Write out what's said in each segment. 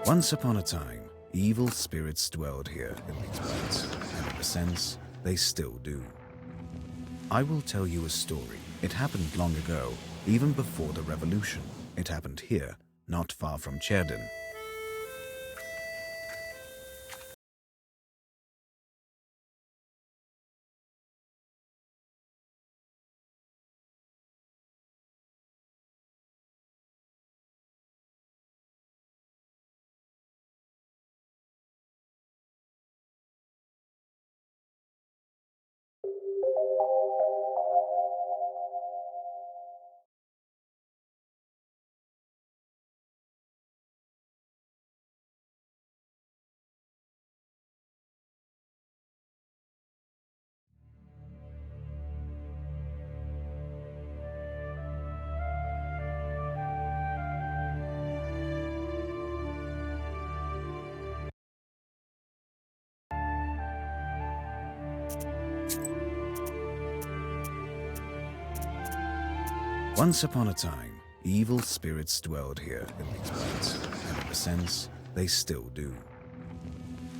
Once upon a time, evil spirits dwelled here in these parts, and in a sense, they still do. I will tell you a story. It happened long ago, even before the revolution. It happened here, not far from Cherdin. Once upon a time, evil spirits dwelled here in these parts, and in a sense, they still do.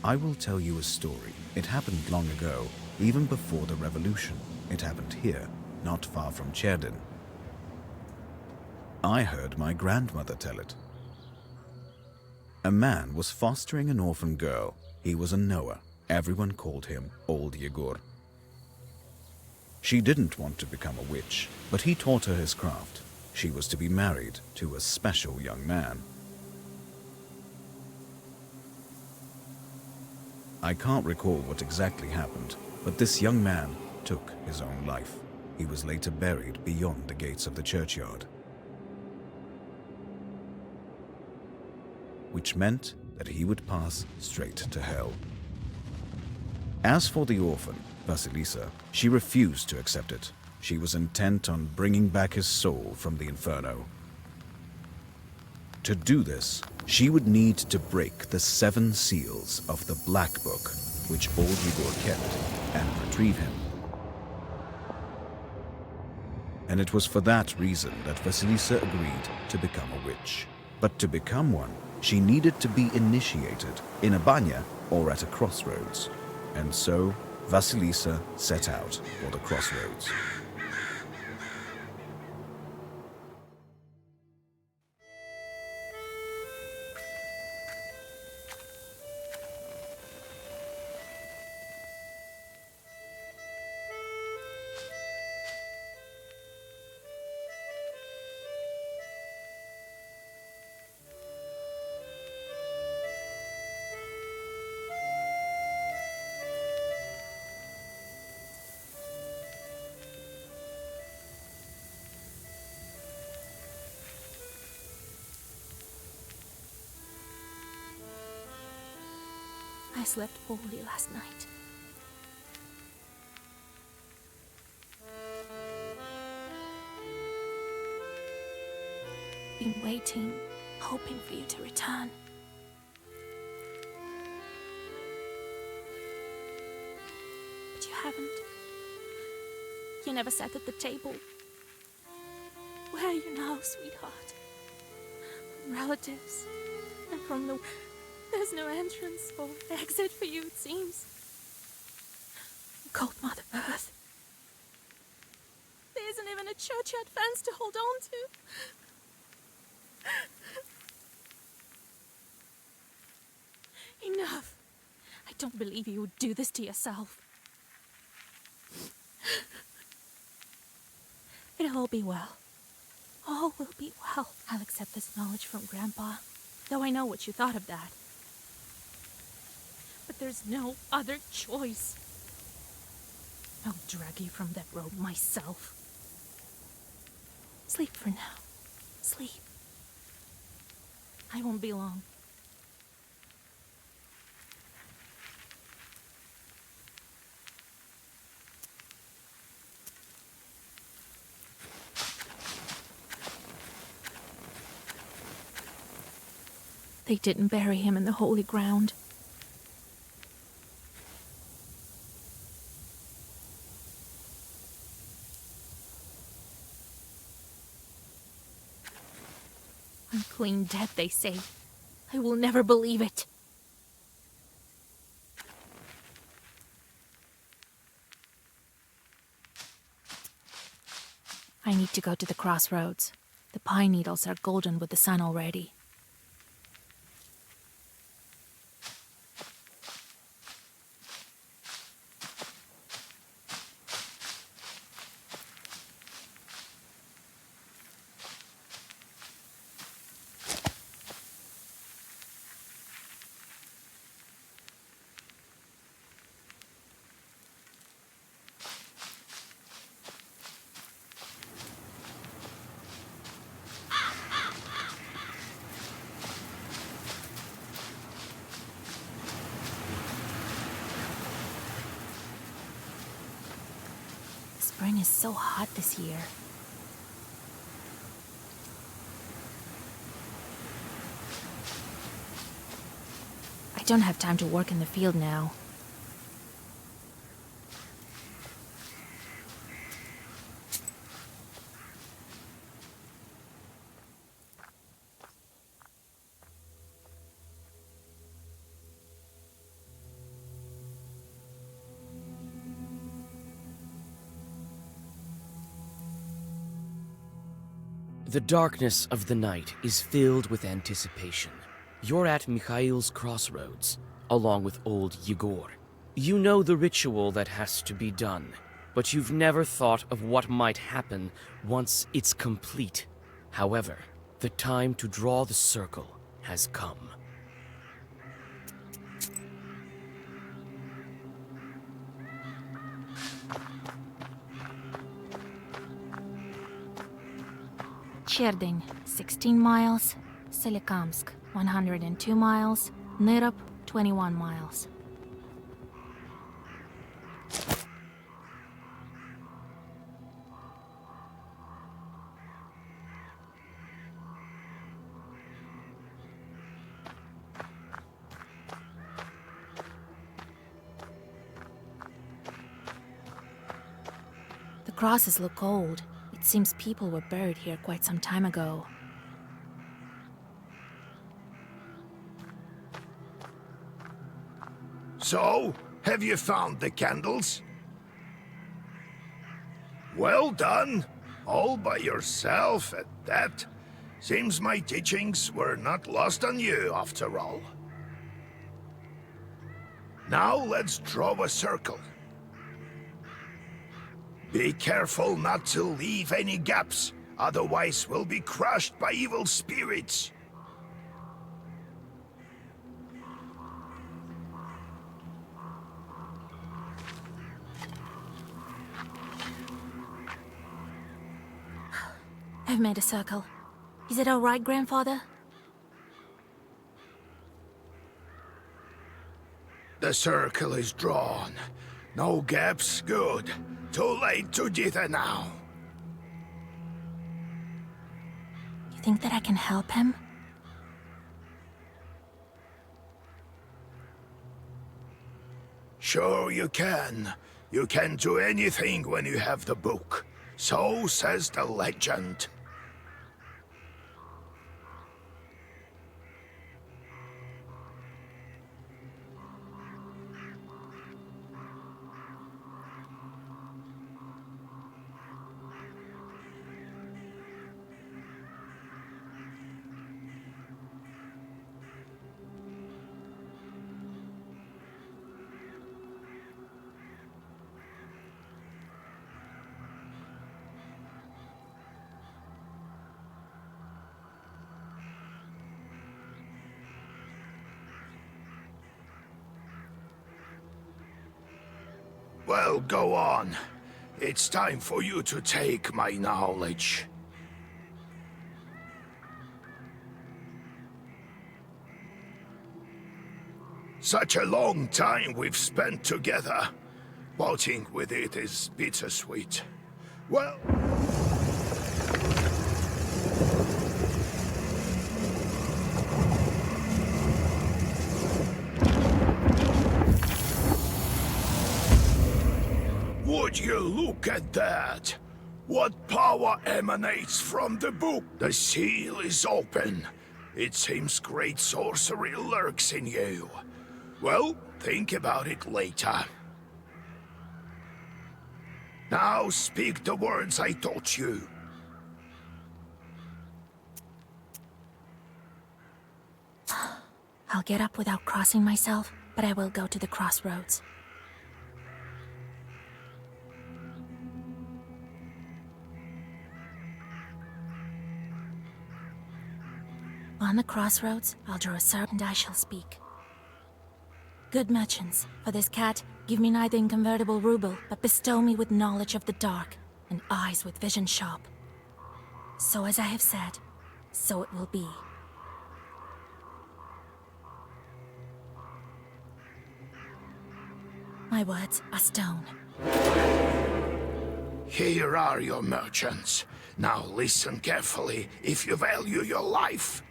I will tell you a story. It happened long ago, even before the revolution. It happened here, not far from Cherdin. I heard my grandmother tell it. A man was fostering an orphan girl. He was a Noah. Everyone called him Old Yegur. She didn't want to become a witch, but he taught her his craft. She was to be married to a special young man. I can't recall what exactly happened, but this young man took his own life. He was later buried beyond the gates of the churchyard, which meant that he would pass straight to hell. As for the orphan, Vasilisa, she refused to accept it. She was intent on bringing back his soul from the inferno. To do this, she would need to break the 7 seals of the Black Book, which Old Yegur kept, and retrieve him. And it was for that reason that Vasilisa agreed to become a witch. But to become one, she needed to be initiated in a banya or at a crossroads. And so, Vasilisa set out for the crossroads. I slept poorly last night. Been waiting, hoping for you to return. But you haven't. You never sat at the table. Where are you now, sweetheart? From relatives, and from the... There's no entrance or exit for you, it seems. Cold Mother Earth. There isn't even a churchyard fence to hold on to. Enough. I don't believe you would do this to yourself. It'll all be well. All will be well. I'll accept this knowledge from Grandpa, though I know what you thought of that. But there's no other choice. I'll drag you from that road myself. Sleep for now. Sleep. I won't be long. They didn't bury him in the holy ground. Unclean dead, they say. I will never believe it. I need to go to the crossroads. The pine needles are golden with the sun already. Spring is so hot this year. I don't have time to work in the field now. The darkness of the night is filled with anticipation. You're at Mikhail's crossroads, along with old Yegor. You know the ritual that has to be done, but you've never thought of what might happen once it's complete. However, the time to draw the circle has come. Cherdyn, 16 miles. Solikamsk, 102 miles. Nyrop, 21 miles. The crosses look old. It seems people were buried here quite some time ago. So, have you found the candles? Well done. All by yourself at that. Seems my teachings were not lost on you, after all. Now let's draw a circle. Be careful not to leave any gaps, otherwise we'll be crushed by evil spirits. I've made a circle. Is it all right, Grandfather? The circle is drawn. No gaps, good. Too late to dither now. You think that I can help him? Sure you can. You can do anything when you have the book. So says the legend. Well, go on. It's time for you to take my knowledge. Such a long time we've spent together. Parting with it is bittersweet. Well... Would you look at that? What power emanates from the book? The seal is open. It seems great sorcery lurks in you. Well, think about it later. Now speak the words I taught you. I'll get up without crossing myself, but I will go to the crossroads. On the crossroads, I'll draw a circle and I shall speak. Good merchants, for this cat, give me neither inconvertible ruble, but bestow me with knowledge of the dark, and eyes with vision sharp. So as I have said, so it will be. My words are stone. Here are your merchants. Now listen carefully if you value your life.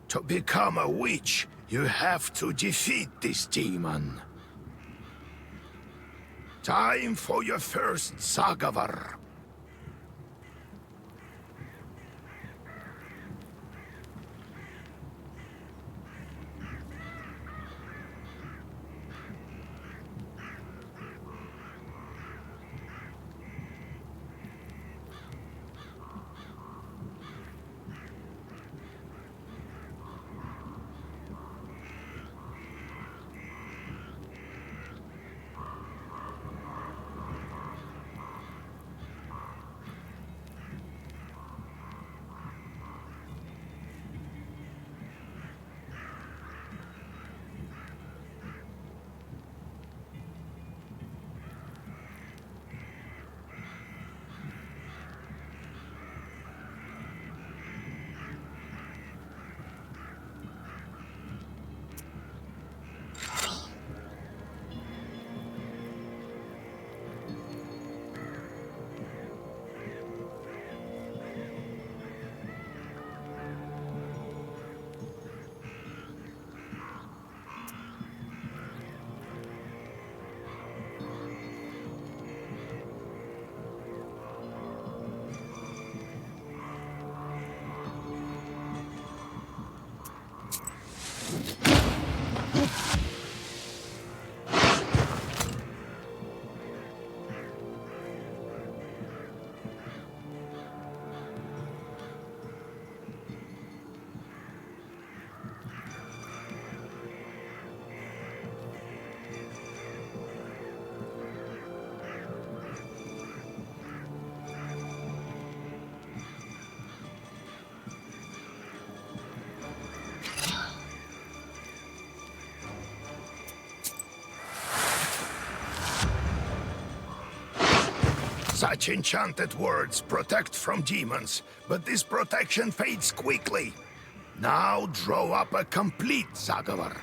To become a witch, you have to defeat this demon. Time for your first Zagavar. Such enchanted words protect from demons, but this protection fades quickly. Now draw up a complete Zagavar.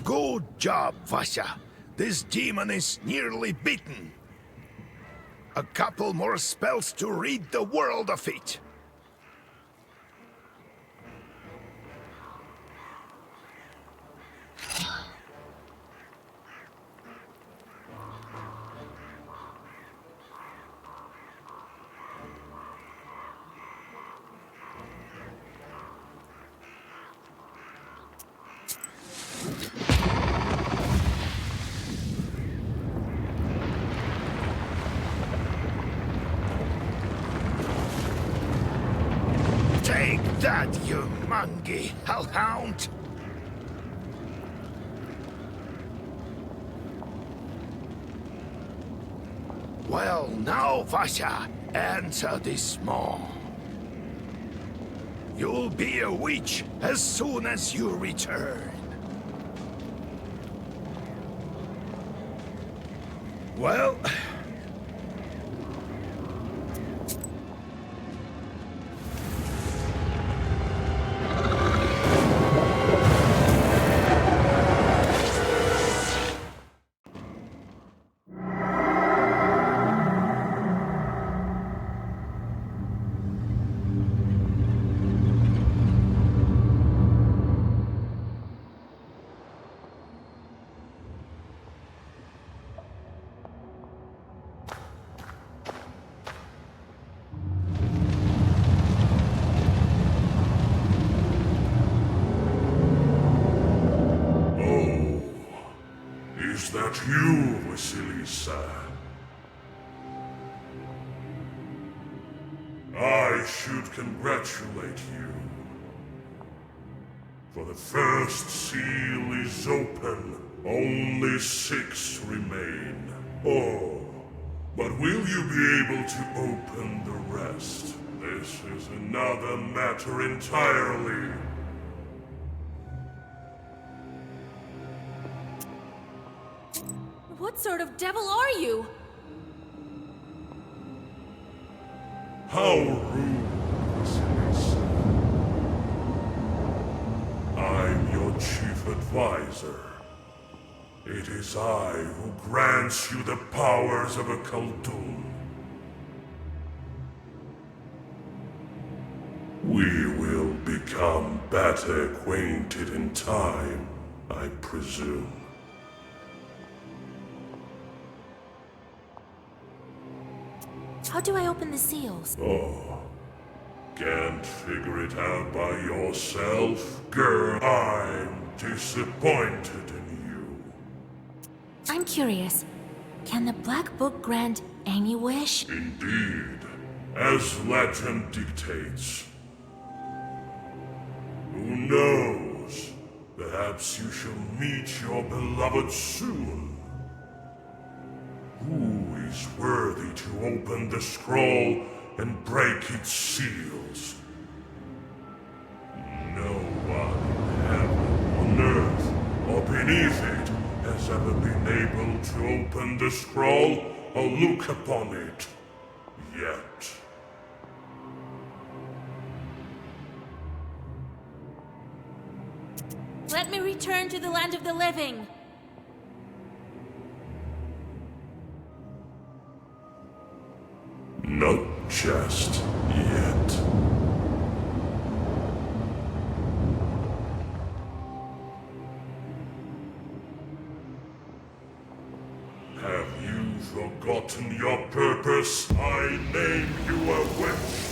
Good job, Vasya. This demon is nearly beaten. A couple more spells to rid the world of it. Take that, you mangy hellhound! Well, now, Vasya, answer this maw. You'll be a witch as soon as you return. Well... Is that you, Vasilisa? I should congratulate you. For the first seal is open. Only 6 remain. Oh, but will you be able to open the rest? This is another matter entirely. What sort of devil are you? How rude, Vasilisa. I'm your chief advisor. It is I who grants you the powers of a Khaldun. We will become better acquainted in time, I presume. How do I open the seals? Oh, can't figure it out by yourself? Girl, I'm disappointed in you. I'm curious. Can the Black Book grant any wish? Indeed, as legend dictates. Who knows? Perhaps you shall meet your beloved soon. Who is worthy to open the scroll and break its seals? No one in heaven, on earth, or beneath it has ever been able to open the scroll or look upon it. Yet. Let me return to the land of the living. Not just yet. Have you forgotten your purpose? I name you a witch.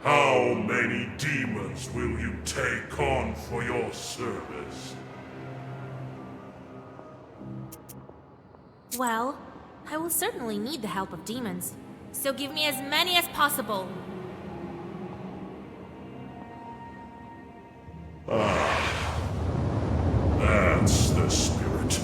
How many demons will you take on for your service? Well, I will certainly need the help of demons. So give me as many as possible. That's the spirit.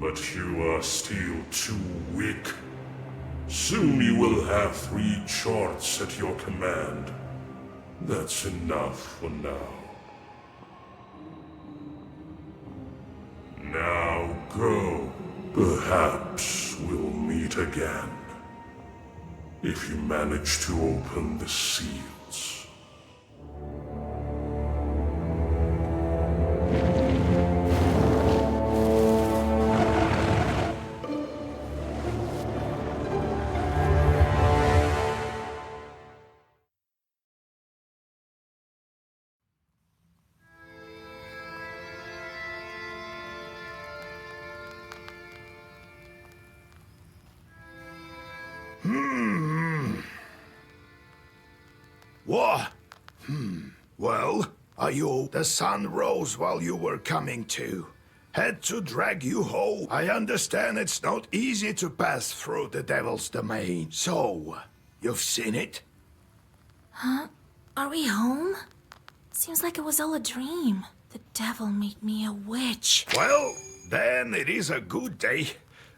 But you are still too weak. Soon you will have 3 charts at your command. That's enough for now. Now go. Perhaps we'll meet again. If you manage to open the seals. Well, the sun rose while you were coming to. Had to drag you home. I understand it's not easy to pass through the Devil's domain. So, you've seen it? Are we home? Seems like it was all a dream. The devil made me a witch. Well, then it is a good day.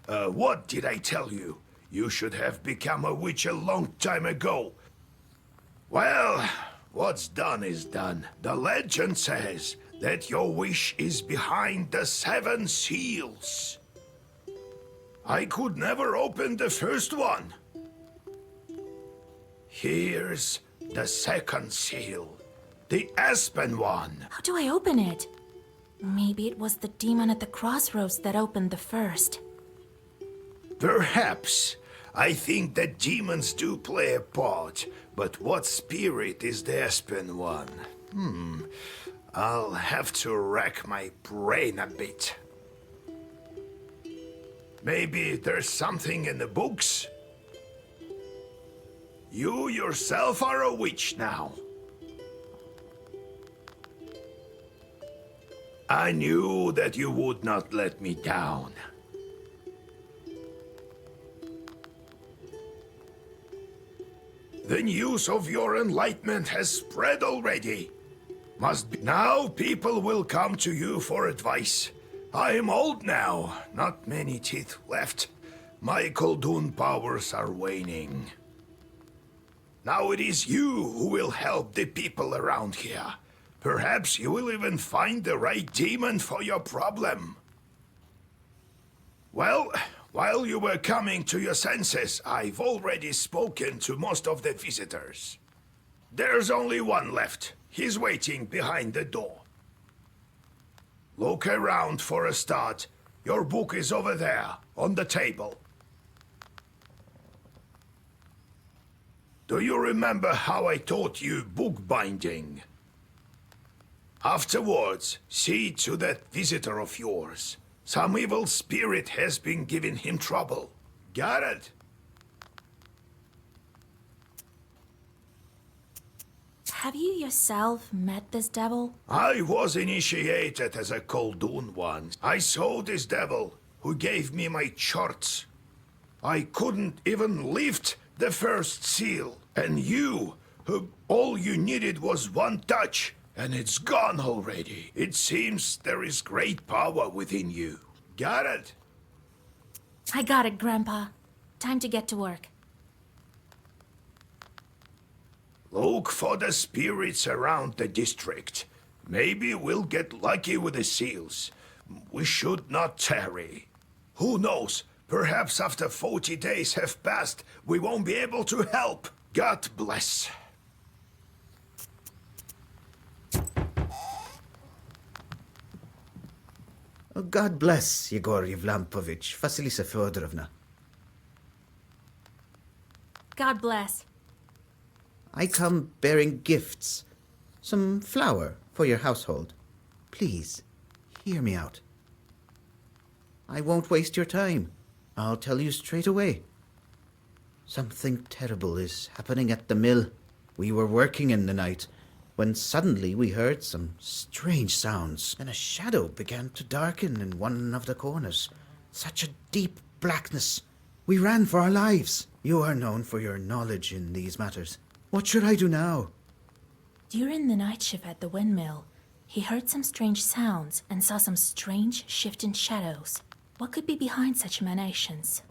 What did I tell you? You should have become a witch a long time ago. Well, what's done is done. The legend says that your wish is behind the 7 seals. I could never open the first one. Here's the second seal, the Aspen one. How do I open it? Maybe it was the demon at the crossroads that opened the first. Perhaps. I think that demons do play a part, but what spirit is the Aspen one? I'll have to rack my brain a bit. Maybe there's something in the books? You yourself are a witch now. I knew that you would not let me down. The news of your enlightenment has spread already. Now people will come to you for advice. I am old now, not many teeth left. My Koldun powers are waning. Now it is you who will help the people around here. Perhaps you will even find the right demon for your problem. Well, while you were coming to your senses, I've already spoken to most of the visitors. There's only one left. He's waiting behind the door. Look around for a start. Your book is over there, on the table. Do you remember how I taught you bookbinding? Afterwards, see to that visitor of yours. Some evil spirit has been giving him trouble. Got it? Have you yourself met this devil? I was initiated as a Koldun once. I saw this devil, who gave me my charts. I couldn't even lift the first seal. And you, who all you needed was one touch, and it's gone already. It seems there is great power within you. Got it? I got it, Grandpa. Time to get to work. Look for the spirits around the district. Maybe we'll get lucky with the seals. We should not tarry. Who knows? Perhaps after 40 days have passed, we won't be able to help. God bless. Oh, God bless Yegor Yevlampovich, Vasilisa Fyodorovna. God bless. I come bearing gifts. Some flour for your household. Please, hear me out. I won't waste your time. I'll tell you straight away. Something terrible is happening at the mill. We were working in the night when suddenly we heard some strange sounds, and a shadow began to darken in one of the corners. Such a deep blackness. We ran for our lives. You are known for your knowledge in these matters. What should I do now? During the night shift at the windmill, he heard some strange sounds and saw some strange shifting shadows. What could be behind such emanations?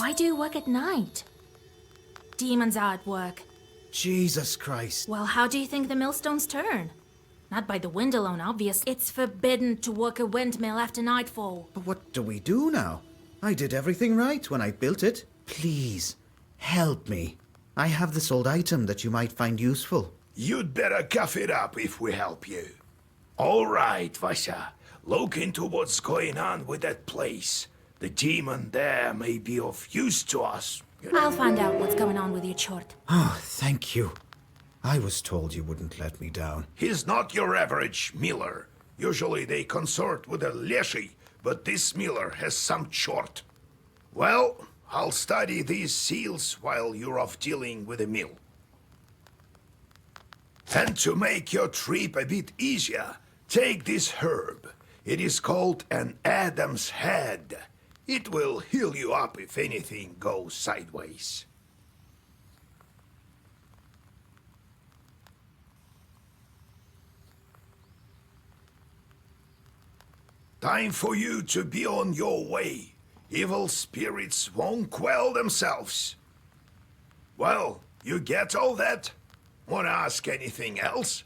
Why do you work at night? Demons are at work. Jesus Christ. Well, how do you think the millstones turn? Not by the wind alone, obviously. It's forbidden to work a windmill after nightfall. But what do we do now? I did everything right when I built it. Please, help me. I have this old item that you might find useful. You'd better cough it up if we help you. All right, Vasha. Look into what's going on with that place. The demon there may be of use to us. I'll find out what's going on with your chort. Oh, thank you. I was told you wouldn't let me down. He's not your average miller. Usually they consort with a leshy, but this miller has some chort. Well, I'll study these seals while you're off dealing with the mill. And to make your trip a bit easier, take this herb. It is called an Adam's Head. It will heal you up if anything goes sideways. Time for you to be on your way. Evil spirits won't quell themselves. Well, you get all that? Wanna ask anything else?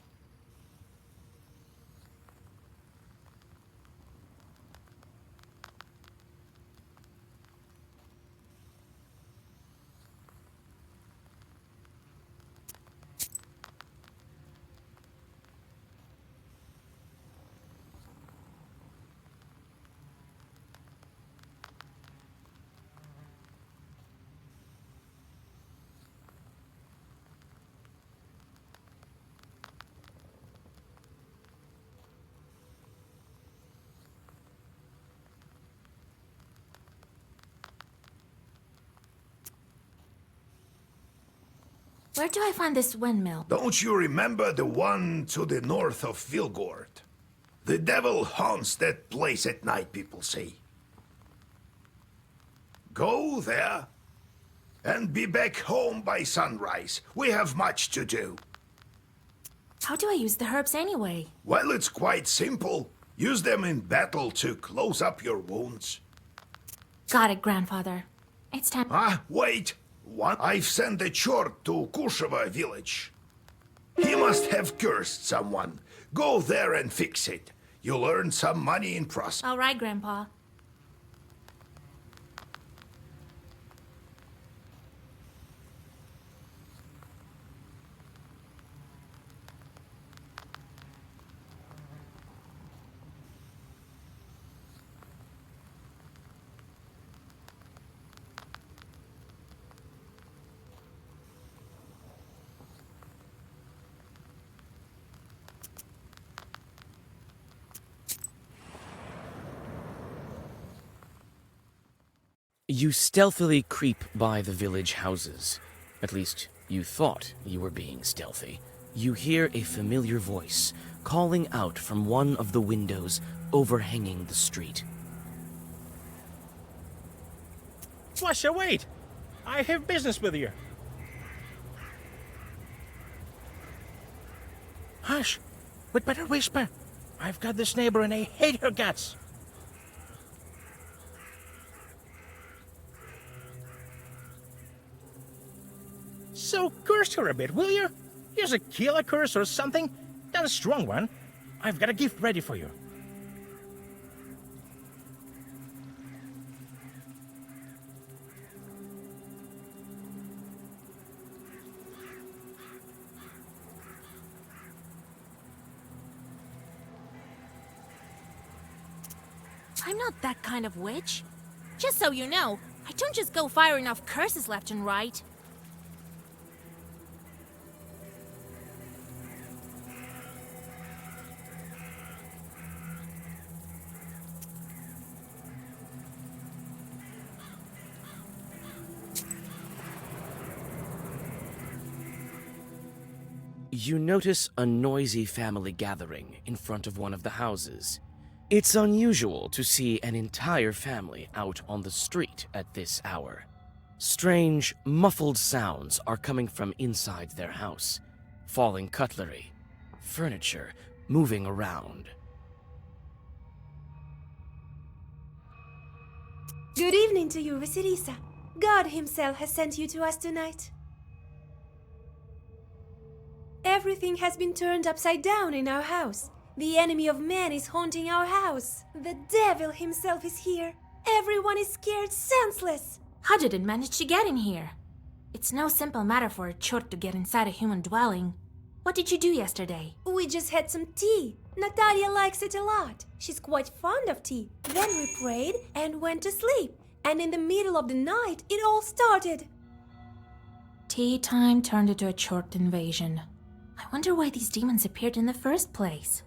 Where do I find this windmill? Don't you remember the one to the north of Vilgord? The devil haunts that place at night, people say. Go there and be back home by sunrise. We have much to do. How do I use the herbs anyway? Well, it's quite simple. Use them in battle to close up your wounds. Got it, Grandfather. It's time. Ah, wait! I've sent a chort to Kusheva village. He must have cursed someone. Go there and fix it. You'll earn some money in process. All right, Grandpa. You stealthily creep by the village houses. At least, you thought you were being stealthy. You hear a familiar voice calling out from one of the windows overhanging the street. Washa, wait! I have business with you. Hush! We'd better whisper. I've got this neighbor and I hate her guts. So curse her a bit, will you? Use a killer curse or something. Not a strong one. I've got a gift ready for you. I'm not that kind of witch. Just so you know, I don't just go firing off curses left and right. You notice a noisy family gathering in front of one of the houses. It's unusual to see an entire family out on the street at this hour. Strange, muffled sounds are coming from inside their house. Falling cutlery, furniture moving around. Good evening to you, Vasilisa. God himself has sent you to us tonight. Everything has been turned upside down in our house. The enemy of man is haunting our house. The devil himself is here. Everyone is scared senseless. How did it manage to get in here? It's no simple matter for a chort to get inside a human dwelling. What did you do yesterday? We just had some tea. Natalia likes it a lot. She's quite fond of tea. Then we prayed and went to sleep. And in the middle of the night, it all started. Tea time turned into a chort invasion. I wonder why these demons appeared in the first place.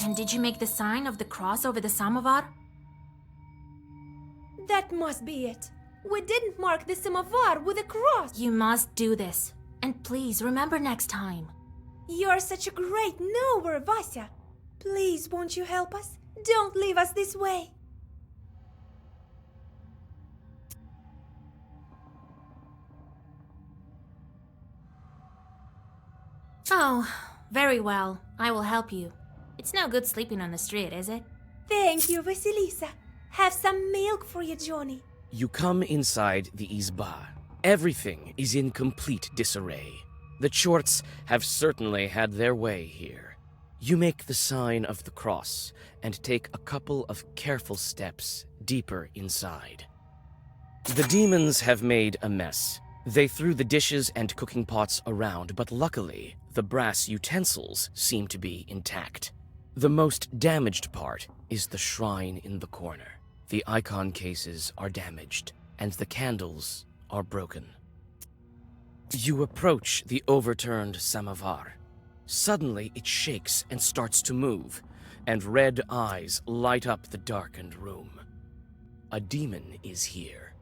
And did you make the sign of the cross over the samovar? must be it. We didn't mark the samovar with a cross. You must do this. And please remember next time. You're such a great knower, Vasya. Please, won't you help us? Don't leave us this way. Oh, very well. I will help you. It's no good sleeping on the street, is it? Thank you, Vasilisa. Have some milk for you, Johnny. You come inside the izba. Everything is in complete disarray. The Chorts have certainly had their way here. You make the sign of the cross and take a couple of careful steps deeper inside. The demons have made a mess. They threw the dishes and cooking pots around, but luckily, the brass utensils seem to be intact. The most damaged part is the shrine in the corner. The icon cases are damaged, and the candles are broken. You approach the overturned samovar. Suddenly, it shakes and starts to move, and red eyes light up the darkened room. A demon is here.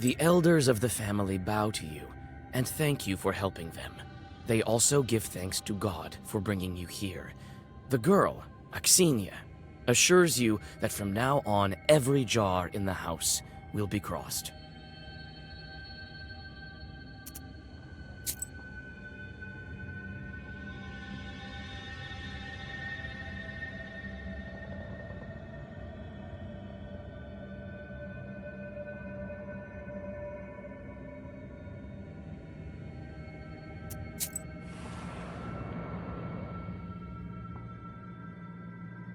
The elders of the family bow to you and thank you for helping them. They also give thanks to God for bringing you here. The girl, Axinia, assures you that from now on every jar in the house will be crossed.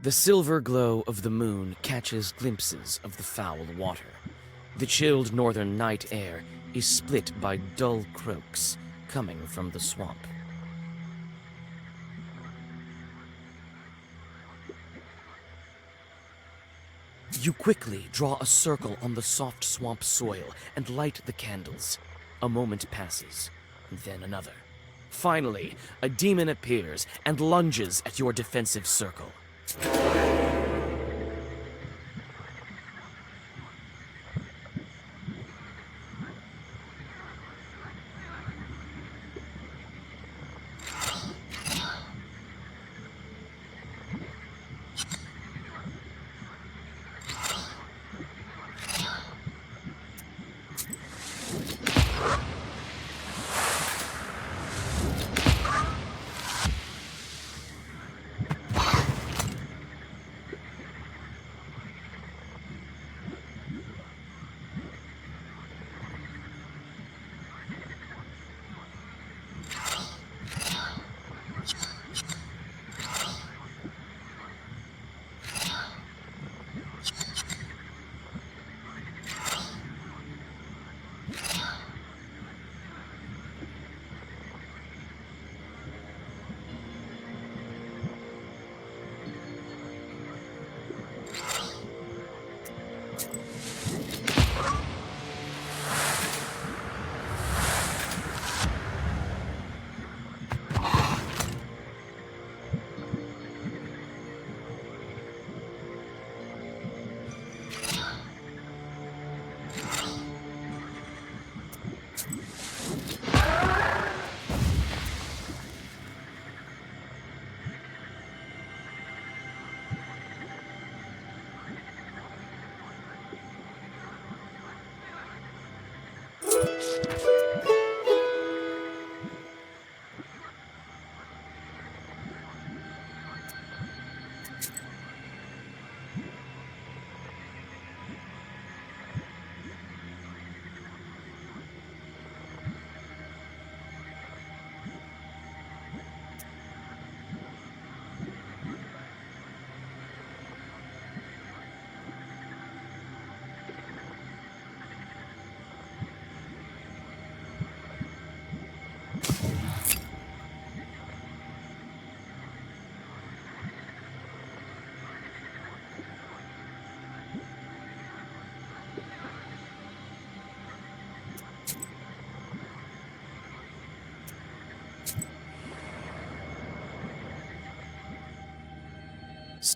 The silver glow of the moon catches glimpses of the foul water. The chilled northern night air is split by dull croaks coming from the swamp. You quickly draw a circle on the soft swamp soil and light the candles. A moment passes, and then another. Finally, a demon appears and lunges at your defensive circle.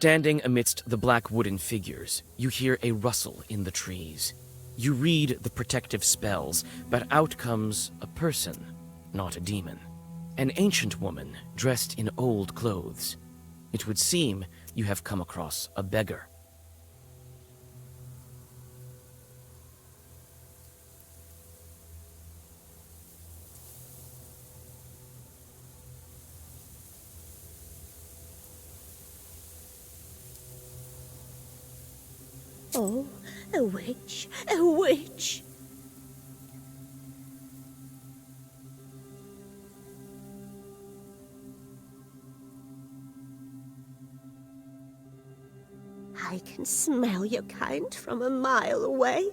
Standing amidst the black wooden figures, you hear a rustle in the trees. You read the protective spells, but out comes a person, not a demon. An ancient woman dressed in old clothes. It would seem you have come across a beggar. Oh, a witch, a witch. I can smell your kind from a mile away.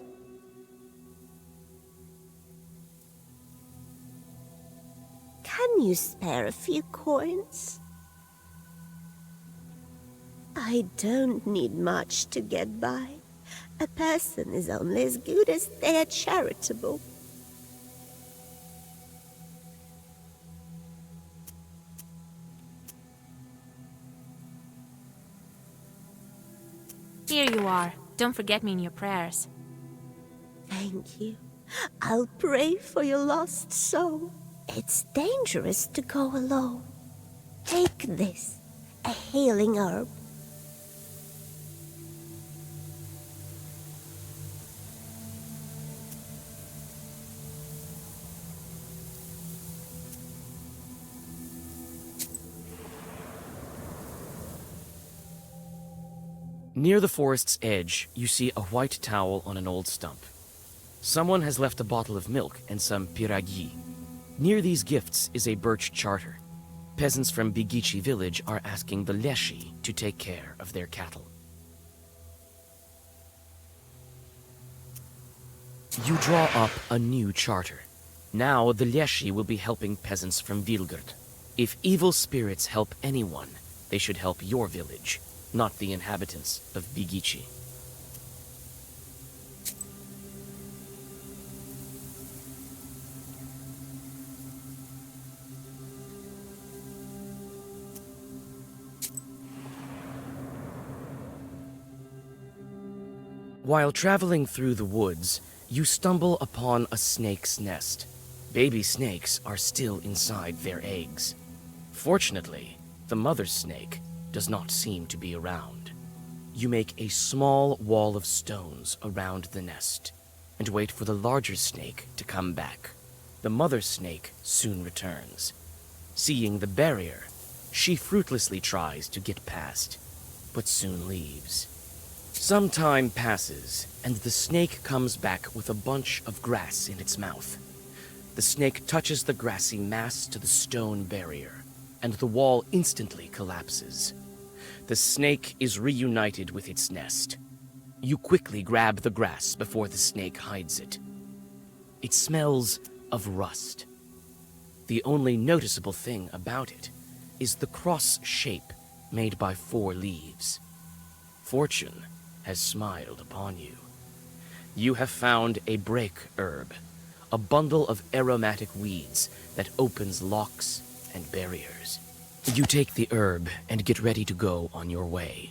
Can you spare a few coins? I don't need much to get by. A person is only as good as they are charitable. Here you are. Don't forget me in your prayers. Thank you. I'll pray for your lost soul. It's dangerous to go alone. Take this, a healing herb. Near the forest's edge, you see a white towel on an old stump. Someone has left a bottle of milk and some piragi. Near these gifts is a birch charter. Peasants from Bigichi village are asking the Leshi to take care of their cattle. You draw up a new charter. Now the Leshi will be helping peasants from Vilgard. If evil spirits help anyone, they should help your village, not the inhabitants of Bigichi. While traveling through the woods, you stumble upon a snake's nest. Baby snakes are still inside their eggs. Fortunately, the mother snake does not seem to be around. You make a small wall of stones around the nest and wait for the larger snake to come back. The mother snake soon returns. Seeing the barrier, she fruitlessly tries to get past, but soon leaves. Some time passes, and the snake comes back with a bunch of grass in its mouth. The snake touches the grassy mass to the stone barrier, and the wall instantly collapses. The snake is reunited with its nest. You quickly grab the grass before the snake hides it. It smells of rust. The only noticeable thing about it is the cross shape made by 4 leaves. Fortune has smiled upon you. You have found a break herb, a bundle of aromatic weeds that opens locks and barriers. You take the herb and get ready to go on your way.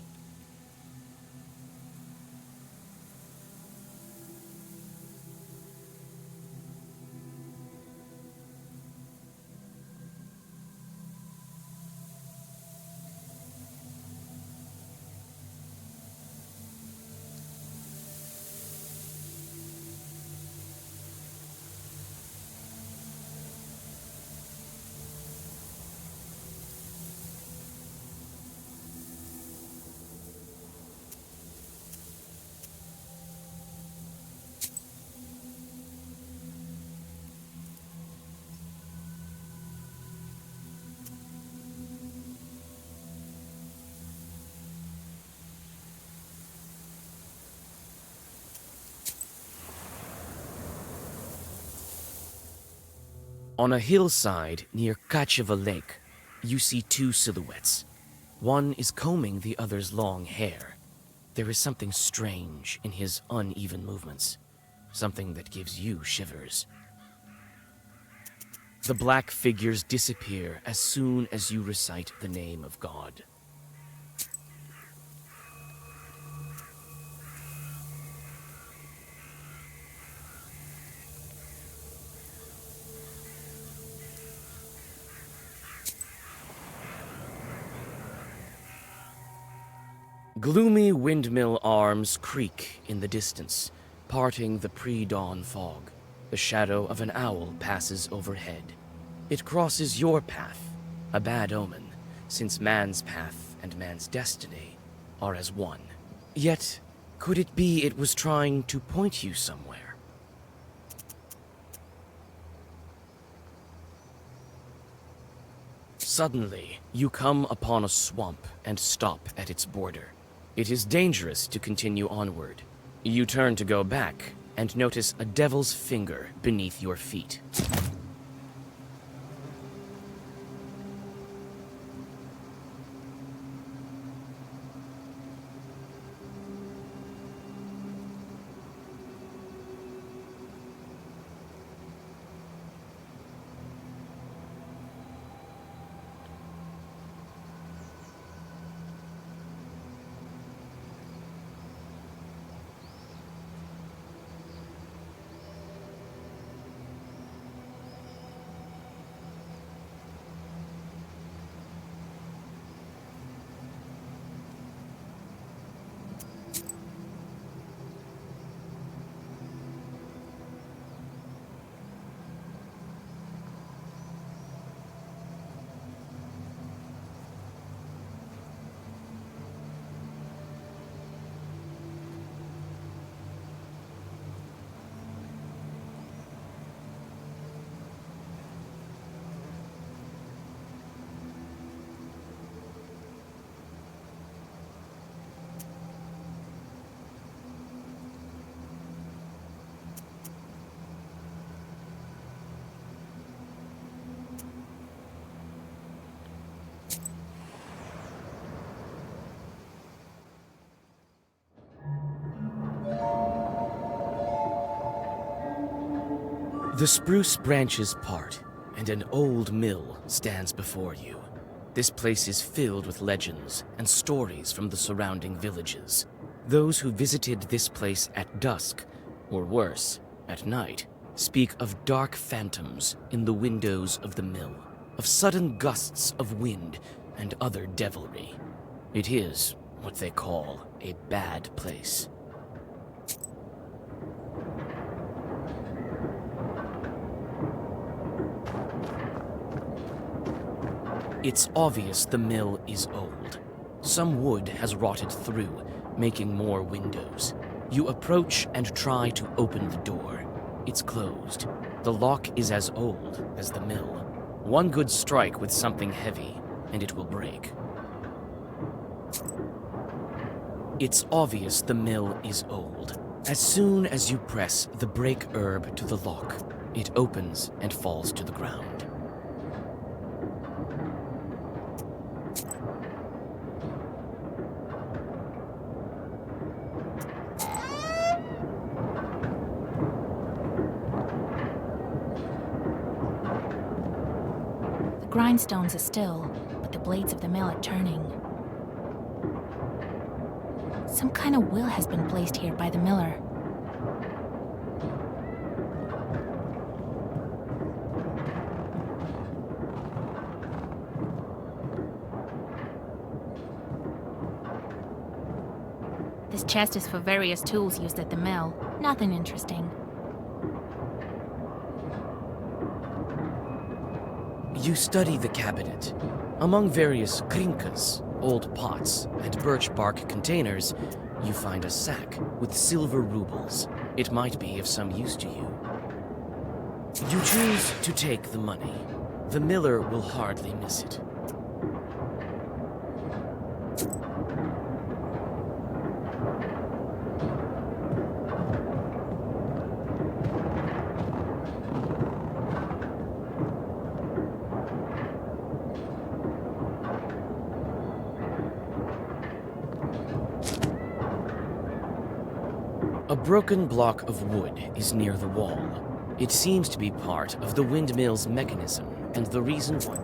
On a hillside near Kacheva Lake, you see 2 silhouettes. One is combing the other's long hair. There is something strange in his uneven movements, something that gives you shivers. The black figures disappear as soon as you recite the name of God. Gloomy windmill arms creak in the distance, parting the pre-dawn fog. The shadow of an owl passes overhead. It crosses your path, a bad omen, since man's path and man's destiny are as one. Yet, could it be it was trying to point you somewhere? Suddenly, you come upon a swamp and stop at its border. It is dangerous to continue onward. You turn to go back and notice a devil's finger beneath your feet. The spruce branches part, and an old mill stands before you. This place is filled with legends and stories from the surrounding villages. Those who visited this place at dusk, or worse, at night, speak of dark phantoms in the windows of the mill, of sudden gusts of wind and other devilry. It is what they call a bad place. It's obvious the mill is old. Some wood has rotted through, making more windows. You approach and try to open the door. It's closed. The lock is as old as the mill. One good strike with something heavy, and it will break. It's obvious the mill is old. As soon as you press the break herb to the lock, it opens and falls to the ground. The grindstones are still, but the blades of the mill are turning. Some kind of will has been placed here by the miller. This chest is for various tools used at the mill. Nothing interesting. You study the cabinet. Among various krinkas, old pots, and birch bark containers, you find a sack with silver rubles. It might be of some use to you. You choose to take the money. The miller will hardly miss it. A broken block of wood is near the wall. It seems to be part of the windmill's mechanism, and the reason why.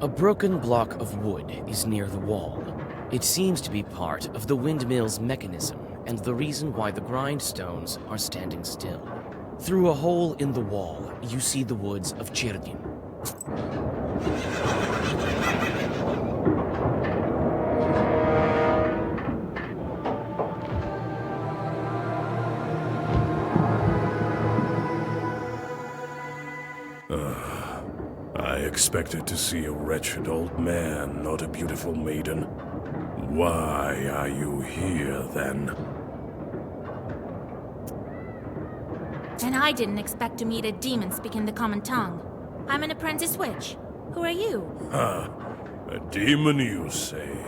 A broken block of wood is near the wall. It seems to be part of the windmill's mechanism, and the reason why the grindstones are standing still. Through a hole in the wall, you see the woods of Chirnin. I expected to see a wretched old man, not a beautiful maiden. Why are you here, then? And I didn't expect to meet a demon speaking the common tongue. I'm an apprentice witch. Who are you? Ah, a demon, you say?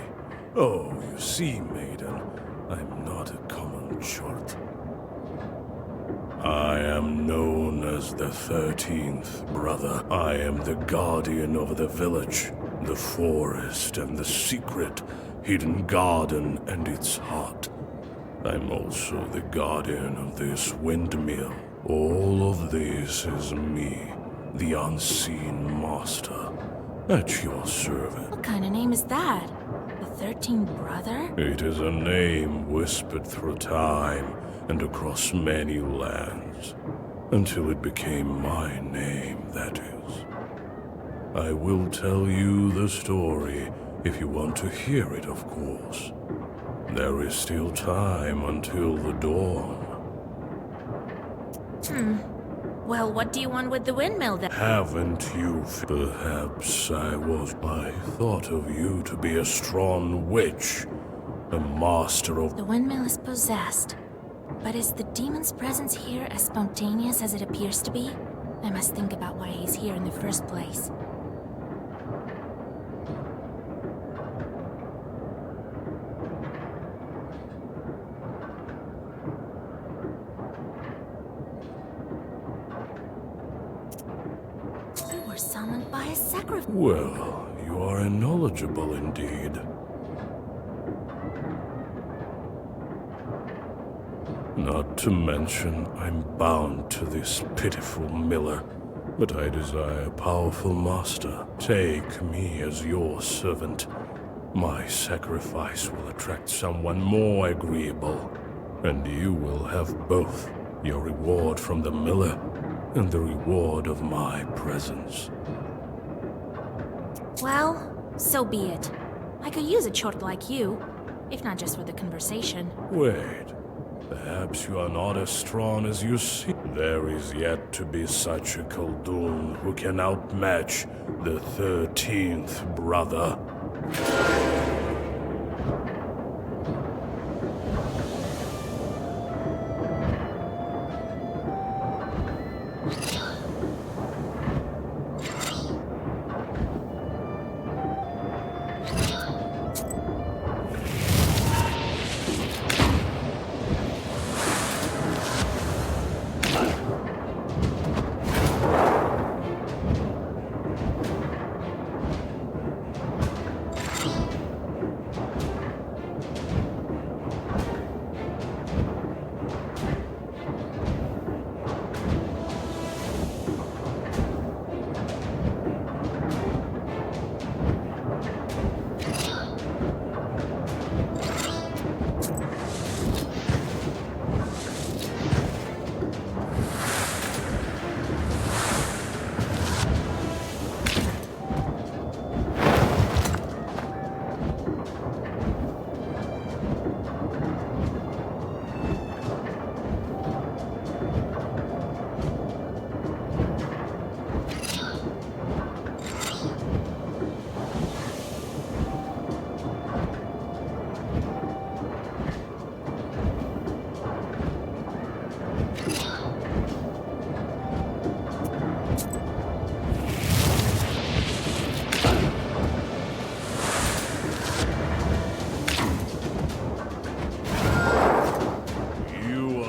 Oh, you see, maiden, I'm not a common chort. I am known as the 13th brother. I am the guardian of the village, the forest, and the secret hidden garden and its heart. I'm also the guardian of this windmill. All of this is me, the unseen master, at your service. What kind of name is that? The 13th brother? It is a name whispered through time and across many lands, until it became my name, that is. I will tell you the story if you want to hear it, of course. There is still time until the dawn. Well, what do you want with the windmill then? Haven't you? Perhaps I thought of you to be a strong witch, a master of... The windmill is possessed. But is the demon's presence here as spontaneous as it appears to be? I must think about why he's here in the first place. You were summoned by a sacrifice. Well, you are knowledgeable indeed. Not to mention, I'm bound to this pitiful miller. But I desire a powerful master. Take me as your servant. My sacrifice will attract someone more agreeable. And you will have both your reward from the miller and the reward of my presence. Well, so be it. I could use a chort like you, if not just for the conversation. Wait. Perhaps you are not as strong as you seem. There is yet to be such a Khaldun who can outmatch the 13th brother.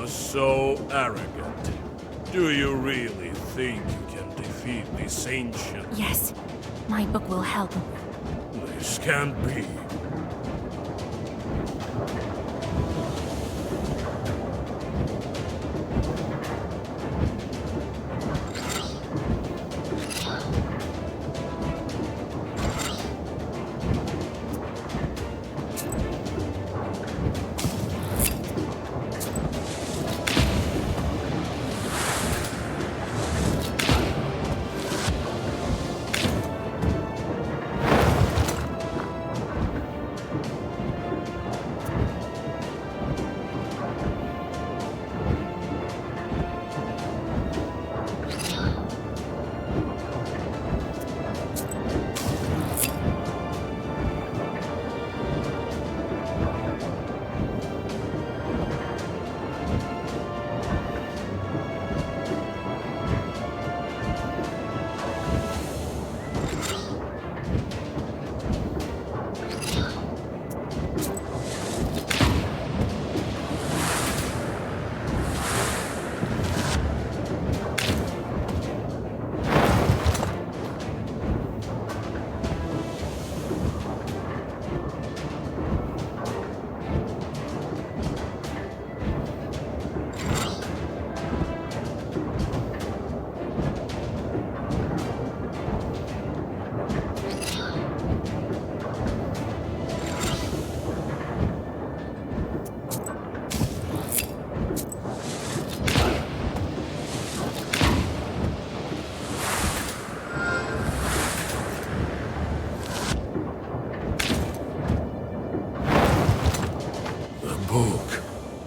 So arrogant. Do you really think you can defeat this ancient? Yes, my book will help. This can't be.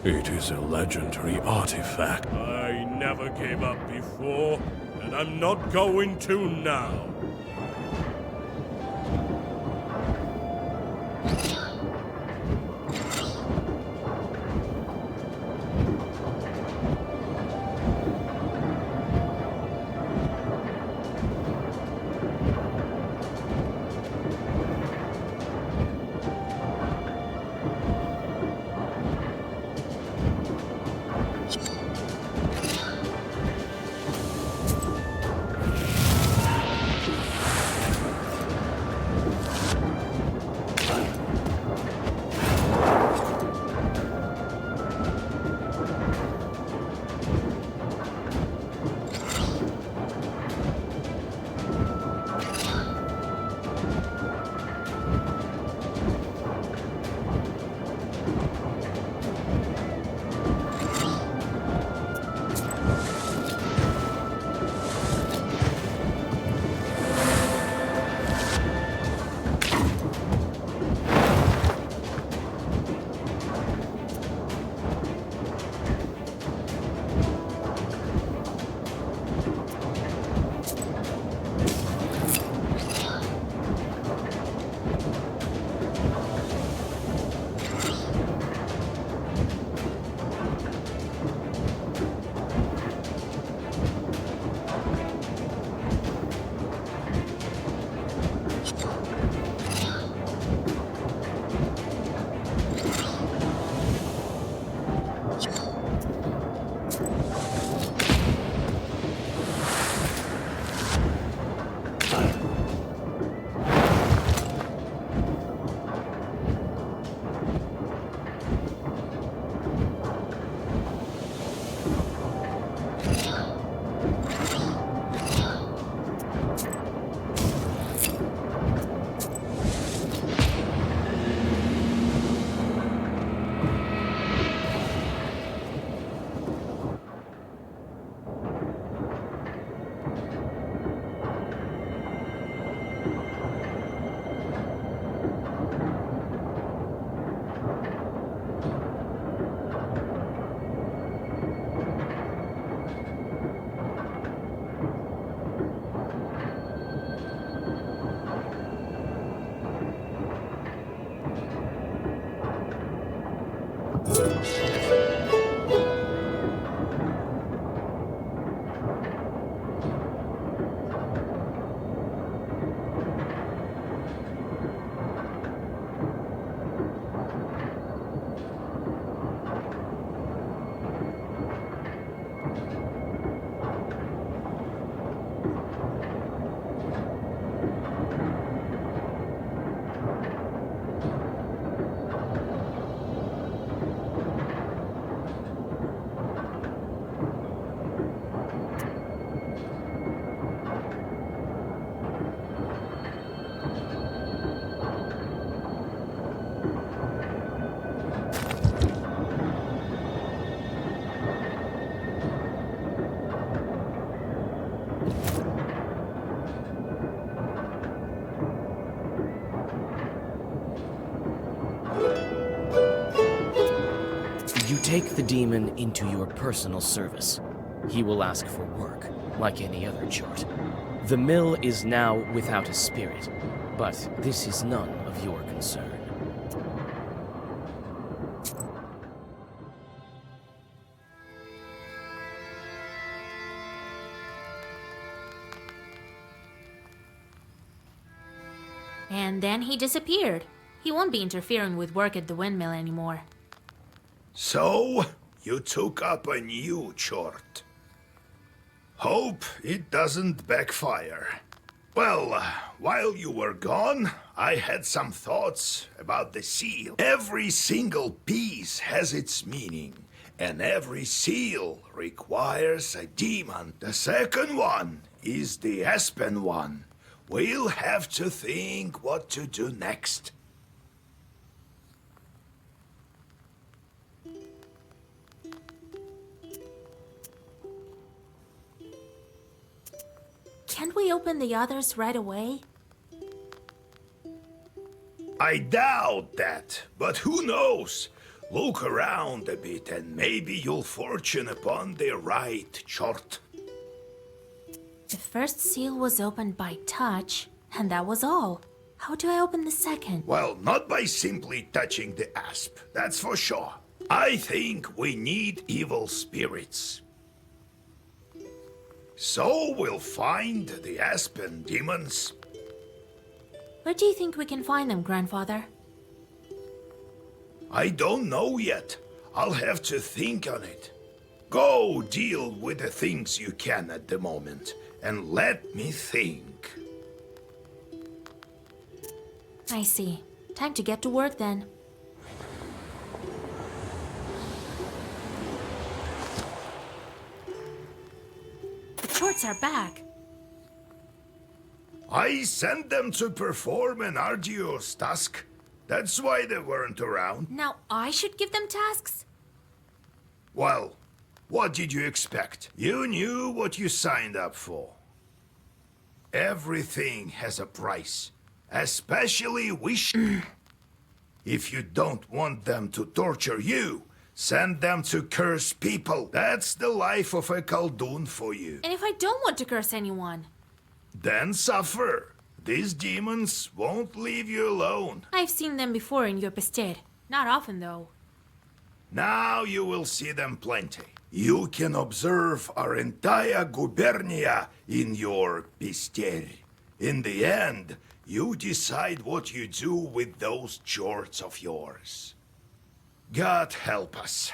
It is a legendary artifact. I never gave up before, and I'm not going to now. Take the demon into your personal service. He will ask for work, like any other chart. The mill is now without a spirit, but this is none of your concern. And then he disappeared. He won't be interfering with work at the windmill anymore. So, you took up a new chort. Hope it doesn't backfire. Well, while you were gone, I had some thoughts about the seal. Every single piece has its meaning, and every seal requires a demon. The second one is the Aspen one. We'll have to think what to do next. Can't we open the others right away? I doubt that, but who knows? Look around a bit and maybe you'll fortune upon the right chart. The first seal was opened by touch, and that was all. How do I open the second? Well, not by simply touching the asp, that's for sure. I think we need evil spirits. So we'll find the aspen demons. Where do you think we can find them, Grandfather? I don't know yet. I'll have to think on it. Go deal with the things you can at the moment, and let me think. I see. Time to get to work then. The shorts are back. I sent them to perform an arduous task. That's why they weren't around. Now I should give them tasks? Well, what did you expect? You knew what you signed up for. Everything has a price. Especially wish. If you don't want them to torture you, send them to curse people. That's the life of a Khaldun for you. And if I don't want to curse anyone? Then suffer. These demons won't leave you alone. I've seen them before in your Pestir. Not often, though. Now you will see them plenty. You can observe our entire gubernia in your Pestir. In the end, you decide what you do with those jorts of yours. God help us.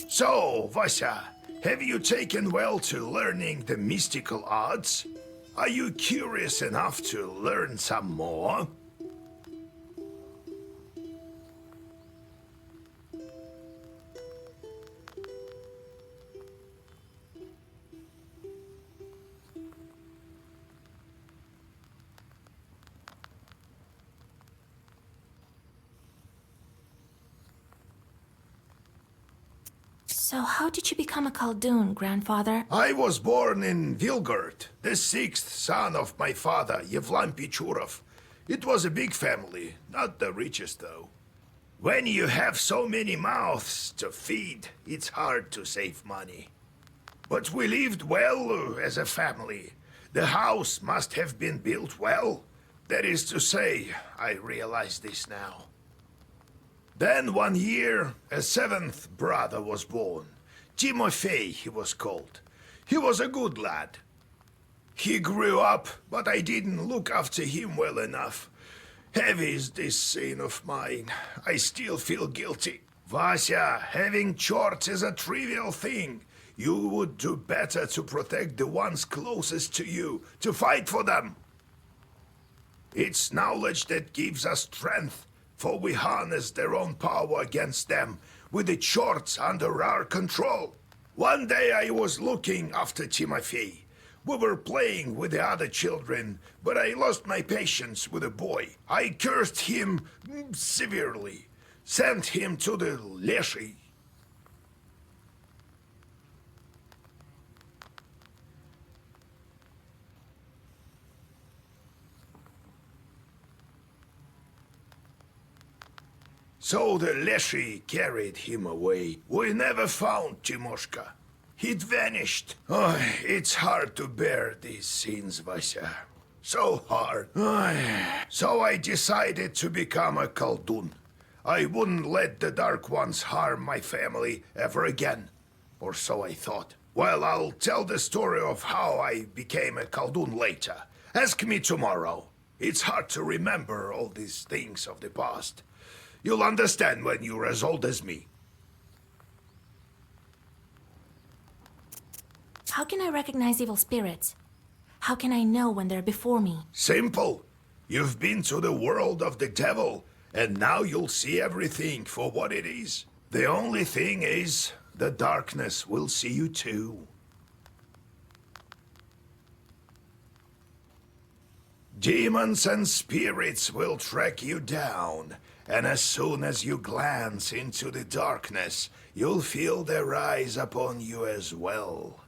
So, Vasya, have you taken well to learning the mystical arts? Are you curious enough to learn some more? So how did you become a Khaldun, grandfather? I was born in Vilgard, the sixth son of my father, Yevlam Pichurov. It was a big family, not the richest though. When you have so many mouths to feed, it's hard to save money. But we lived well as a family. The house must have been built well. That is to say, I realize this now. Then one year, a seventh brother was born. Timofey, he was called. He was a good lad. He grew up, but I didn't look after him well enough. Heavy is this sin of mine. I still feel guilty. Vasya, having chorts is a trivial thing. You would do better to protect the ones closest to you, to fight for them. It's knowledge that gives us strength, for we harness their own power against them, with the chorts under our control. One day I was looking after Timofey. We were playing with the other children, but I lost my patience with a boy. I cursed him severely, sent him to the Leshy. So the Leshy carried him away. We never found Timoshka. He'd vanished. Oh, it's hard to bear these scenes, Vasya. So hard. So I decided to become a Khaldun. I wouldn't let the Dark Ones harm my family ever again. Or so I thought. Well, I'll tell the story of how I became a Khaldun later. Ask me tomorrow. It's hard to remember all these things of the past. You'll understand when you're as old as me. How can I recognize evil spirits? How can I know when they're before me? Simple. You've been to the world of the devil, and now you'll see everything for what it is. The only thing is, the darkness will see you too. Demons and spirits will track you down, and as soon as you glance into the darkness, you'll feel their eyes upon you as well.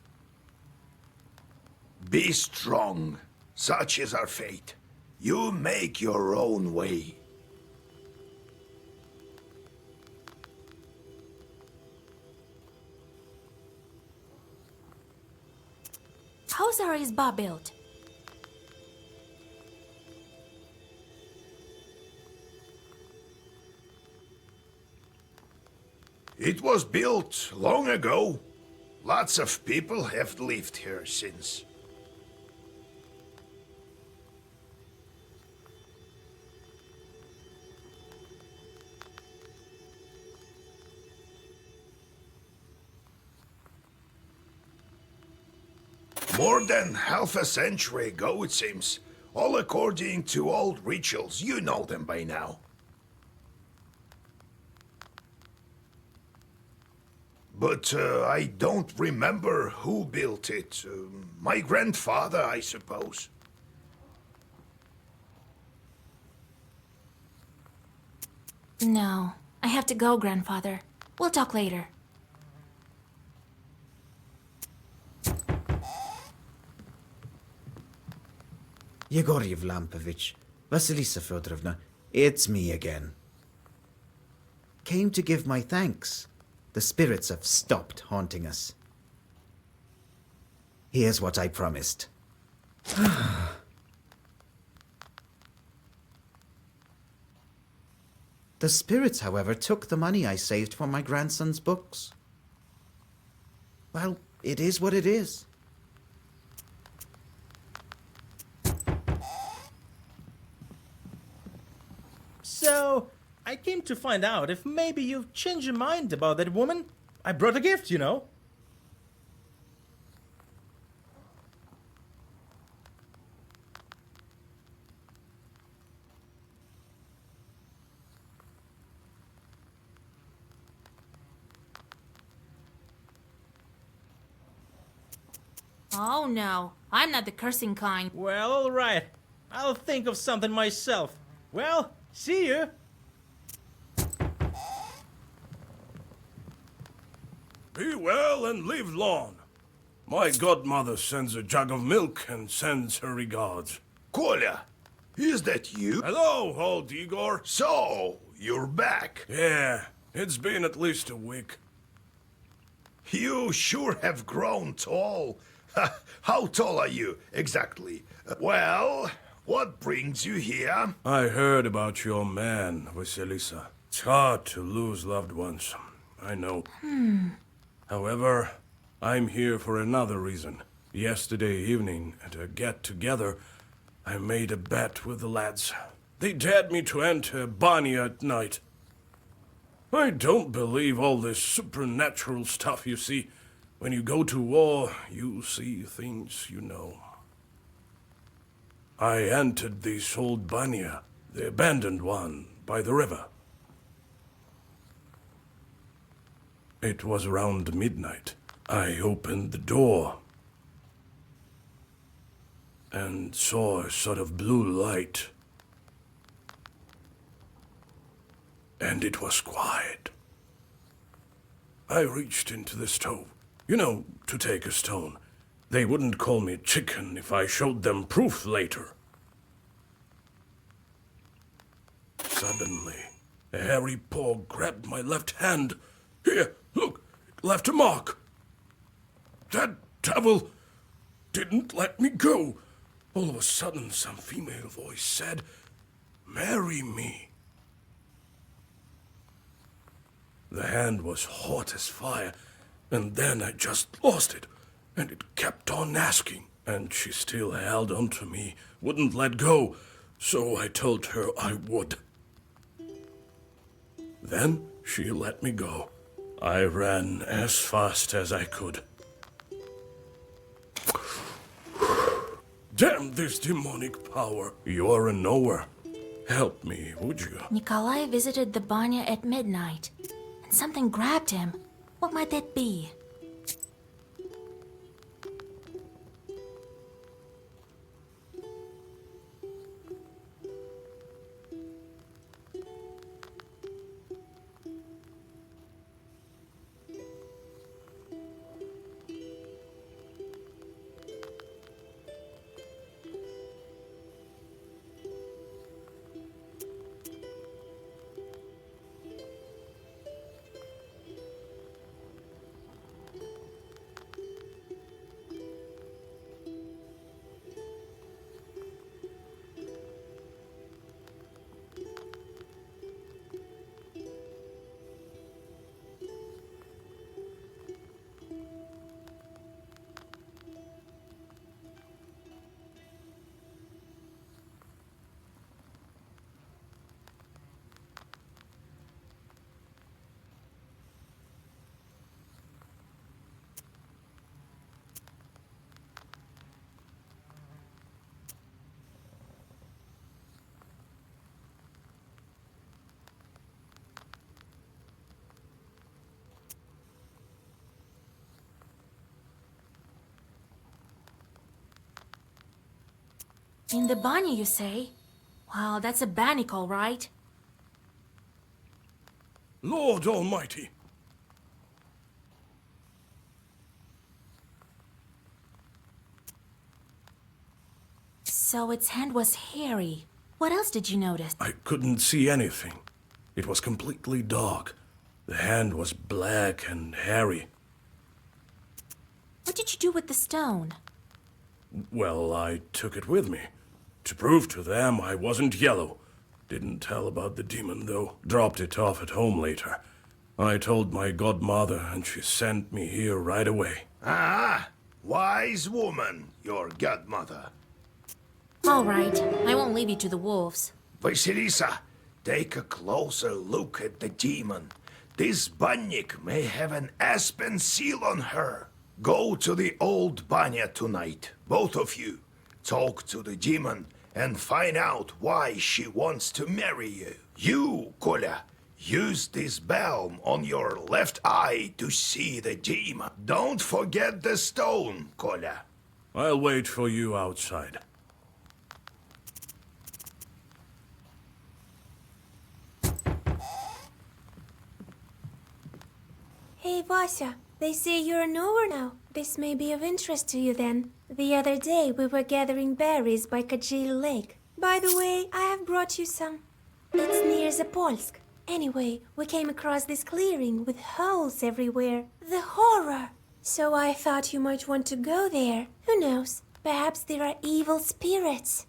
Be strong. Such is our fate. You make your own way. How's our Izba built? It was built long ago. Lots of people have lived here since. More than half a century ago, it seems. All according to old rituals. You know them by now. But I don't remember who built it. My grandfather, I suppose. No, I have to go, grandfather. We'll talk later. Yegor Yevlampovich, Vasilisa Fyodorovna, it's me again. Came to give my thanks. The spirits have stopped haunting us. Here's what I promised. The spirits, however, took the money I saved for my grandson's books. Well, it is what it is. So, I came to find out if maybe you've changed your mind about that woman. I brought a gift, you know. Oh no, I'm not the cursing kind. Well, all right. I'll think of something myself. Well, see you. Be well and live long. My godmother sends a jug of milk and sends her regards. Kolya, is that you? Hello, old Igor. So, you're back. Yeah, it's been at least a week. You sure have grown tall. How tall are you, exactly? Well, what brings you here? I heard about your man, Vasilisa. It's hard to lose loved ones. I know. However, I'm here for another reason. Yesterday evening, at a get-together, I made a bet with the lads. They dared me to enter Banya at night. I don't believe all this supernatural stuff you see. When you go to war, you see things you know. I entered this old Banya, the abandoned one, by the river. It was around midnight. I opened the door and saw a sort of blue light. And it was quiet. I reached into the stove. You know, to take a stone. They wouldn't call me chicken if I showed them proof later. Suddenly, a hairy paw grabbed my left hand. Here, look, it left a mark. That devil didn't let me go. All of a sudden, some female voice said, "Marry me." The hand was hot as fire, and then I just lost it, and it kept on asking, and she still held on to me, wouldn't let go, so I told her I would. Then she let me go. I ran as fast as I could. Damn this demonic power. You're a knower. Help me, would you? Nikolai visited the Banya at midnight, and something grabbed him. What might that be? In the Banya, you say? Well, that's a Bannik, all right. Lord Almighty! So its hand was hairy. What else did you notice? I couldn't see anything. It was completely dark. The hand was black and hairy. What did you do with the stone? Well, I took it with me. To prove to them I wasn't yellow. Didn't tell about the demon, though. Dropped it off at home later. I told my godmother, and she sent me here right away. Ah, wise woman, your godmother. All right, I won't leave you to the wolves. Vasilisa, take a closer look at the demon. This Bannik may have an aspen seal on her. Go to the old Banya tonight, both of you. Talk to the demon and find out why she wants to marry you. You, Kolya, use this balm on your left eye to see the demon. Don't forget the stone, Kolya. I'll wait for you outside. Hey, Vasya, they say you're a knower now. This may be of interest to you then. The other day we were gathering berries by Kajil Lake. By the way, I have brought you some. It's near Zapolsk. Anyway, we came across this clearing with holes everywhere. The horror! So I thought you might want to go there. Who knows? Perhaps there are evil spirits.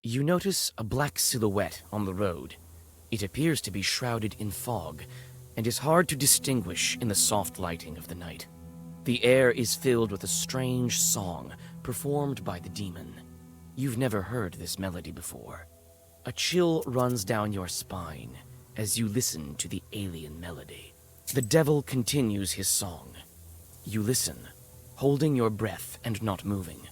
You notice a black silhouette on the road. It appears to be shrouded in fog, and is hard to distinguish in the soft lighting of the night. The air is filled with a strange song performed by the demon. You've never heard this melody before. A chill runs down your spine as you listen to the alien melody. The devil continues his song. You listen, holding your breath and not moving.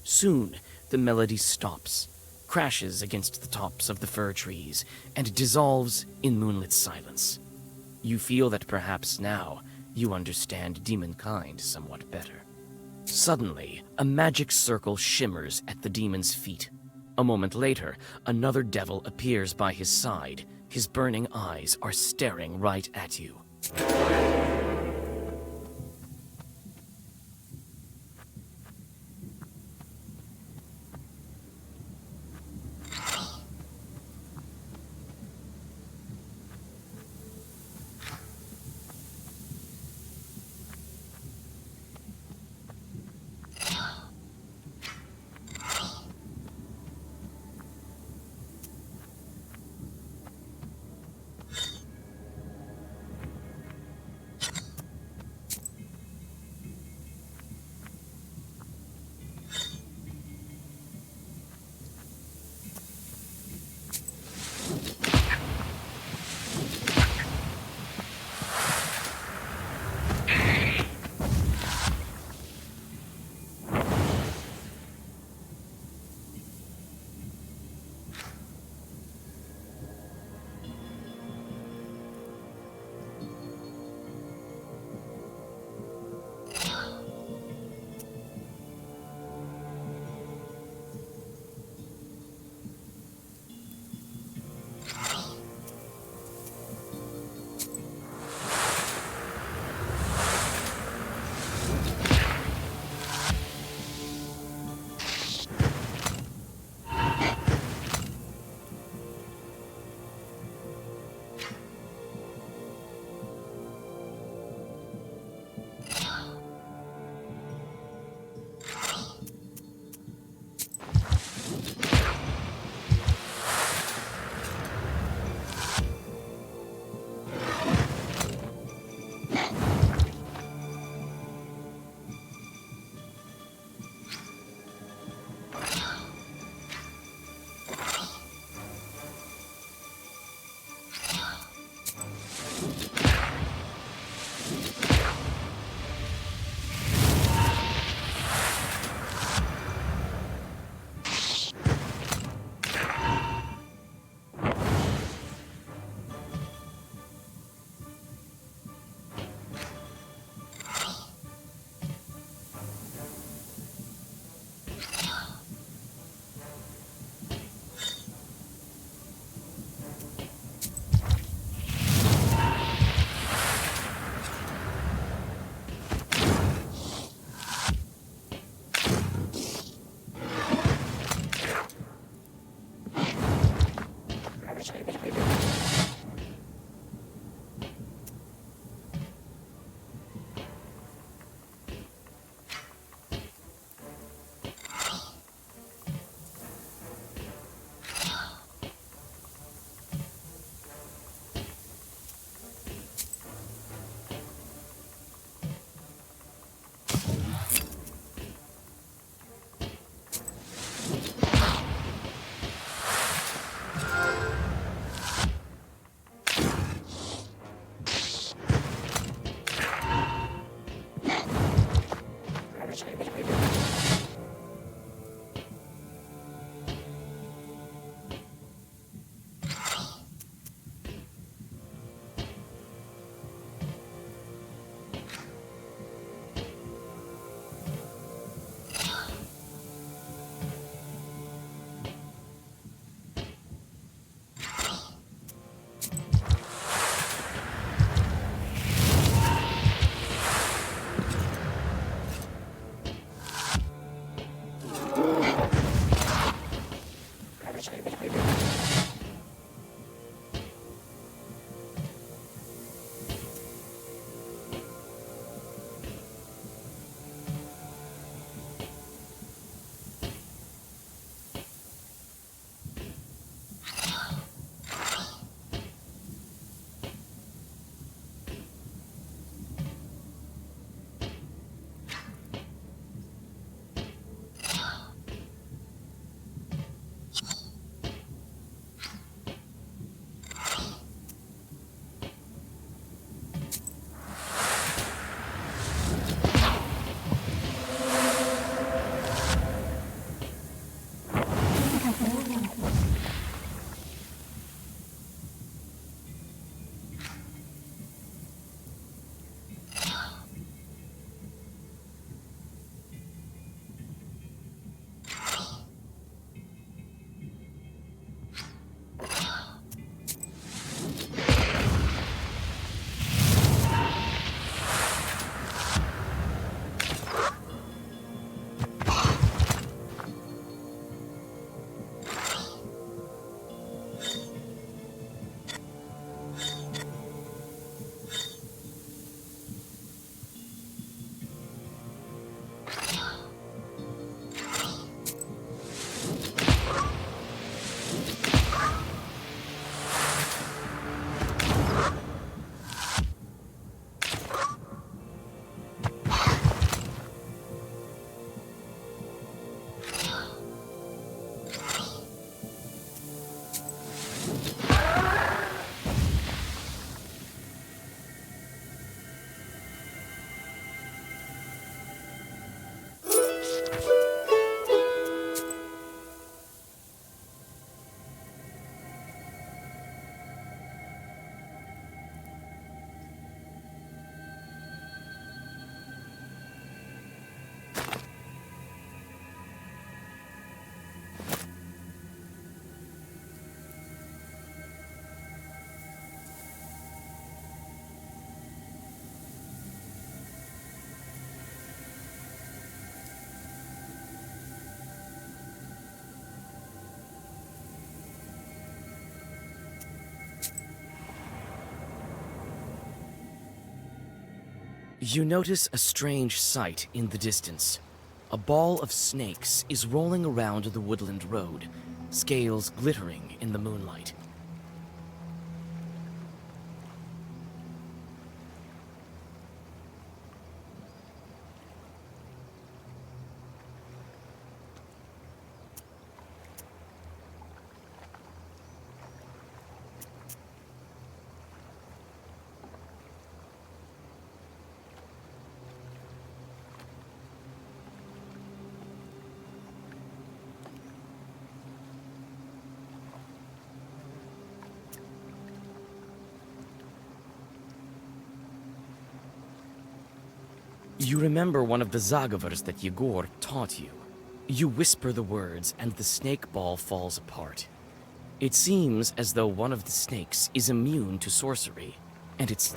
Soon, the melody stops, crashes against the tops of the fir trees, and dissolves in moonlit silence. You feel that perhaps now you understand demonkind somewhat better. Suddenly, a magic circle shimmers at the demon's feet. A moment later, another devil appears by his side. His burning eyes are staring right at you. You notice a strange sight in the distance. A ball of snakes is rolling around the woodland road, scales glittering in the moonlight. You remember one of the Zagavars that Yegor taught you. You whisper the words, and the snake ball falls apart. It seems as though one of the snakes is immune to sorcery, and it's...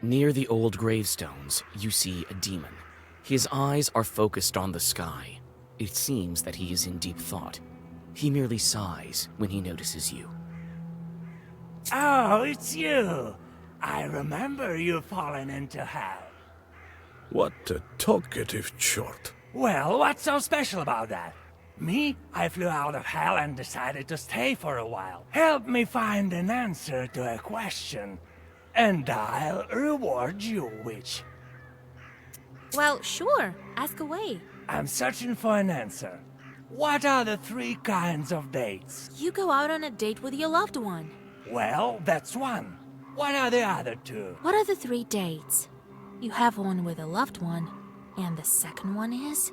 Near the old gravestones, you see a demon. His eyes are focused on the sky. It seems that he is in deep thought. He merely sighs when he notices you. Oh, it's you. I remember you falling into hell. What a talkative chort. Well, what's so special about that? Me, I flew out of hell and decided to stay for a while. Help me find an answer to a question, and I'll reward you, witch. Well, sure. Ask away. I'm searching for an answer. What are the 3 kinds of dates? You go out on a date with your loved one. Well, that's one. What are the other 2? What are the 3 dates? You have one with a loved one, and the second one is?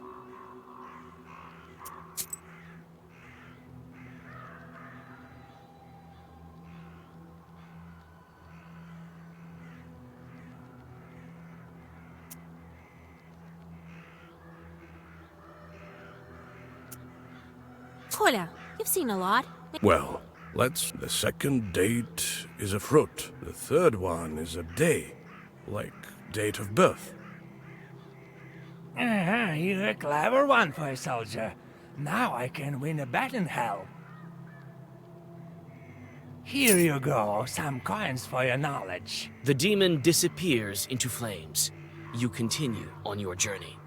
Kolya, you've seen a lot. Well, the second date is a fruit. The third one is a day, like date of birth. You're a clever one for a soldier. Now I can win a bet in hell. Here you go, some coins for your knowledge. The demon disappears into flames. You continue on your journey.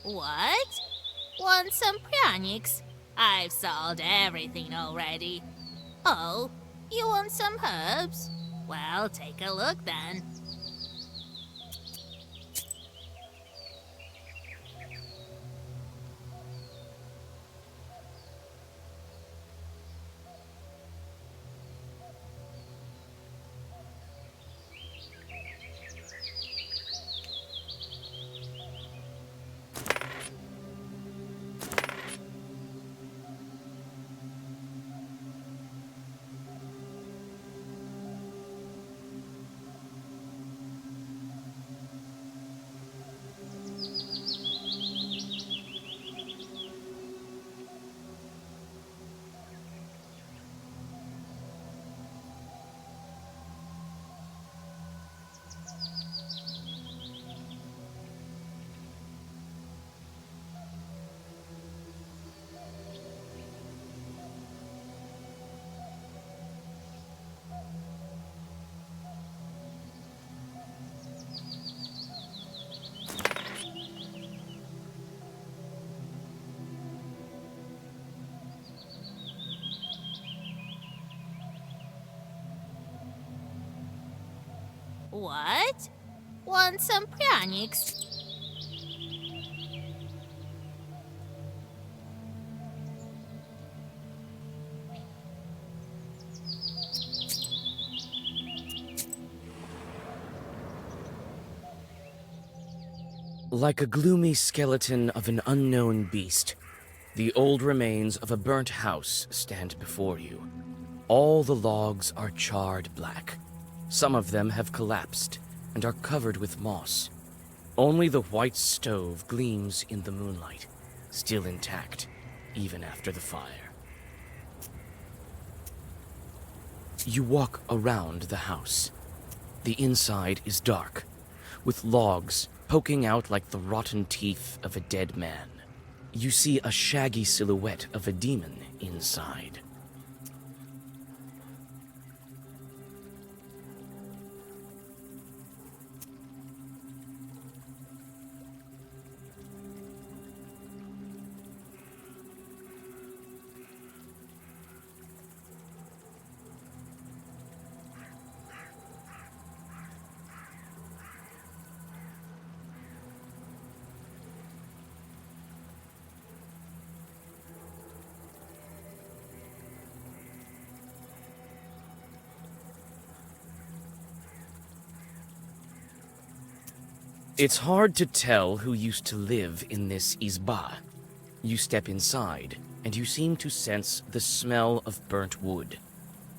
What? Want some pranics? I've sold everything already. Oh, you want some herbs? Well, take a look then. What? Want some pranics? Like a gloomy skeleton of an unknown beast, the old remains of a burnt house stand before you. All the logs are charred black. Some of them have collapsed and are covered with moss. Only the white stove gleams in the moonlight, still intact, even after the fire. You walk around the house. The inside is dark, with logs poking out like the rotten teeth of a dead man. You see a shaggy silhouette of a demon inside. It's hard to tell who used to live in this izba. You step inside, and you seem to sense the smell of burnt wood.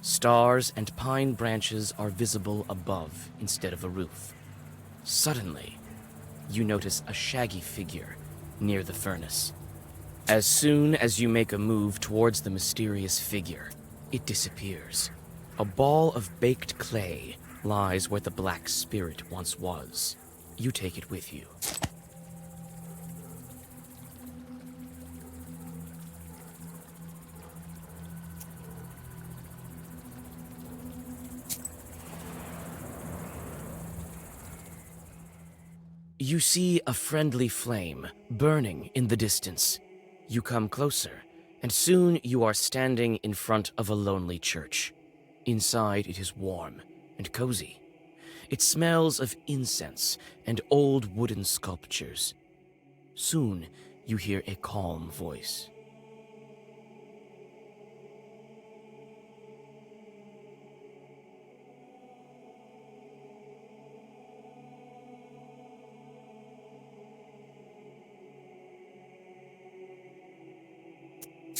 Stars and pine branches are visible above instead of a roof. Suddenly, you notice a shaggy figure near the furnace. As soon as you make a move towards the mysterious figure, it disappears. A ball of baked clay lies where the black spirit once was. You take it with you. You see a friendly flame burning in the distance. You come closer, and soon you are standing in front of a lonely church. Inside it is warm and cozy. It smells of incense and old wooden sculptures. Soon, you hear a calm voice.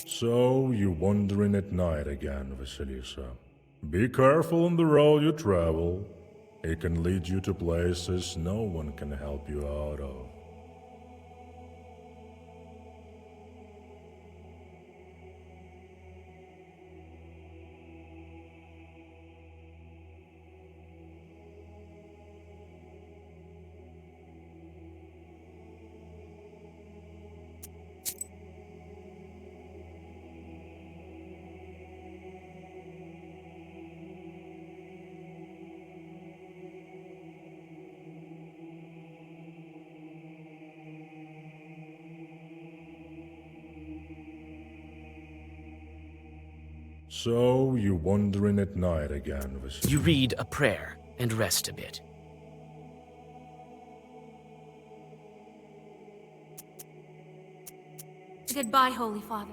So, you're wandering at night again, Vasilisa. Be careful on the road you travel. It can lead you to places no one can help you out of. So, you wandering at night again, Vasily? You read a prayer and rest a bit. Goodbye, Holy Father.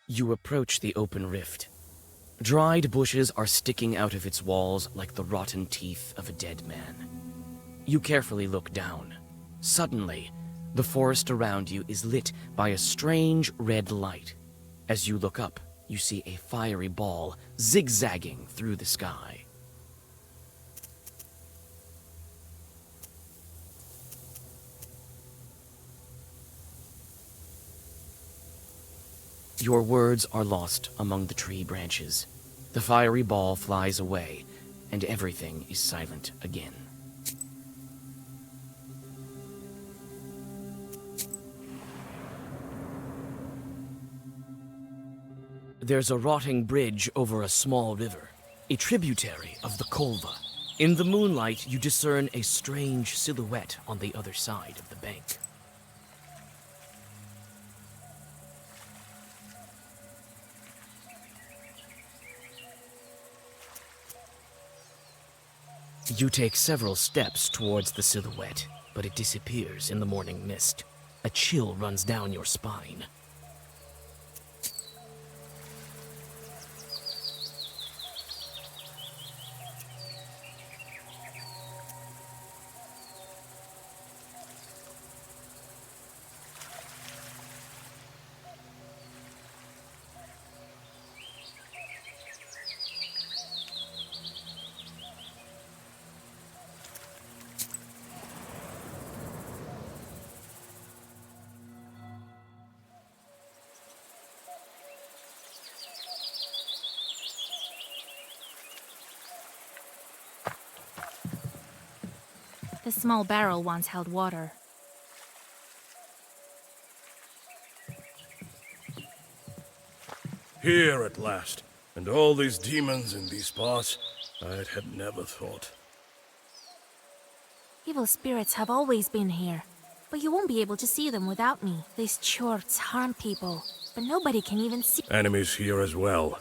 You approach the open rift. Dried bushes are sticking out of its walls like the rotten teeth of a dead man. You carefully look down. Suddenly, the forest around you is lit by a strange red light. As you look up, you see a fiery ball zigzagging through the sky. Your words are lost among the tree branches. The fiery ball flies away, and everything is silent again. There's a rotting bridge over a small river, a tributary of the Kolva. In the moonlight, you discern a strange silhouette on the other side of the bank. You take several steps towards the silhouette, but it disappears in the morning mist. A chill runs down your spine. The small barrel once held water. Here at last. And all these demons in these parts, I had never thought. Evil spirits have always been here, but you won't be able to see them without me. These chorts harm people, but nobody can even see. Enemies here as well.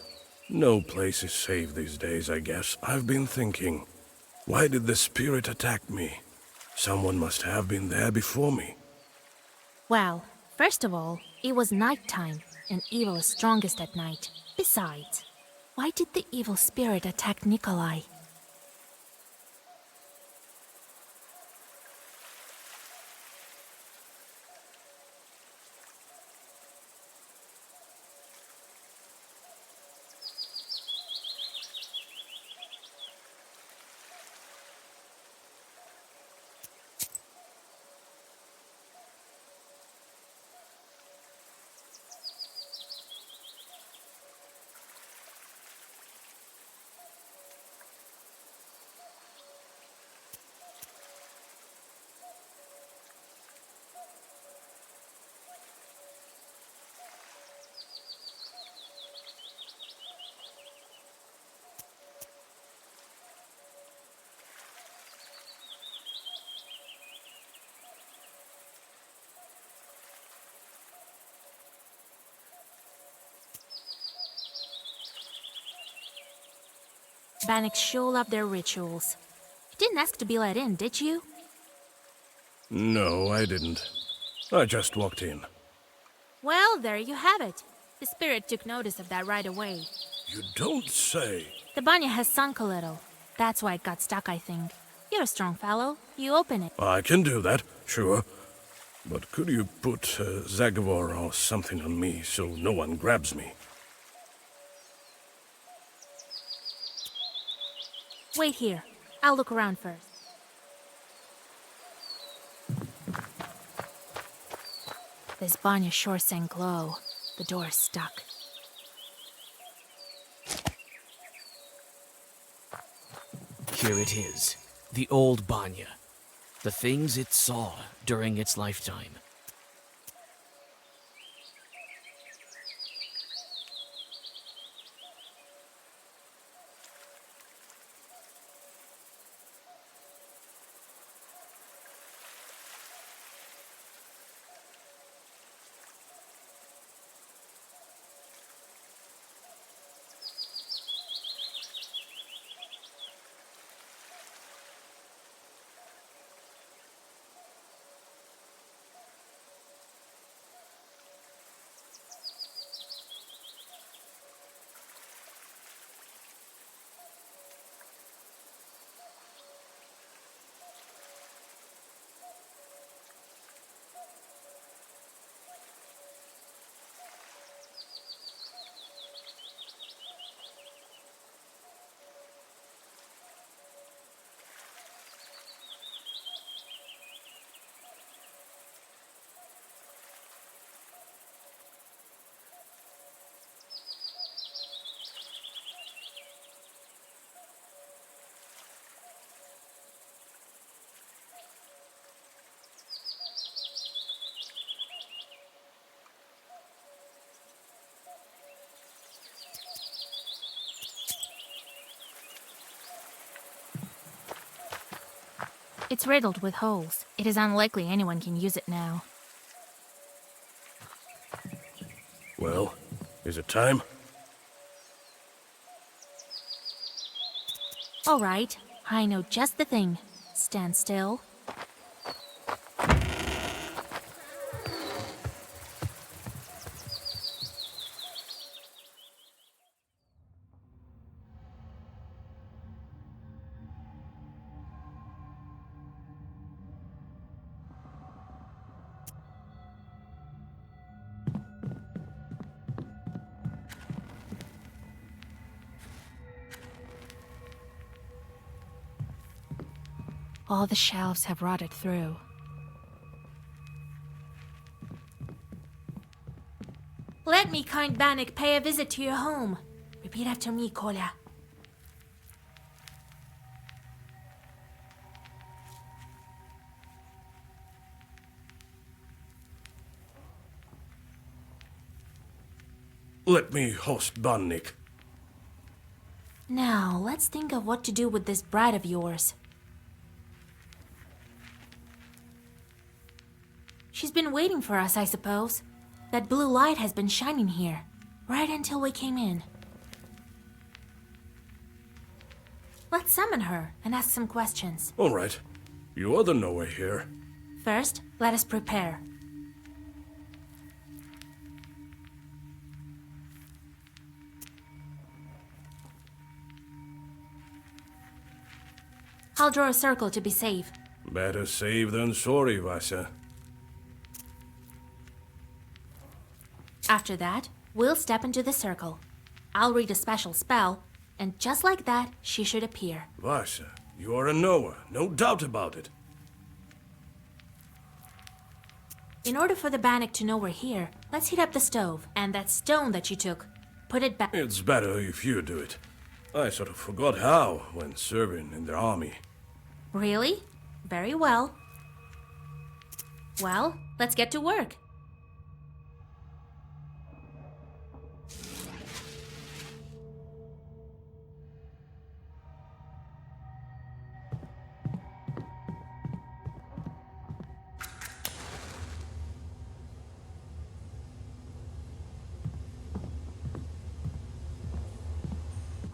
No place is safe these days, I guess. I've been thinking, why did the spirit attack me? Someone must have been there before me. Well, first of all, it was nighttime, and evil is strongest at night. Besides, why did the evil spirit attack Nikolai? Bannock sure love their rituals. You didn't ask to be let in, did you? No, I didn't. I just walked in. Well, there you have it. The spirit took notice of that right away. You don't say. The banya has sunk a little. That's why it got stuck, I think. You're a strong fellow. You open it. I can do that, sure. But could you put Zagavor or something on me so no one grabs me? Wait here. I'll look around first. This banya sure sank low. The door's stuck. Here it is, the old banya. the things it saw during its lifetime. It's riddled with holes. It is unlikely anyone can use it now. Well, is it time? All right, I know just the thing. Stand still. All the shelves have rotted through. Let me, kind Bannock, pay a visit to your home. Repeat after me, Kolya. Let me host Bannock. Now, let's think of what to do with this bride of yours. She's been waiting for us, I suppose. That blue light has been shining here, right until we came in. Let's summon her and ask some questions. All right. You are the knower here. First, let us prepare. I'll draw a circle to be safe. Better safe than sorry, Vasia. After that, we'll step into the circle. I'll read a special spell, and just like that, she should appear. Vasia, you are a knower, no doubt about it. In order for the Bannock to know we're here, let's heat up the stove. And that stone that you took, put it back. It's better if you do it. I sort of forgot how when serving in the army. Really? Very well. Well, let's get to work.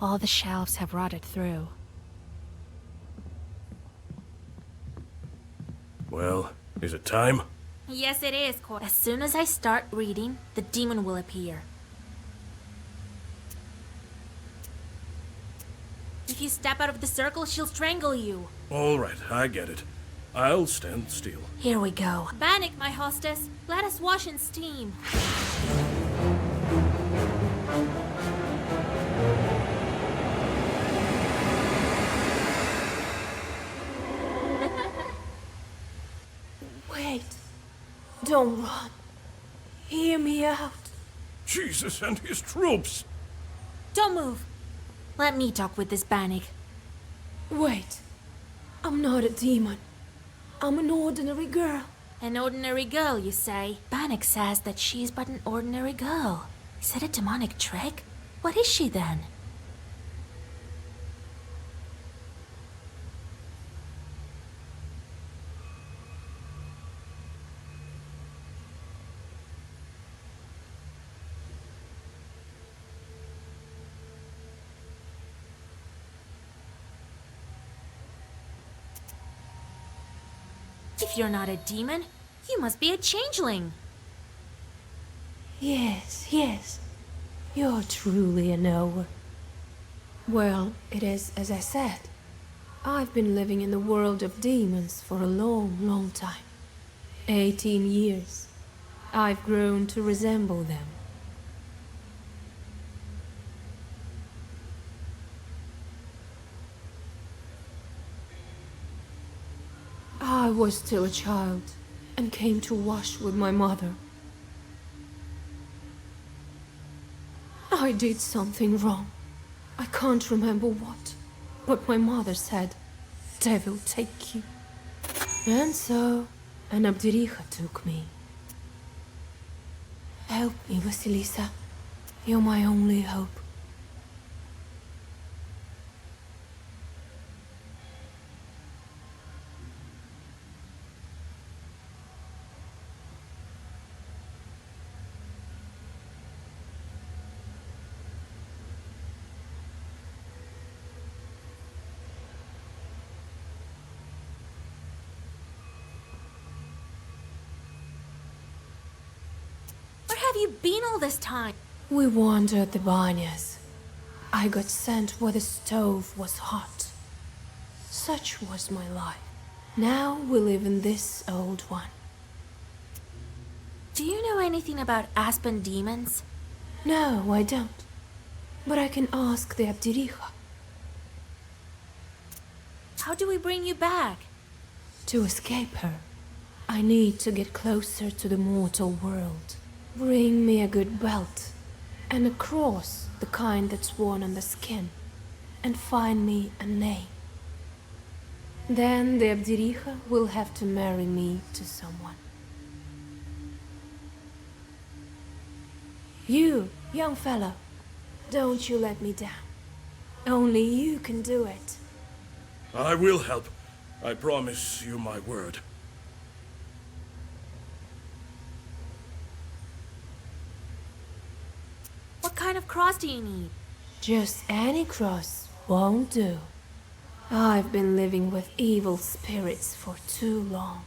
All the shelves have rotted through. Well, is it time? Yes, it is, Cor. As soon as I start reading, the demon will appear. If you step out of the circle, she'll strangle you. All right, I get it. I'll stand still. Here we go. Bannock, my hostess, let us wash in steam. Wait. Don't run. Hear me out. Jesus and his troops! Don't move. Let me talk with this Bannock. Wait. I'm not a demon. I'm an ordinary girl. An ordinary girl, you say? Bannock says that she's but an ordinary girl. Is that a demonic trick? What is she then? If you're not a demon, you must be a changeling. Yes, yes. You're truly a knower. Well, it is as I said. I've been living in the world of demons for a long, long time. 18 years. I've grown to resemble them. I was still a child and came to wash with my mother. I did something wrong. I can't remember what, but my mother said, "Devil take you." And so, an Abdericha took me. Help me, Vasilisa. You're my only hope. Where have you been all this time? We wandered the banyas. I got sent where the stove was hot. Such was my life. Now we live in this old one. Do you know anything about Aspen demons? No, I don't. But I can ask the Abdericha. How do we bring you back? To escape her, I need to get closer to the mortal world. Bring me a good belt and a cross, the kind that's worn on the skin, and find me a name. Then the Abdericha will have to marry me to someone. You, young fellow, don't you let me down. Only you can do it. I will help. I promise you my word. What kind of cross do you need? Just any cross won't do. I've been living with evil spirits for too long.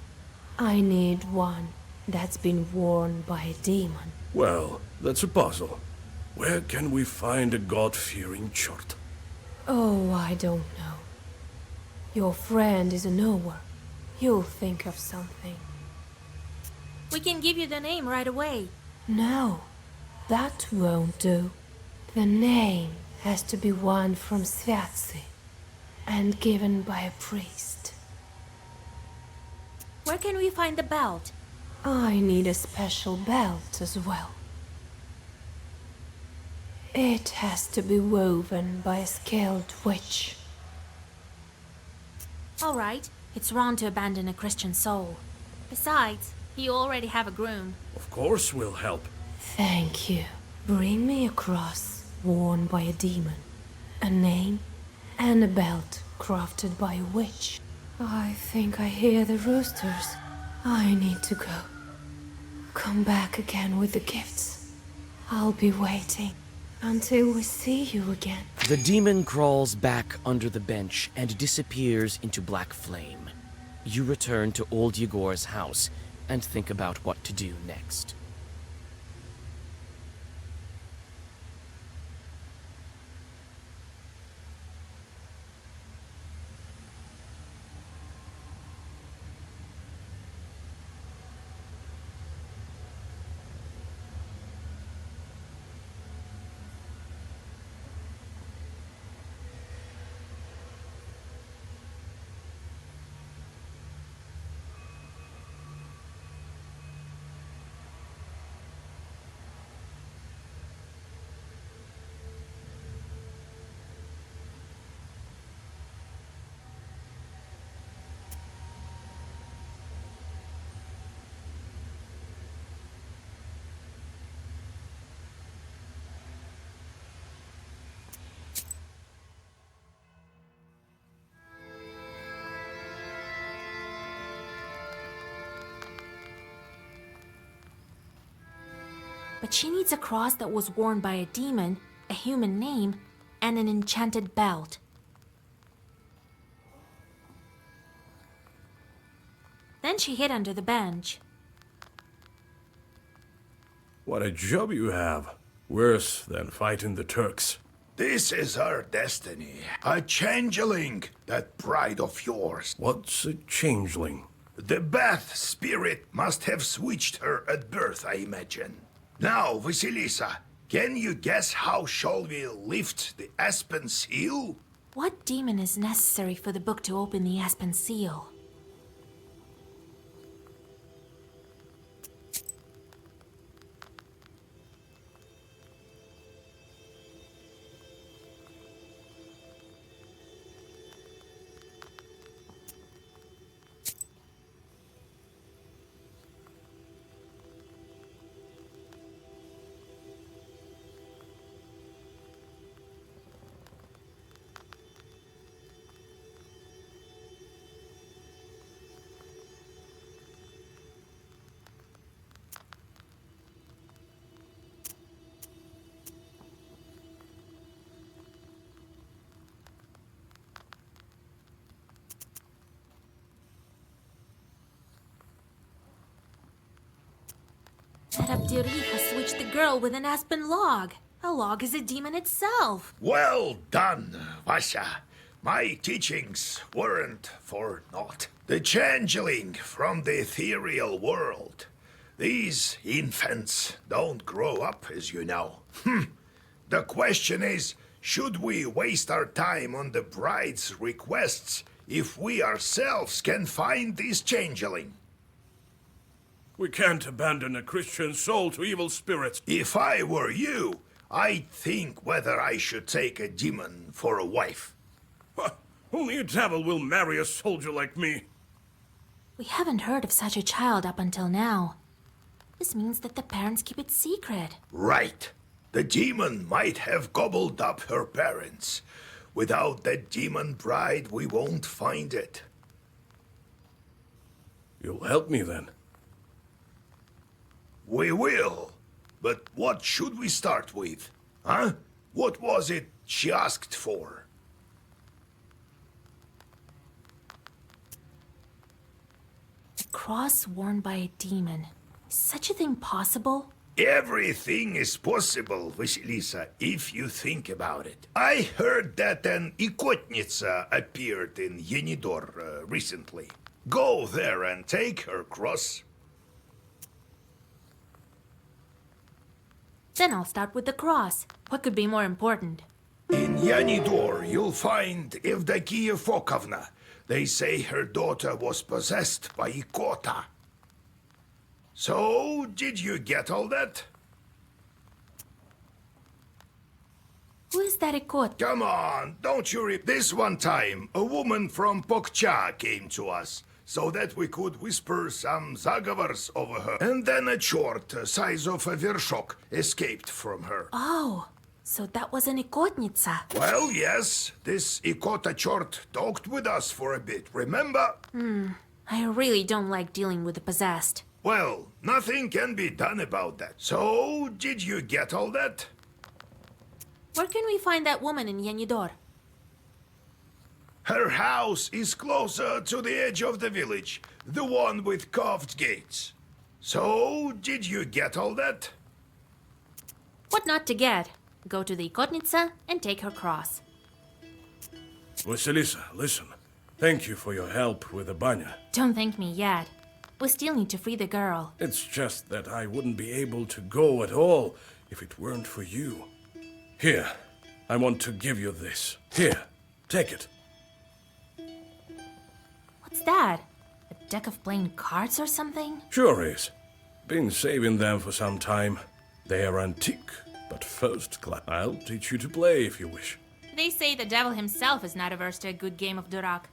I need one that's been worn by a demon. Well, that's a puzzle. Where can we find a God-fearing chart? Oh, I don't know. Your friend is a knower. You'll think of something. We can give you the name right away. No, that won't do. The name has to be one from Sviatsi and given by a priest. Where can we find the belt? I need a special belt as well. It has to be woven by a skilled witch. All right, it's wrong to abandon a Christian soul. Besides, you already have a groom. Of course we'll help. Thank you. Bring me a cross worn by a demon, a name, and a belt crafted by a witch. I think I hear the roosters. I need to go. Come back again with the gifts. I'll be waiting until we see you again. The demon crawls back under the bench and disappears into black flame. You return to old Yegor's house and think about what to do next. But she needs a cross that was worn by a demon, a human name, and an enchanted belt. Then she hid under the bench. What a job you have. Worse than fighting the Turks. This is her destiny. A changeling, that bride of yours. What's a changeling? The Bath spirit must have switched her at birth, I imagine. Now, Vasilisa, can you guess how shall we lift the aspen seal? What demon is necessary for the book to open the aspen seal? That Abdiri has switched the girl with an aspen log. A log is a demon itself. Well done, Vasya. My teachings weren't for naught. The changeling from the ethereal world. These infants don't grow up, as you know. The question is, should we waste our time on the bride's requests if we ourselves can find this changeling? We can't abandon a Christian soul to evil spirits. If I were you, I'd think whether I should take a demon for a wife. Only a devil will marry a soldier like me. We haven't heard of such a child up until now. This means that the parents keep it secret. Right. The demon might have gobbled up her parents. Without that demon bride, we won't find it. You'll help me then. We will. But what should we start with? Huh? What was it she asked for? A cross worn by a demon. Is such a thing possible? Everything is possible, Vasilisa, if you think about it. I heard that an Ikotnitsa appeared in Yenidor recently. Go there and take her cross. Then I'll start with the cross. What could be more important? In Yanidor, you'll find Evdokia Fokovna. They say her daughter was possessed by Ikota. So, did you get all that? Who is that Ikot? Come on, don't you This one time, a woman from Pokcha came to us, so that we could whisper some zagovars over her. And then a chort, size of a vershok, escaped from her. Oh, so that was an Ikotnitsa. Well, yes, this Ikota chort talked with us for a bit, remember? I really don't like dealing with the possessed. Well, nothing can be done about that. So, did you get all that? Where can we find that woman in Yenidor? Her house is closer to the edge of the village, the one with carved gates. So, did you get all that? What not to get? Go to the Ikotnitsa and take her cross. Vasilisa, listen. Thank you for your help with the banya. Don't thank me yet. We still need to free the girl. It's just that I wouldn't be able to go at all if it weren't for you. Here, I want to give you this. Here, take it. What's that? A deck of playing cards or something? Sure is. Been saving them for some time. They are antique, but first class. I'll teach you to play if you wish. They say the devil himself is not averse to a good game of Durak.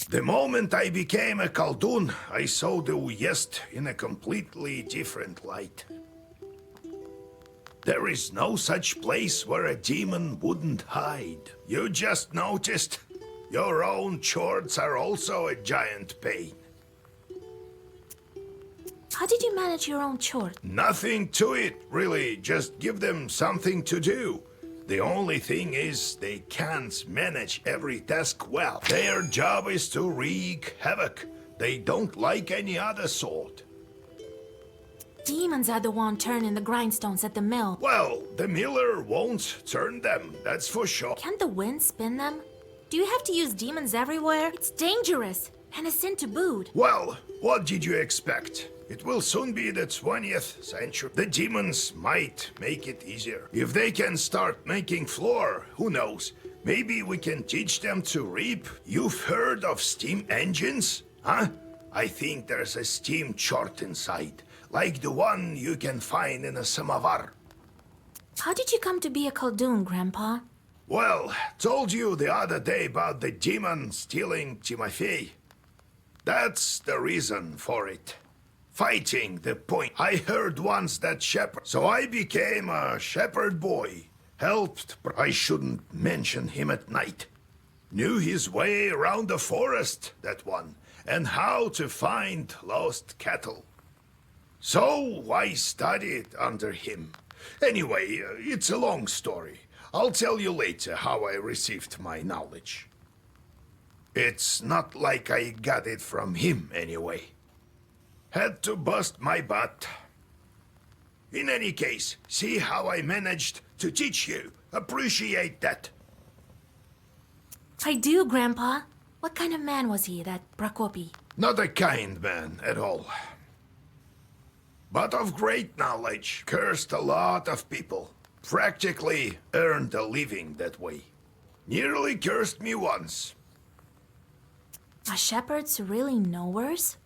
The moment I became a Khaldun, I saw the Uyezd in a completely different light. There is no such place where a demon wouldn't hide. You just noticed? Your own chords are also a giant pain. How did you manage your own chore? Nothing to it, really. Just give them something to do. The only thing is, they can't manage every task well. Their job is to wreak havoc. They don't like any other sort. Demons are the one turning the grindstones at the mill. Well, the miller won't turn them, that's for sure. Can't the wind spin them? Do you have to use demons everywhere? It's dangerous, and a sin to boot. Well, what did you expect? It will soon be the 20th century. The demons might make it easier. If they can start making flour, who knows? Maybe we can teach them to reap. You've heard of steam engines? Huh? I think there's a steam chart inside, like the one you can find in a samovar. How did you come to be a Khaldun, Grandpa? Well, told you the other day about the demon stealing Timofey. That's the reason for it. Fighting the point. I heard once that shepherd. So I became a shepherd boy. Helped, I shouldn't mention him at night. Knew his way around the forest, that one, and how to find lost cattle. So I studied under him. Anyway, it's a long story. I'll tell you later how I received my knowledge. It's not like I got it from him, anyway. Had to bust my butt. In any case, see how I managed to teach you. Appreciate that. I do, Grandpa. What kind of man was he, that Prokopy? Not a kind man at all. But of great knowledge. Cursed a lot of people. Practically earned a living that way. Nearly cursed me once. Are shepherds really knowers?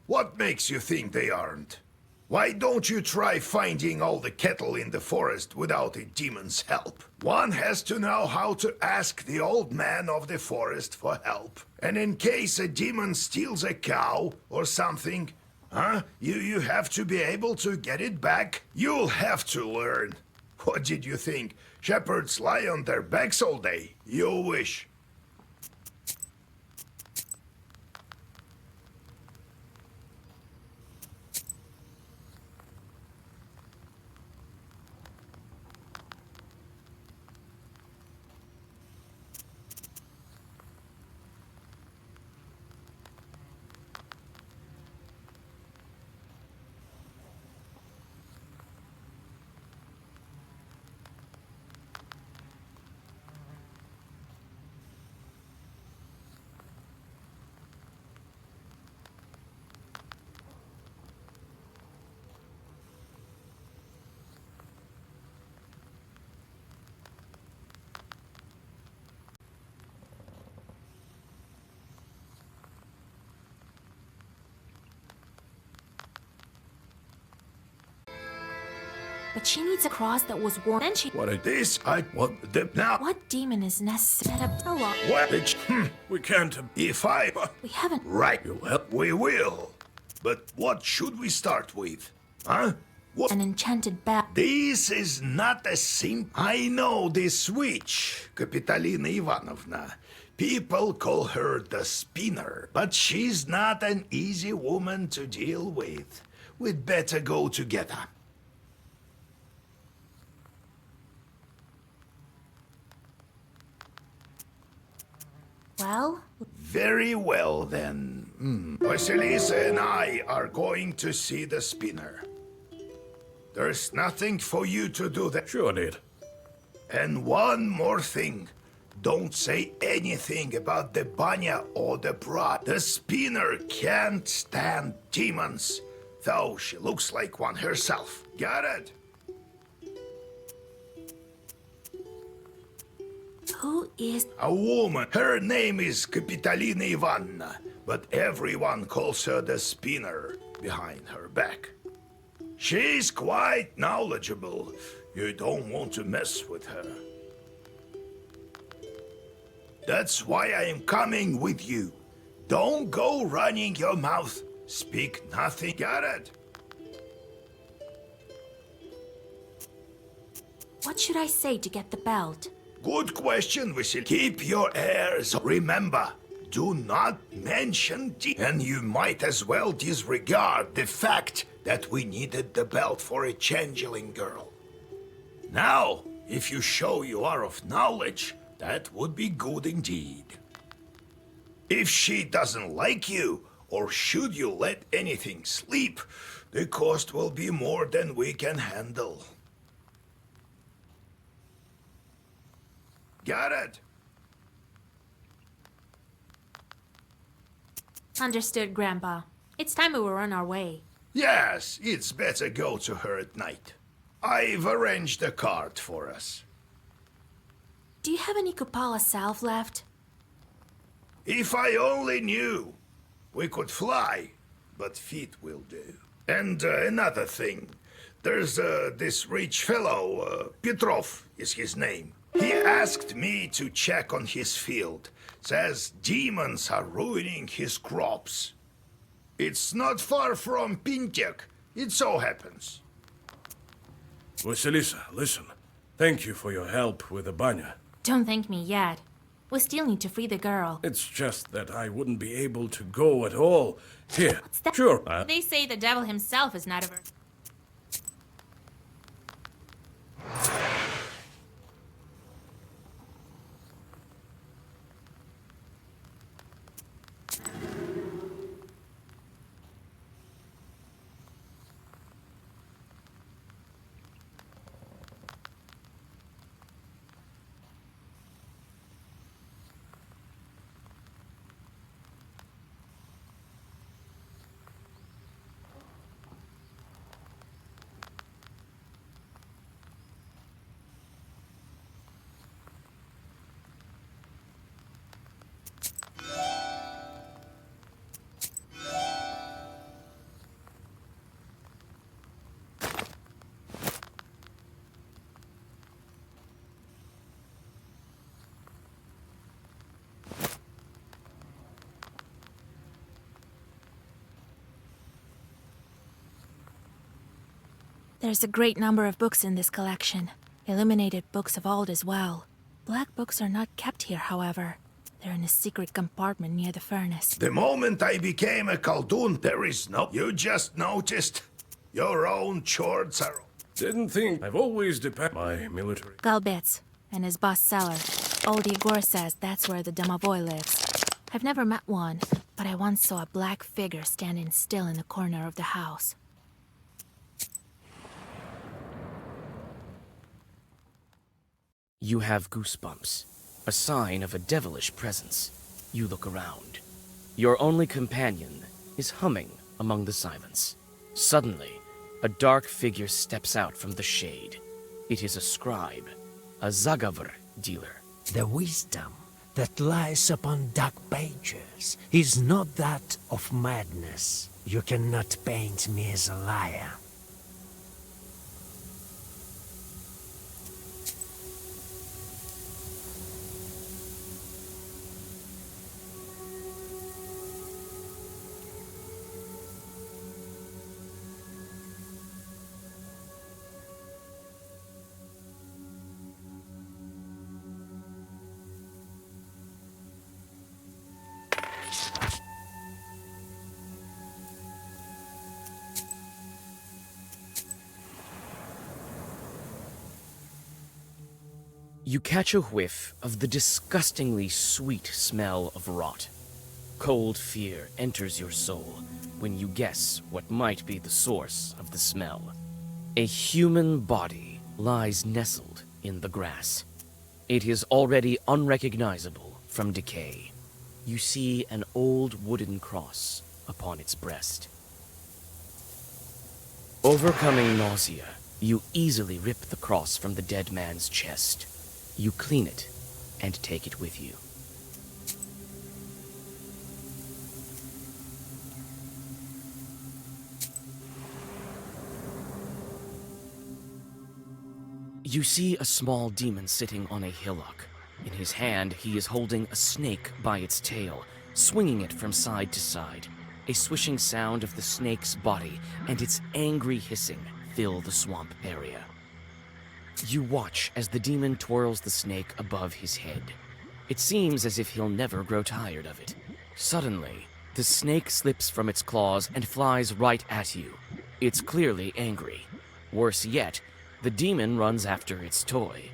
What makes you think they aren't? Why don't you try finding all the cattle in the forest without a demon's help? One has to know how to ask the old man of the forest for help. And in case a demon steals a cow or something, you have to be able to get it back. You'll have to learn. What did you think? Shepherds lie on their backs all day? You wish. But she needs a cross that was worn. Then she. What is this? Now. What demon is necessary? What? We can't. If I. We haven't. Right. Well, we will. But what should we start with? Huh? What? An enchanted bell. This is not a simple. I know this witch, Kapitalina Ivanovna. People call her the spinner, but she's not an easy woman to deal with. We'd better go together. Well? Very well, then. Vasilisa and I are going to see the spinner. There's nothing for you to do there. Sure did. And one more thing. Don't say anything about the Banya or the Brat. The spinner can't stand demons, though she looks like one herself. Got it? Who is... A woman. Her name is Kapitalina Ivanna, but everyone calls her the spinner behind her back. She's quite knowledgeable. You don't want to mess with her. That's why I am coming with you. Don't go running your mouth. Speak nothing. Got it? What should I say to get the belt? Good question, Vasil. Keep your ears. Remember, do not mention and you might as well disregard the fact that we needed the belt for a changeling girl. Now, if you show you are of knowledge, that would be good indeed. If she doesn't like you, or should you let anything slip, the cost will be more than we can handle. Got it? Understood, Grandpa. It's time we were on our way. Yes, it's better go to her at night. I've arranged a cart for us. Do you have any Kupala salve left? If I only knew. We could fly, but feet will do. And another thing. There's this rich fellow, Petrov is his name. He asked me to check on his field. Says demons are ruining his crops. It's not far from Pintek. It so happens. Vasilisa, listen. Thank you for your help with the banya. Don't thank me yet. We still need to free the girl. It's just that I wouldn't be able to go at all. Here, that? sure. They say the devil himself is not a There's a great number of books in this collection. Illuminated books of old as well. Black books are not kept here, however. They're in a secret compartment near the furnace. The moment I became a Khaldun, there is no... You just noticed? Your own chores are... Didn't think I've always depended my military. Galbets and his boss cellar. Old Igor says that's where the Domovoy lives. I've never met one, but I once saw a black figure standing still in the corner of the house. You have goosebumps, a sign of a devilish presence. You look around. Your only companion is humming among the silence. Suddenly, a dark figure steps out from the shade. It is a scribe, a Zagavr dealer. The wisdom that lies upon dark pages is not that of madness. You cannot paint me as a liar. You catch a whiff of the disgustingly sweet smell of rot. Cold fear enters your soul when you guess what might be the source of the smell. A human body lies nestled in the grass. It is already unrecognizable from decay. You see an old wooden cross upon its breast. Overcoming nausea, you easily rip the cross from the dead man's chest. You clean it and take it with you. You see a small demon sitting on a hillock. In his hand, he is holding a snake by its tail, swinging it from side to side. A swishing sound of the snake's body and its angry hissing fill the swamp area. You watch as the demon twirls the snake above his head. It seems as if he'll never grow tired of it. Suddenly, the snake slips from its claws and flies right at you. It's clearly angry. Worse yet, the demon runs after its toy.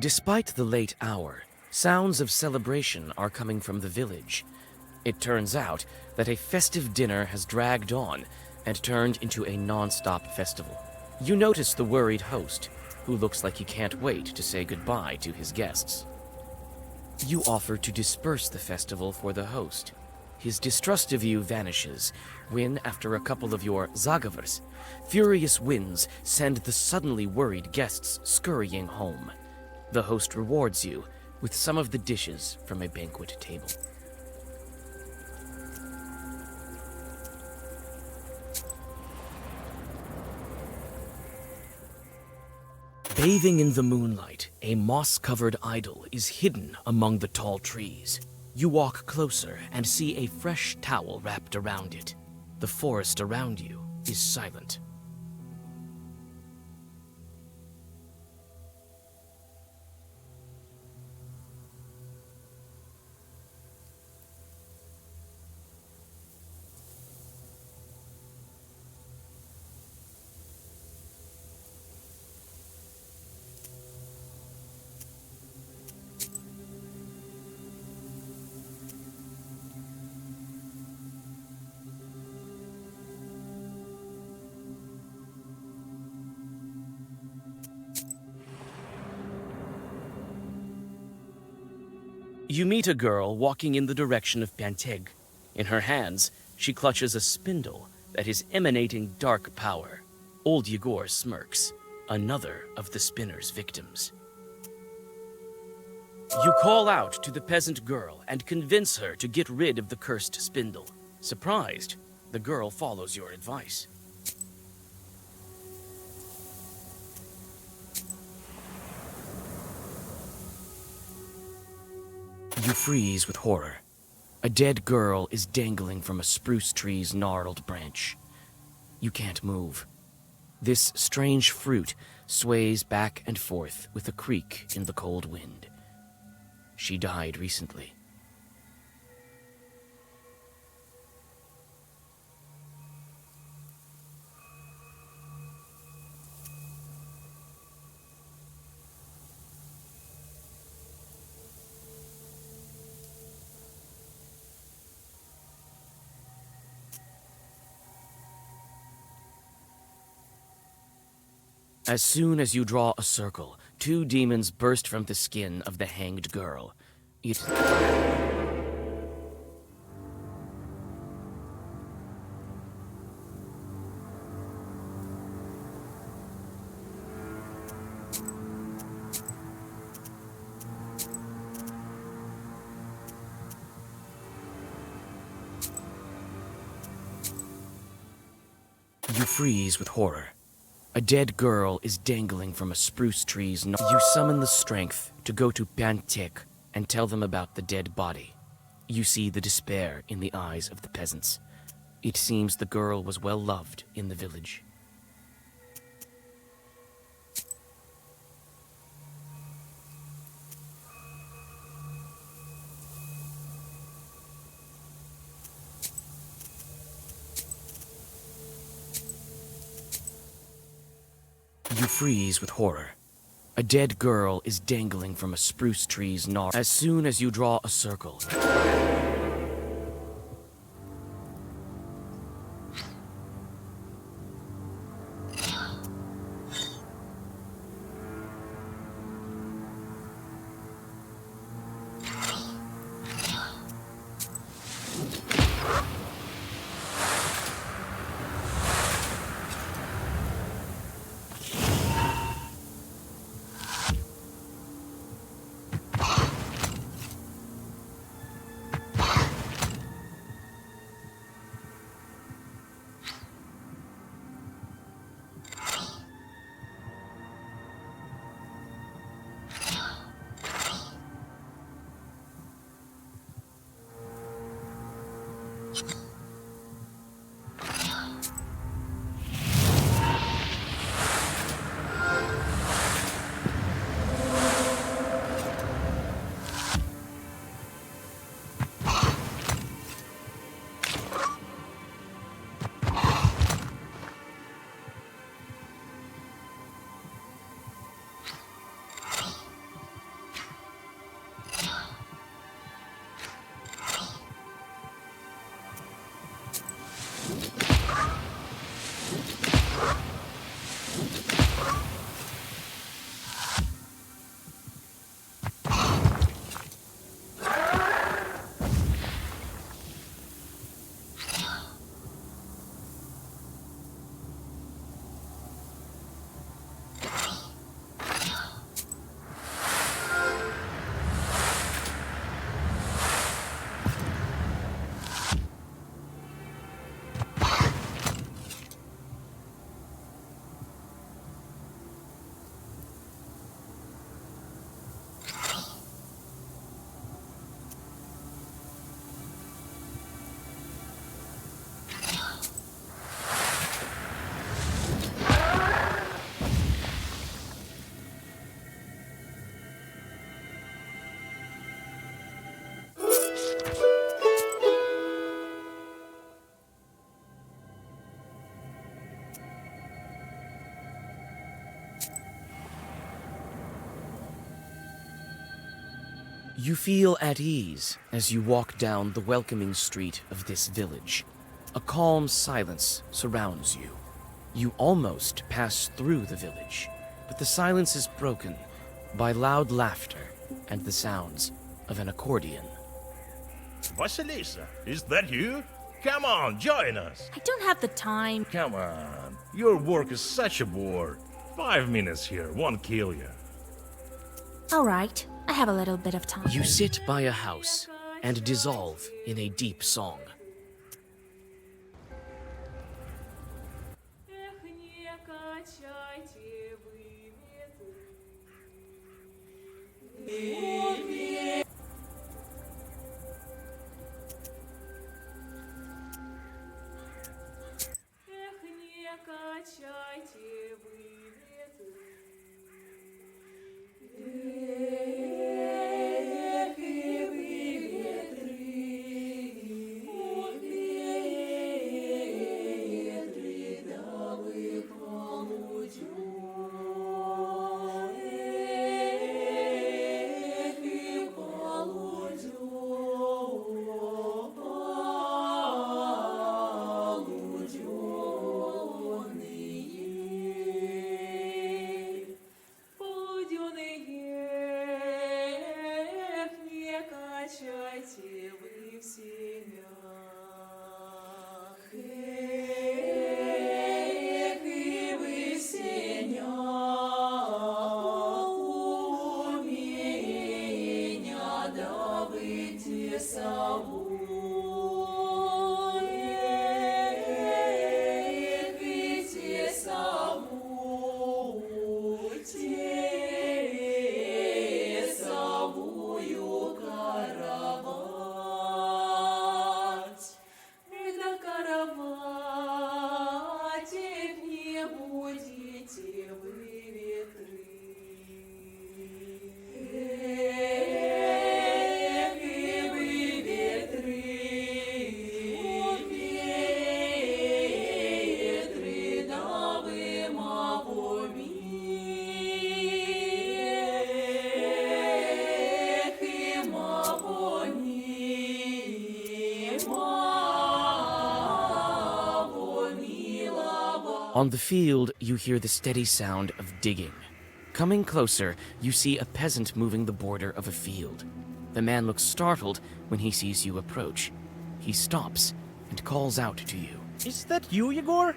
Despite the late hour, sounds of celebration are coming from the village. It turns out that a festive dinner has dragged on and turned into a non-stop festival. You notice the worried host, who looks like he can't wait to say goodbye to his guests. You offer to disperse the festival for the host. His distrust of you vanishes when, after a couple of your zagavers, furious winds send the suddenly worried guests scurrying home. The host rewards you with some of the dishes from a banquet table. Bathing in the moonlight, a moss-covered idol is hidden among the tall trees. You walk closer and see a fresh towel wrapped around it. The forest around you is silent. You meet a girl walking in the direction of Panteg. In her hands, she clutches a spindle that is emanating dark power. Old Yegor smirks, another of the spinner's victims. You call out to the peasant girl and convince her to get rid of the cursed spindle. Surprised, the girl follows your advice. You freeze with horror. A dead girl is dangling from a spruce tree's gnarled branch. You can't move. This strange fruit sways back and forth with a creak in the cold wind. She died recently. As soon as you draw a circle, two demons burst from the skin of the hanged girl. You freeze with horror. A dead girl is dangling from a spruce tree's You summon the strength to go to Panteg and tell them about the dead body. You see the despair in the eyes of the peasants. It seems the girl was well loved in the village. You freeze with horror. A dead girl is dangling from a spruce tree's gnarl. As soon as you draw a circle, You feel at ease as you walk down the welcoming street of this village. A calm silence surrounds you. You almost pass through the village, but the silence is broken by loud laughter and the sounds of an accordion. Vasilisa, is that you? Come on, join us. I don't have the time. Come on. Your work is such a bore. 5 minutes here won't kill you. All right, I have a little bit of time. You sit by a house and dissolve in a deep song. On the field, you hear the steady sound of digging. Coming closer, you see a peasant moving the border of a field. The man looks startled when he sees you approach. He stops and calls out to you. Is that you, Yegor?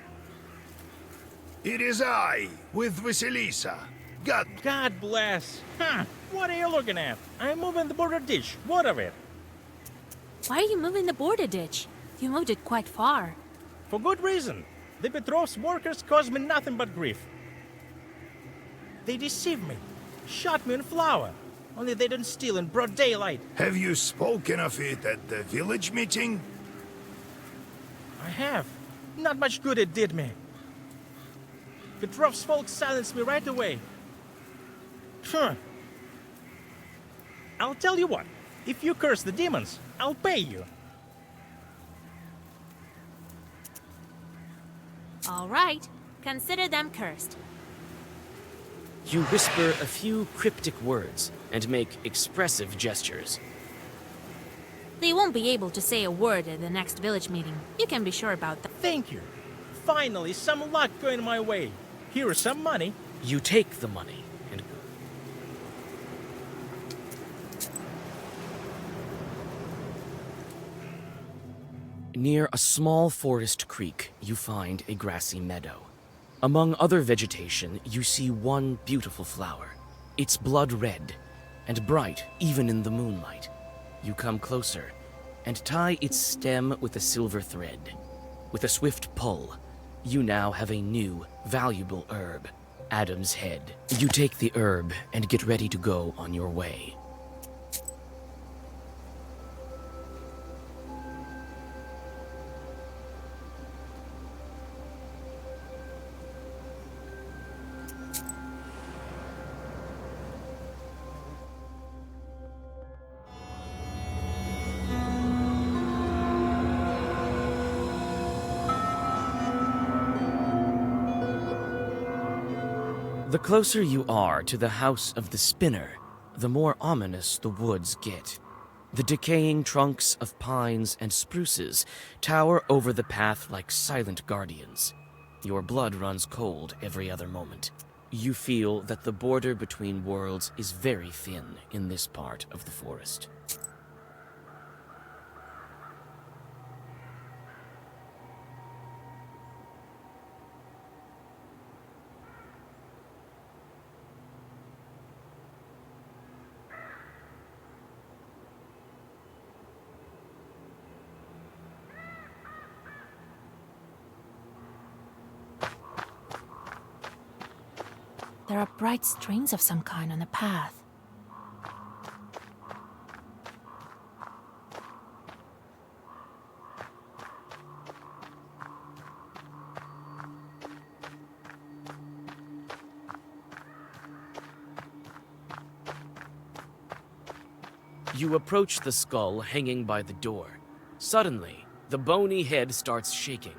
It is I, with Vasilisa. God bless. What are you looking at? I'm moving the border ditch. What of it? Why are you moving the border ditch? You moved it quite far. For good reason. The Petrov's workers caused me nothing but grief. They deceived me, shot me in flour, only they didn't steal in broad daylight. Have you spoken of it at the village meeting? I have. Not much good it did me. Petrov's folks silenced me right away. I'll tell you what. If you curse the demons, I'll pay you. All right, consider them cursed. You whisper a few cryptic words and make expressive gestures. They won't be able to say a word at the next village meeting. You can be sure about that. Thank you. Finally, some luck going my way. Here is some money. You take the money and near a small forest creek, you find a grassy meadow. Among other vegetation, you see one beautiful flower. It's blood red and bright even in the moonlight. You come closer and tie its stem with a silver thread. With a swift pull, you now have a new, valuable herb, Adam's Head. You take the herb and get ready to go on your way. The closer you are to the house of the spinner, the more ominous the woods get. The decaying trunks of pines and spruces tower over the path like silent guardians. Your blood runs cold every other moment. You feel that the border between worlds is very thin in this part of the forest. There are bright strings of some kind on the path. You approach the skull hanging by the door. Suddenly, the bony head starts shaking.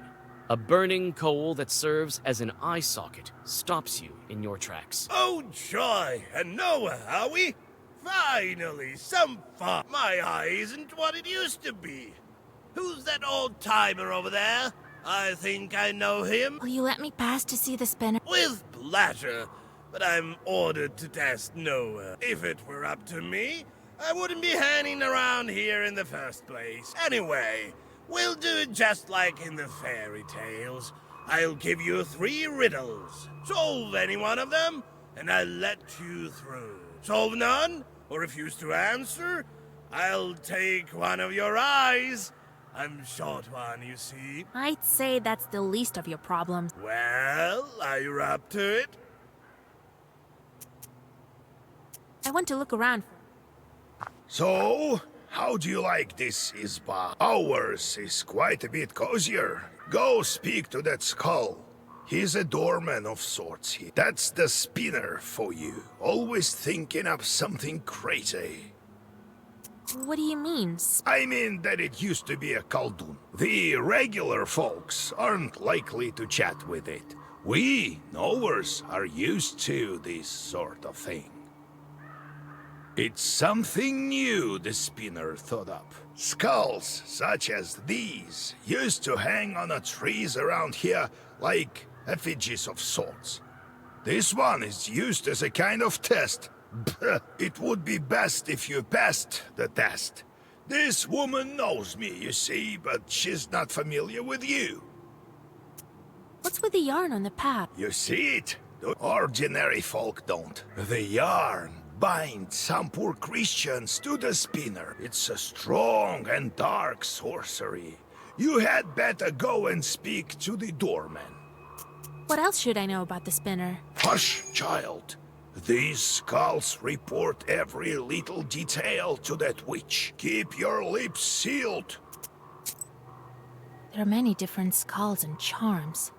A burning coal that serves as an eye socket stops you in your tracks. Oh joy, and Noah, are we? Finally, some fun. My eye isn't what it used to be. Who's that old timer over there? I think I know him. Will you let me pass to see the spinner? With pleasure, but I'm ordered to test Noah. If it were up to me, I wouldn't be hanging around here in the first place. Anyway, we'll do it just like in the fairy tales. I'll give you 3 riddles. Solve any one of them, and I'll let you through. Solve none, or refuse to answer, I'll take one of your eyes. I'm short one, you see. I'd say that's the least of your problems. Well, are you up to it? I want to look around. So, how do you like this Isba? Ours is quite a bit cozier. Go speak to that skull. He's a doorman of sorts here. That's the spinner for you. Always thinking up something crazy. What do you mean? I mean that it used to be a Khaldun. The regular folks aren't likely to chat with it. We, knowers, are used to this sort of thing. It's something new the spinner thought up. Skulls such as these used to hang on the trees around here like effigies of sorts. This one is used as a kind of test. It would be best if you passed the test. This woman knows me, you see, but she's not familiar with you. What's with the yarn on the path? You see it? The ordinary folk don't. The yarn binds some poor Christians to the spinner. It's a strong and dark sorcery. You had better go and speak to the doorman. What else should I know about the spinner? Hush, child. These skulls report every little detail to that witch. Keep your lips sealed. There are many different skulls and charms.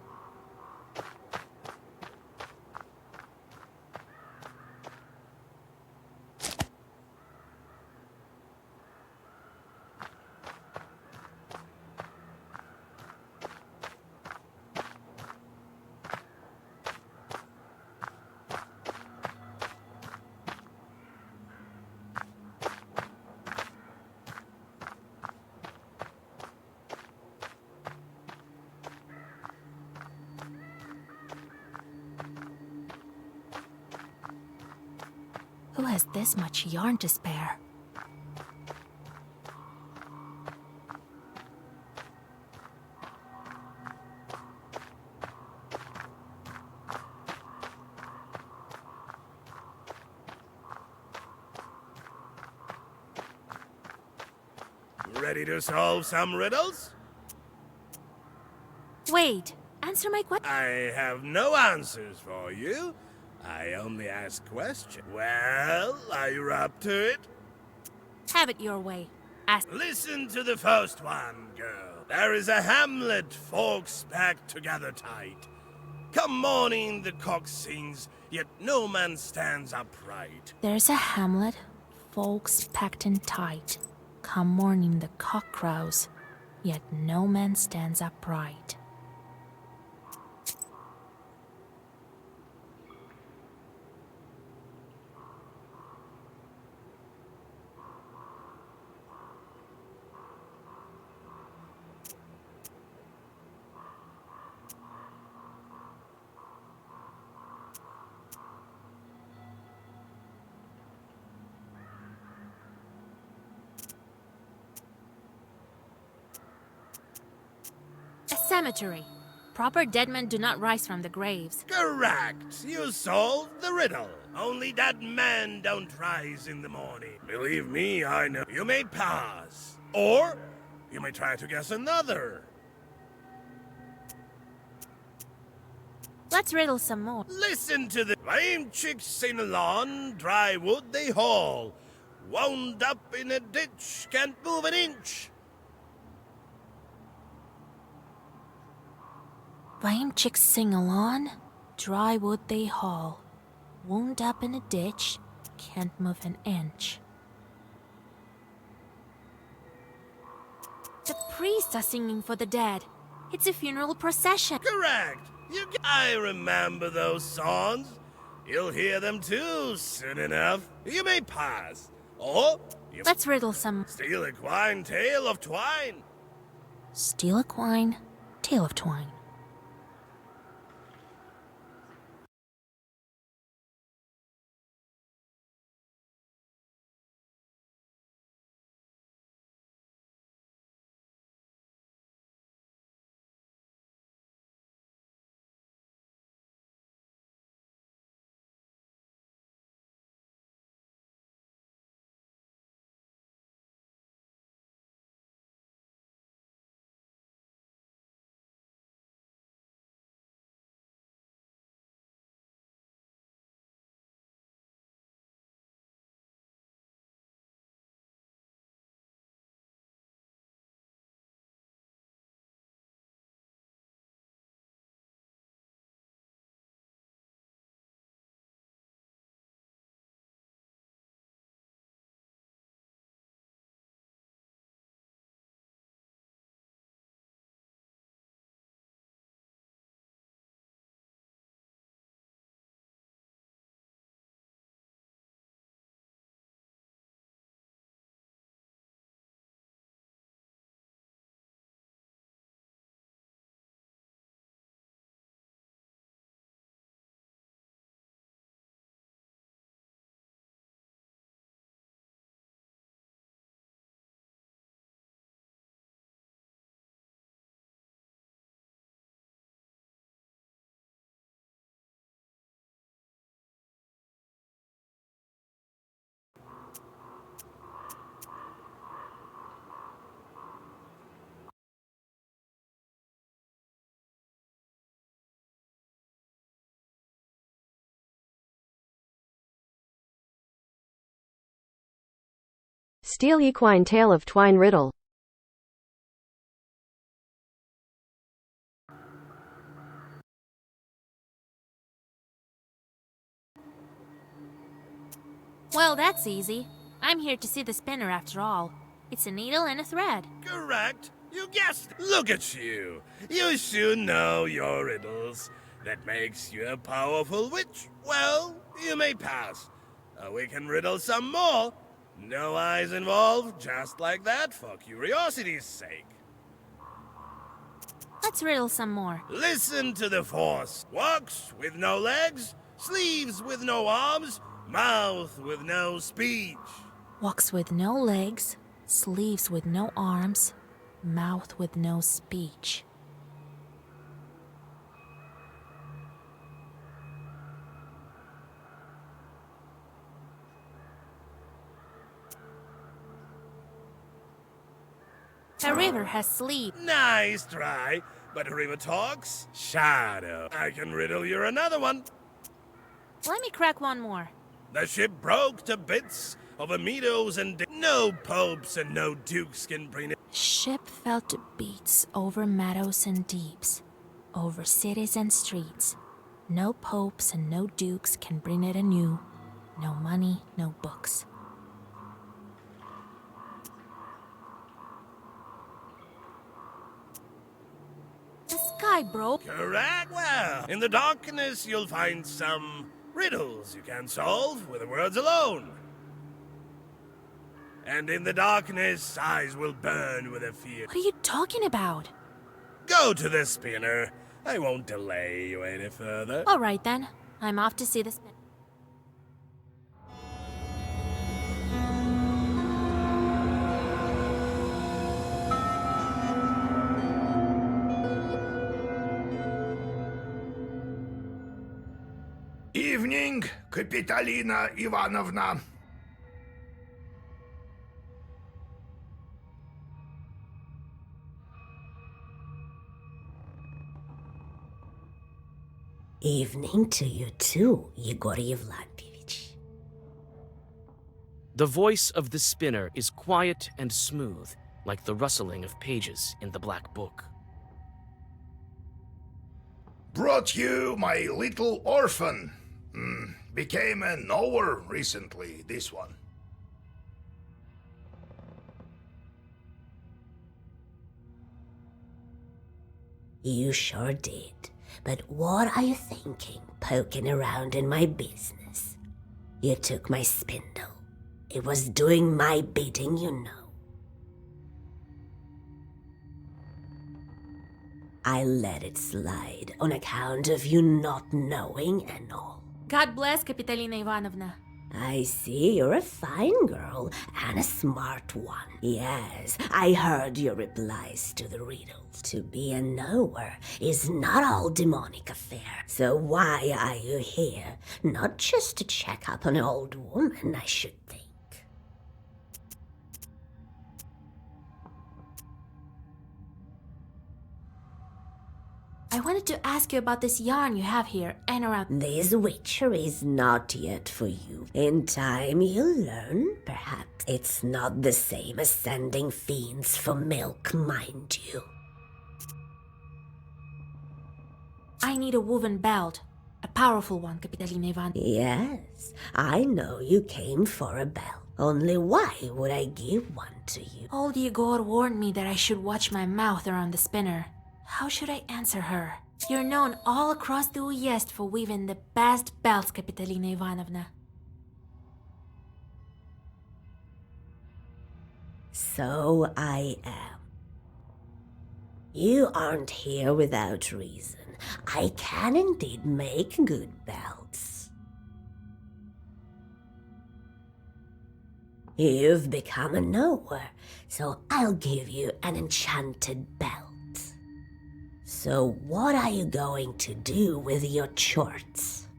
Who has this much yarn to spare? Ready to solve some riddles? Wait, answer my question. I have no answers for you. I only ask questions. Well, are you up to it? Have it your way. Ask. Listen to the first one, girl. There is a hamlet, folks packed together tight. Come morning, the cock sings, yet no man stands upright. There's a hamlet, folks packed in tight. Come morning, the cock crows, yet no man stands upright. Cemetery. Proper dead men do not rise from the graves. Correct. You solved the riddle. Only dead men don't rise in the morning. Believe me, I know. You may pass. Or you may try to guess another. Let's riddle some more. Listen to the lame chicks in a lawn, dry wood they haul. Wound up in a ditch, can't move an inch. Lame chicks sing along, dry wood they haul. Wound up in a ditch, can't move an inch. The priests are singing for the dead. It's a funeral procession. Correct. I remember those songs. You'll hear them too soon enough. You may pass. Or you Let's riddle some. steal a quine tale of twine. Steal a quine, tale of twine. Steal equine tale of twine riddle. Well, that's easy. I'm here to see the spinner after all. It's a needle and a thread. Correct. You guessed it. Look at you. You should know your riddles. That makes you a powerful witch. Well, you may pass. We can riddle some more. No eyes involved, just like that, for curiosity's sake. Let's riddle some more. Listen to the force. Walks with no legs, sleeves with no arms, mouth with no speech. Walks with no legs, sleeves with no arms, mouth with no speech. A river has sleep. Nice try, but a river talks? Shadow. I can riddle you another one. Let me crack one more. The ship broke to bits over meadows and no popes and no dukes can bring it. Ship fell to bits over meadows and deeps, over cities and streets. No popes and no dukes can bring it anew. No money, no books. The sky broke. Correct. Well, in the darkness you'll find some riddles you can solve with the words alone. And in the darkness, eyes will burn with a fear. What are you talking about? Go to the spinner. I won't delay you any further. All right then. I'm off to see the spinner. Evening, Kapitolina Ivanovna. Evening to you too, Yegor Yevlampevich. The voice of the spinner is quiet and smooth, like the rustling of pages in the Black Book. Brought you my little orphan. Became a knower recently, this one. You sure did. But what are you thinking, poking around in my business? You took my spindle. It was doing my bidding, you know. I let it slide on account of you not knowing and all. God bless, Kapitolina Ivanovna. I see you're a fine girl and a smart one. Yes, I heard your replies to the riddles. To be a knower is not all demonic affair. So why are you here? Not just to check up on an old woman, I should think. I wanted to ask you about this yarn you have here and around. This witchery is not yet for you. In time you'll learn, perhaps. It's not the same as sending fiends for milk, mind you. I need a woven belt. A powerful one, Kapitolina Ivanovna. Yes, I know you came for a belt. Only why would I give one to you? Old Yegor warned me that I should watch my mouth around the spinner. How should I answer her? You're known all across the Uyezd for weaving the best belts, Kapitolina Ivanovna. So I am. You aren't here without reason. I can indeed make good belts. You've become a knower, so I'll give you an enchanted belt. So what are you going to do with your shorts?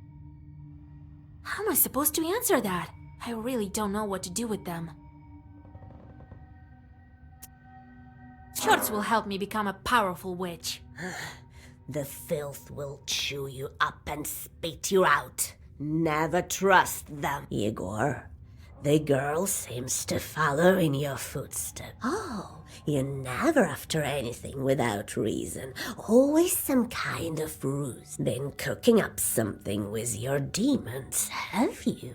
How am I supposed to answer that? I really don't know what to do with them. Shorts will help me become a powerful witch. The filth will chew you up and spit you out. Never trust them, Yegor. The girl seems to follow in your footsteps. Oh, you're never after anything without reason. Always some kind of ruse. Been cooking up something with your demons, have you?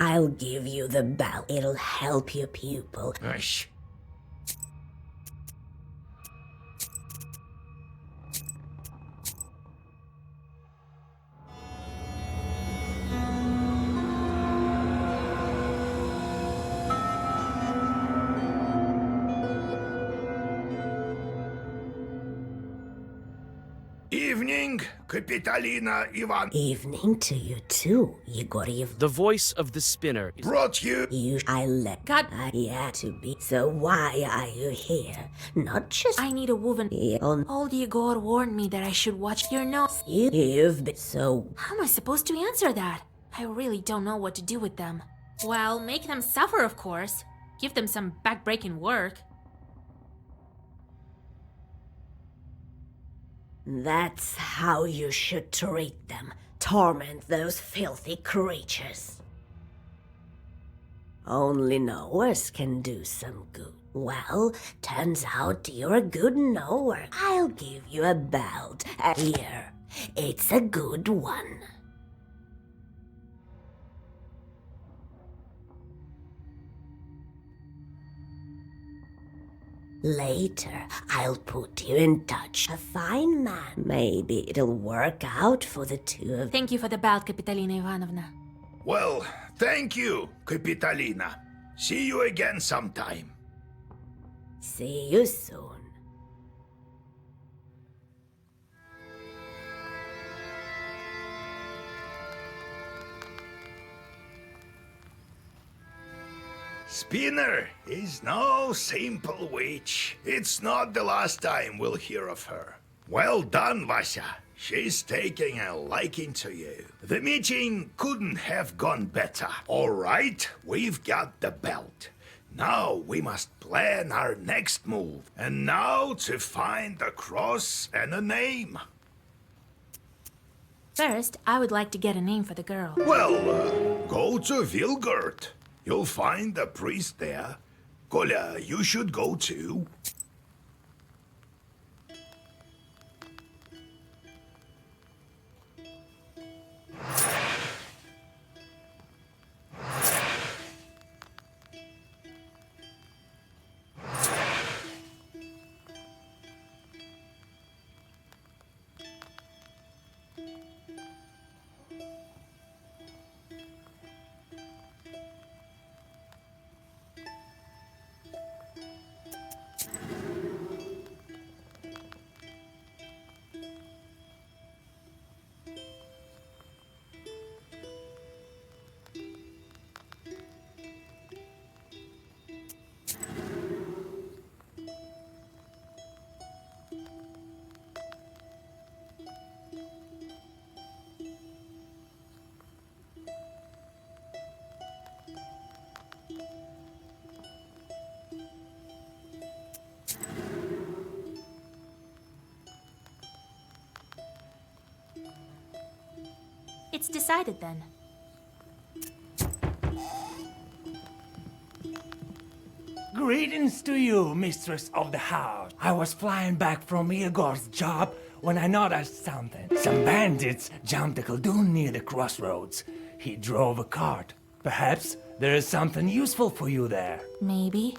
I'll give you the belt. It'll help your pupil. Hush. Evening, Kapitolina Ivan. Evening to you too, Yegor Yevlampevich. The voice of the spinner is... Brought you. I let God. I had to be. So why are you here? Not just I need a woven. Old Yegor warned me that I should watch your nose. You've been so. How am I supposed to answer that? I really don't know what to do with them. Well, make them suffer, of course. Give them some back-breaking work. That's how you should treat them. Torment those filthy creatures. Only knowers can do some good. Well, turns out you're a good knower. I'll give you a belt. Here, it's a good one. Later, I'll put you in touch. A fine man. Maybe it'll work out for the two of you. Thank you for the belt, Kapitolina Ivanovna. Well, thank you, Kapitolina. See you again sometime. See you soon. Spinner is no simple witch. It's not the last time we'll hear of her. Well done, Vasya. She's taking a liking to you. The meeting couldn't have gone better. All right, we've got the belt. Now we must plan our next move. And now to find the cross and a name. First, I would like to get a name for the girl. Well, go to Vilgurt. You'll find the priest there. Kolya, you should go too. It's decided then. Greetings to you, mistress of the house. I was flying back from Igor's job when I noticed something. Some bandits jumped the Khaldun near the crossroads. He drove a cart. Perhaps there is something useful for you there. Maybe.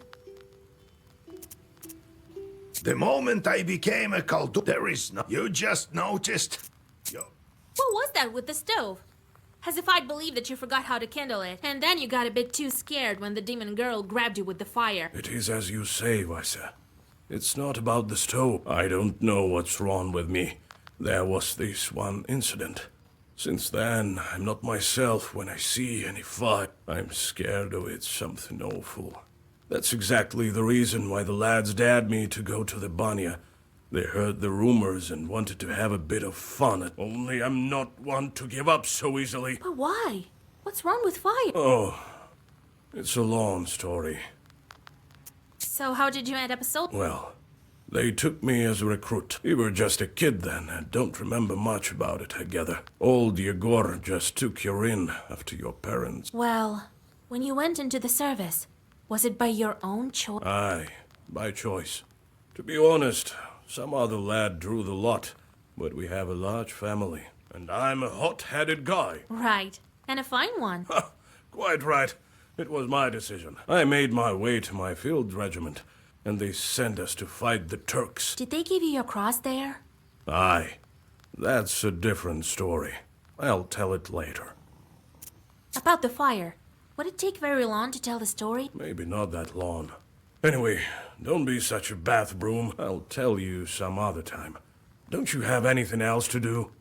The moment I became a Khaldun, there is no... You just noticed... What was that with the stove? As if I'd believe that you forgot how to kindle it, and then you got a bit too scared when the demon girl grabbed you with the fire. It is as you say, Vaisa. It's not about the stove. I don't know what's wrong with me. There was this one incident. Since then, I'm not myself when I see any fire. I'm scared of it, something awful. That's exactly the reason why the lads dared me to go to the Banya. They heard the rumors and wanted to have a bit of fun. Only I'm not one to give up so easily. But why? What's wrong with fire? Oh, it's a long story. So how did you end up a soldier? Well, they took me as a recruit. You were just a kid then, and don't remember much about it, I gather. Old Yegor just took you in after your parents. Well, when you went into the service, was it by your own choice? Aye, by choice. To be honest, some other lad drew the lot, but we have a large family, and I'm a hot-headed guy. Right, and a fine one. Quite right. It was my decision. I made my way to my field regiment, and they sent us to fight the Turks. Did they give you your cross there? Aye. That's a different story. I'll tell it later. About the fire. Would it take very long to tell the story? Maybe not that long. Anyway, don't be such a bath broom. I'll tell you some other time. Don't you have anything else to do?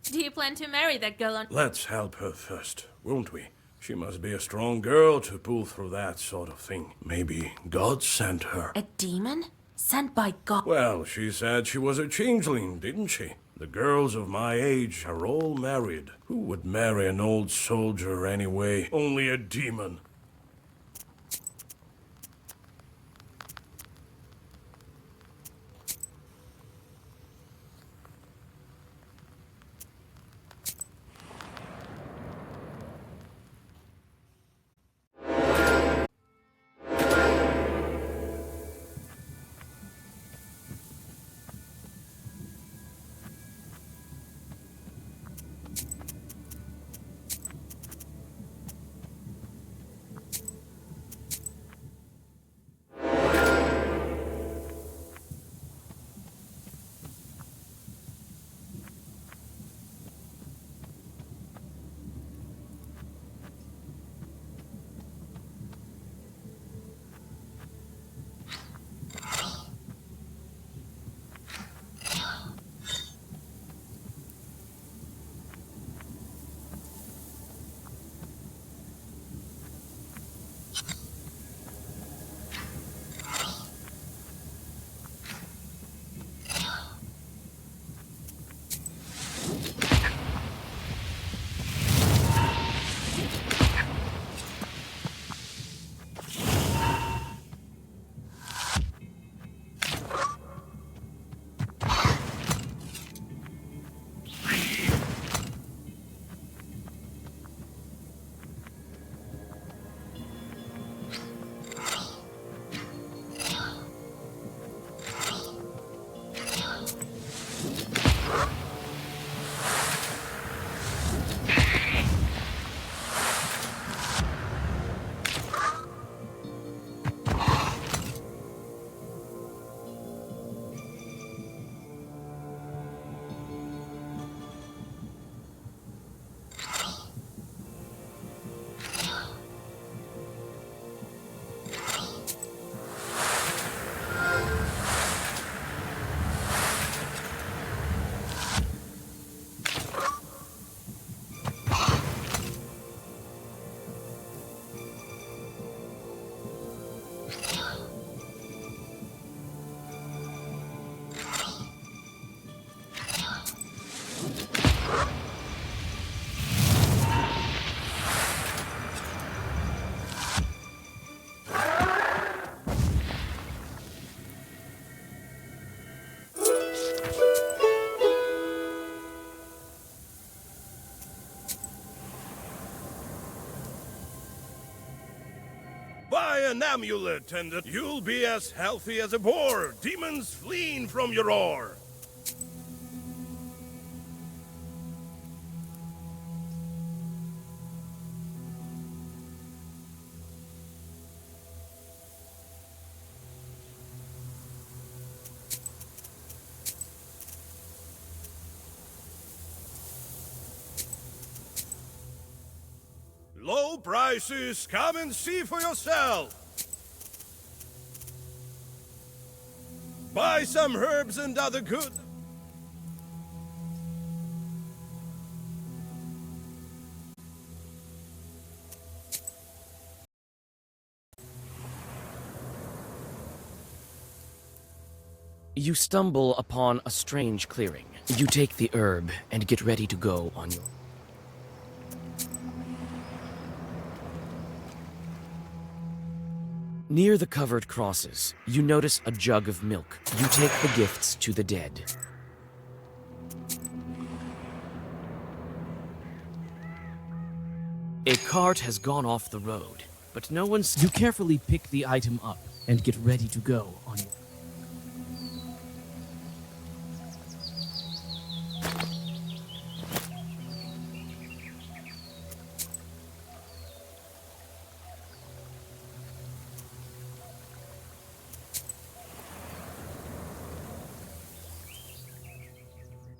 Do you plan to marry that girl on... Let's help her first, won't we? She must be a strong girl to pull through that sort of thing. Maybe God sent her. A demon? Sent by God? Well, she said she was a changeling, didn't she? The girls of my age are all married. Who would marry an old soldier anyway? Only a demon. an amulet, and you'll be as healthy as a boar, demons fleeing from your roar. Low prices, come and see for yourself. Buy some herbs and other good. You stumble upon a strange clearing. You take the herb and get ready to go on your... Near the covered crosses, you notice a jug of milk. You take the gifts to the dead. A cart has gone off the road, but no one's... You carefully pick the item up and get ready to go on your...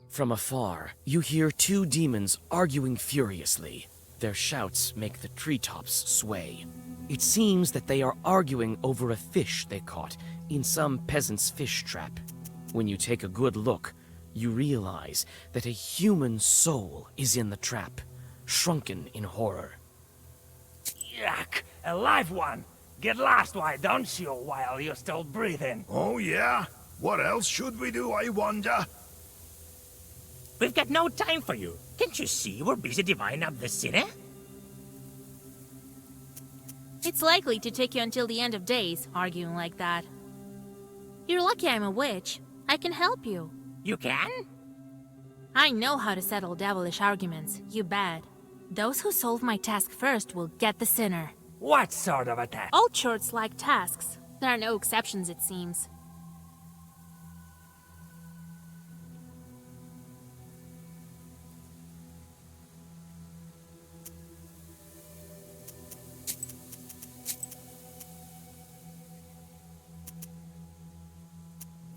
From afar, you hear two demons arguing furiously. Their shouts make the treetops sway. It seems that they are arguing over a fish they caught in some peasant's fish trap. When you take a good look, you realize that a human soul is in the trap, shrunken in horror. Yuck! A live one! Get lost, why don't you, while you're still breathing? Oh yeah? What else should we do, I wonder? We've got no time for you. Can't you see we're busy dividing up the city? It's likely to take you until the end of days, arguing like that. You're lucky I'm a witch. I can help you. You can? I know how to settle devilish arguments, you bet. Those who solve my task first will get the sinner. What sort of a task? All churches like tasks. There are no exceptions, it seems.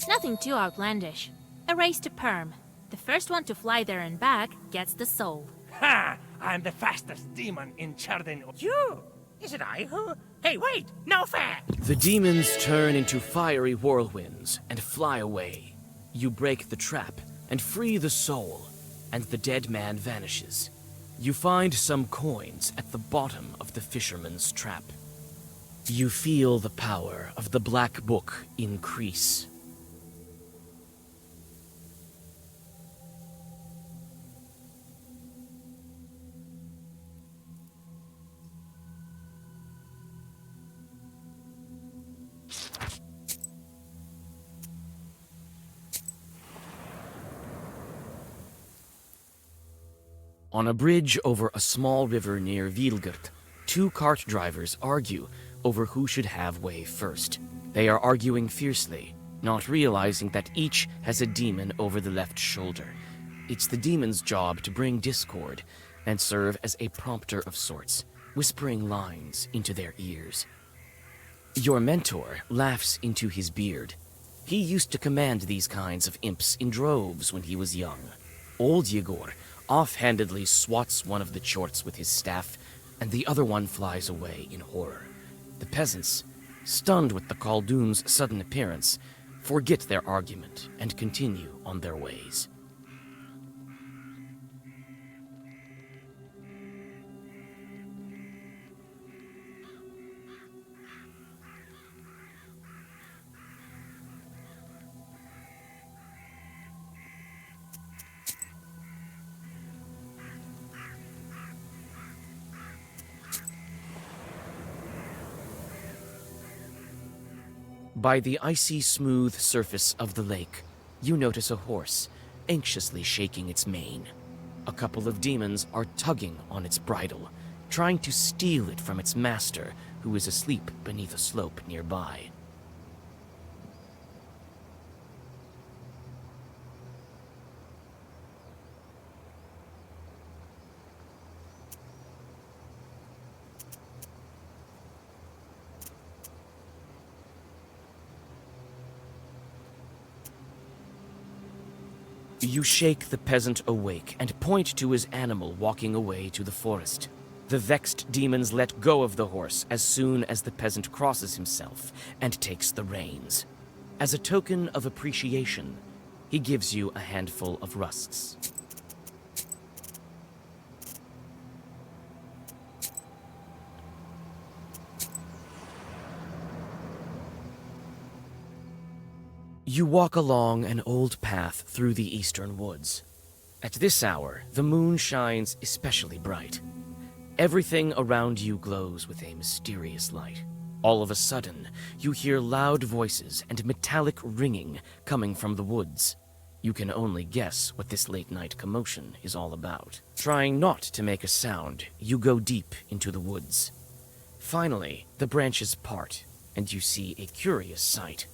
Nothing too outlandish. A race to Perm. The first one to fly there and back gets the soul. Ha! I'm the fastest demon in Chardin. You? Is it I who? Hey, wait! No fair! The demons turn into fiery whirlwinds and fly away. You break the trap and free the soul, and the dead man vanishes. You find some coins at the bottom of the fisherman's trap. You feel the power of the Black Book increase. On a bridge over a small river near Vilgert, two cart drivers argue over who should have way first. They are arguing fiercely, not realizing that each has a demon over the left shoulder. It's the demon's job to bring discord and serve as a prompter of sorts, whispering lines into their ears. Your mentor laughs into his beard. He used to command these kinds of imps in droves when he was young. Old Yegor offhandedly swats one of the chorts with his staff, and the other one flies away in horror. The peasants, stunned with the Khaldoon's sudden appearance, forget their argument and continue on their ways. By the icy smooth surface of the lake, you notice a horse, anxiously shaking its mane. A couple of demons are tugging on its bridle, trying to steal it from its master who is asleep beneath a slope nearby. You shake the peasant awake and point to his animal walking away to the forest. The vexed demons let go of the horse as soon as the peasant crosses himself and takes the reins. As a token of appreciation, he gives you a handful of rusks. You walk along an old path through the eastern woods. At this hour, the moon shines especially bright. Everything around you glows with a mysterious light. All of a sudden, you hear loud voices and metallic ringing coming from the woods. You can only guess what this late-night commotion is all about. Trying not to make a sound, you go deep into the woods. Finally, the branches part, and you see a curious sight.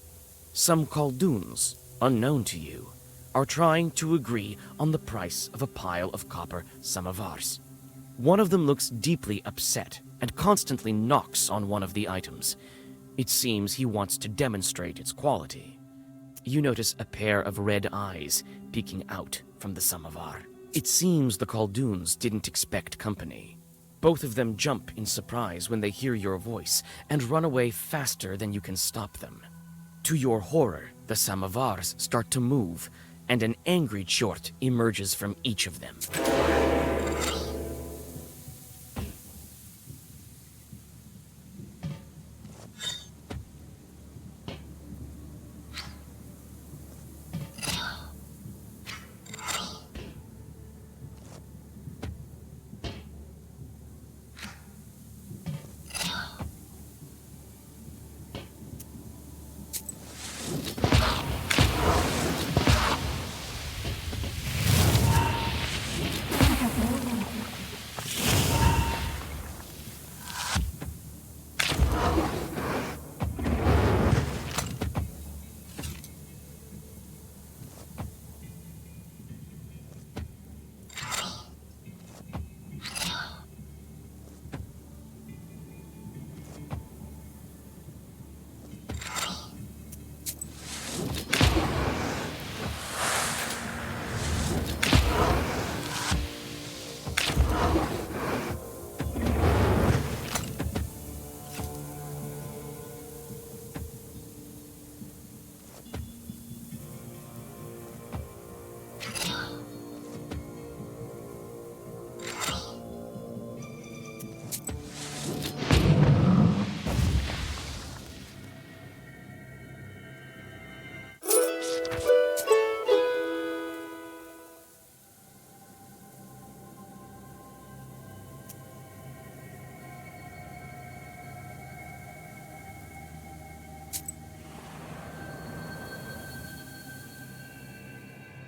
Some Khaldoons, unknown to you, are trying to agree on the price of a pile of copper samovars. One of them looks deeply upset and constantly knocks on one of the items. It seems he wants to demonstrate its quality. You notice a pair of red eyes peeking out from the samovar. It seems the Khaldoons didn't expect company. Both of them jump in surprise when they hear your voice and run away faster than you can stop them. To your horror, the samovars start to move, and an angry Chort emerges from each of them.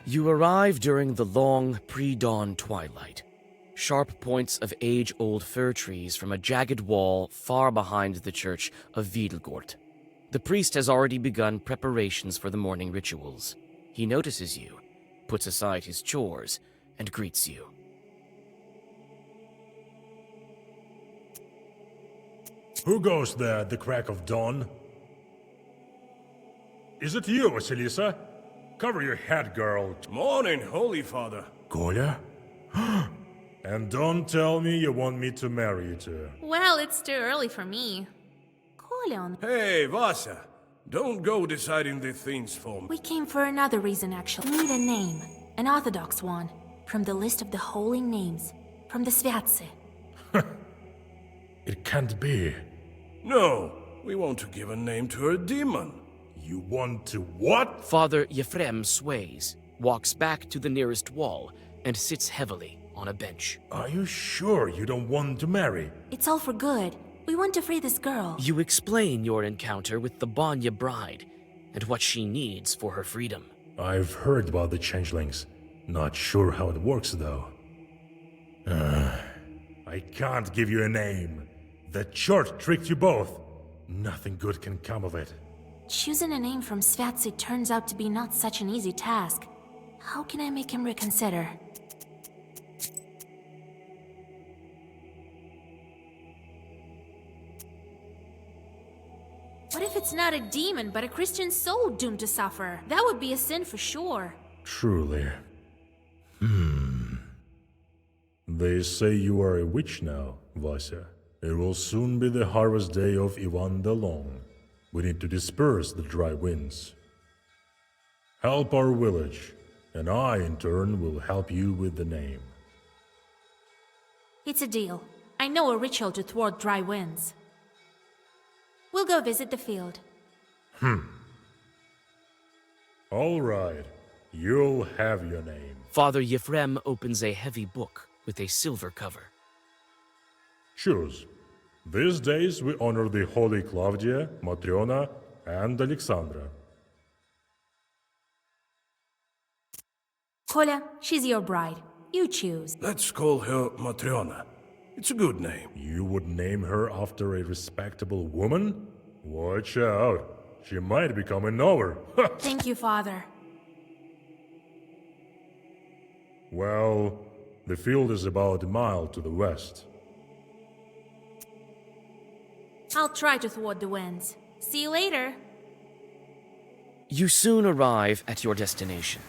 You arrive during the long, pre-dawn twilight. Sharp points of age-old fir trees from a jagged wall far behind the church of Wiedelgort. The priest has already begun preparations for the morning rituals. He notices you, puts aside his chores, and greets you. Who goes there at the crack of dawn? Is it you, Vasilisa? Cover your head, girl. Morning, Holy Father. Kolya? And don't tell me you want me to marry you to her. Well, it's too early for me. Kolya. Hey, Vasa. Don't go deciding these things for me. We came for another reason, actually. We need a name. An Orthodox one. From the list of the holy names. From the Sviatse. It can't be. No, we want to give a name to a demon. You want to what? Father Yefrem sways, walks back to the nearest wall, and sits heavily on a bench. Are you sure you don't want to marry? It's all for good. We want to free this girl. You explain your encounter with the Banya bride, and what she needs for her freedom. I've heard about the changelings. Not sure how it works, though. I can't give you a name. That chart tricked you both. Nothing good can come of it. Choosing a name from Sviatsi turns out to be not such an easy task. How can I make him reconsider? What if it's not a demon, but a Christian soul doomed to suffer? That would be a sin for sure. Truly. They say you are a witch now, Vasya. It will soon be the harvest day of Ivan the Long. We need to disperse the dry winds. Help our village, and I, in turn, will help you with the name. It's a deal. I know a ritual to thwart dry winds. We'll go visit the field. All right. You'll have your name. Father Yefrem opens a heavy book with a silver cover. Choose. These days we honor the holy Claudia, Matriona, and Alexandra. Kolya, she's your bride. You choose. Let's call her Matriona. It's a good name. You would name her after a respectable woman? Watch out. She might become a knower. Thank you, Father. Well, the field is about a mile to the west. I'll try to thwart the winds. See you later. You soon arrive at your destination.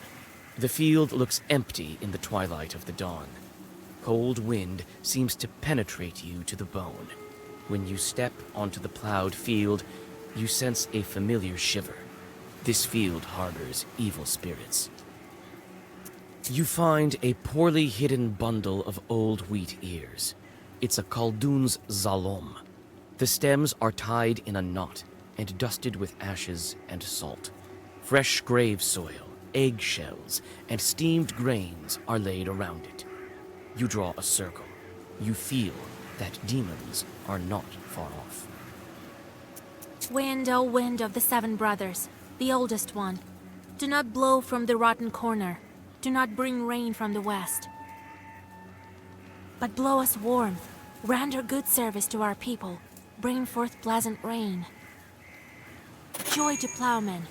The field looks empty in the twilight of the dawn. Cold wind seems to penetrate you to the bone. When you step onto the plowed field, you sense a familiar shiver. This field harbors evil spirits. You find a poorly hidden bundle of old wheat ears. It's a Khaldun's zalom. The stems are tied in a knot and dusted with ashes and salt. Fresh grave soil, eggshells, and steamed grains are laid around it. You draw a circle. You feel that demons are not far off. Wind, O wind of the seven brothers, the oldest one, do not blow from the rotten corner. Do not bring rain from the west. But blow us warmth, render good service to our people, bring forth pleasant rain. Joy to plowmen,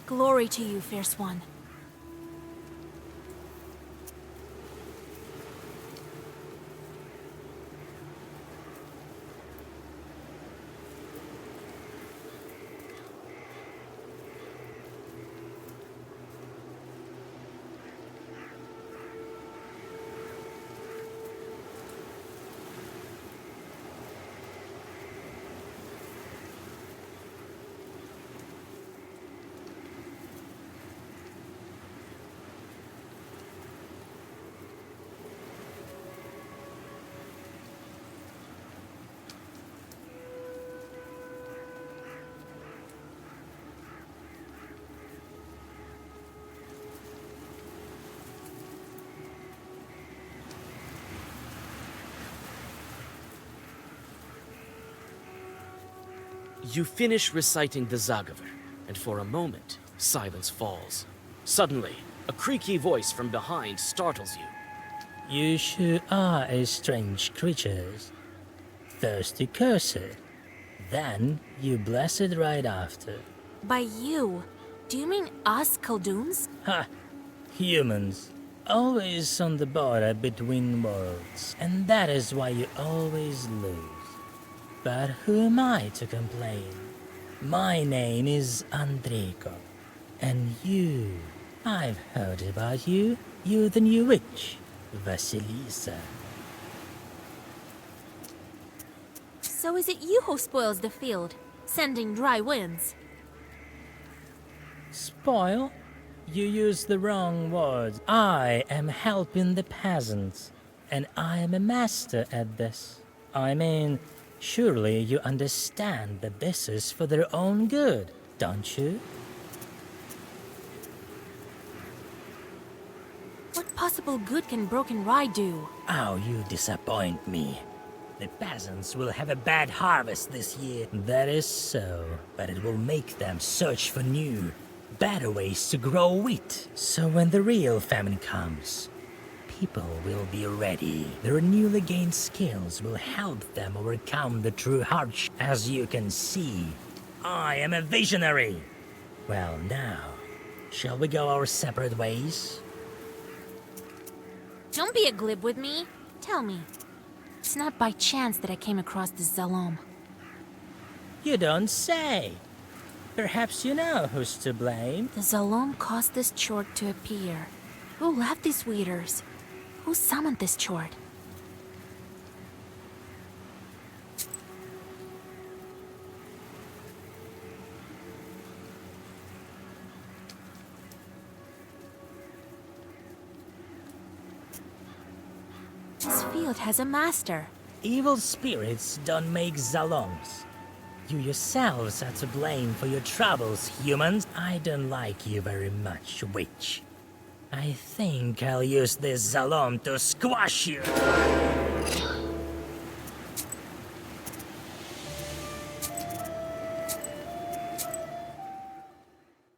glory to you, fierce one. You finish reciting the Zagaver, and for a moment, silence falls. Suddenly, a creaky voice from behind startles you. You sure are a strange creatures. Thirsty cursor. Then you bless it right after. By you, do you mean us Khalduns? Ha! Humans. Always on the border between worlds. And that is why you always lose. But who am I to complain? My name is Andreyko. And you, I've heard about you. You're the new witch, Vasilisa. So is it you who spoils the field, sending dry winds? Spoil? You use the wrong words. I am helping the peasants, and I am a master at this. I mean, surely you understand that this is for their own good, don't you? What possible good can broken rye do? Oh, you disappoint me. The peasants will have a bad harvest this year. That is so, but it will make them search for new, better ways to grow wheat. So when the real famine comes, people will be ready. Their newly gained skills will help them overcome the true hardship. As you can see, I am a visionary. Well, now, shall we go our separate ways? Don't be a glib with me. Tell me. It's not by chance that I came across this Zalom. You don't say. Perhaps you know who's to blame. The Zalom caused this chord to appear. Who left these weeders? Who summoned this chord? This field has a master. Evil spirits don't make Zaloms. You yourselves are to blame for your troubles, humans. I don't like you very much, witch. I think I'll use this Zalom to squash you.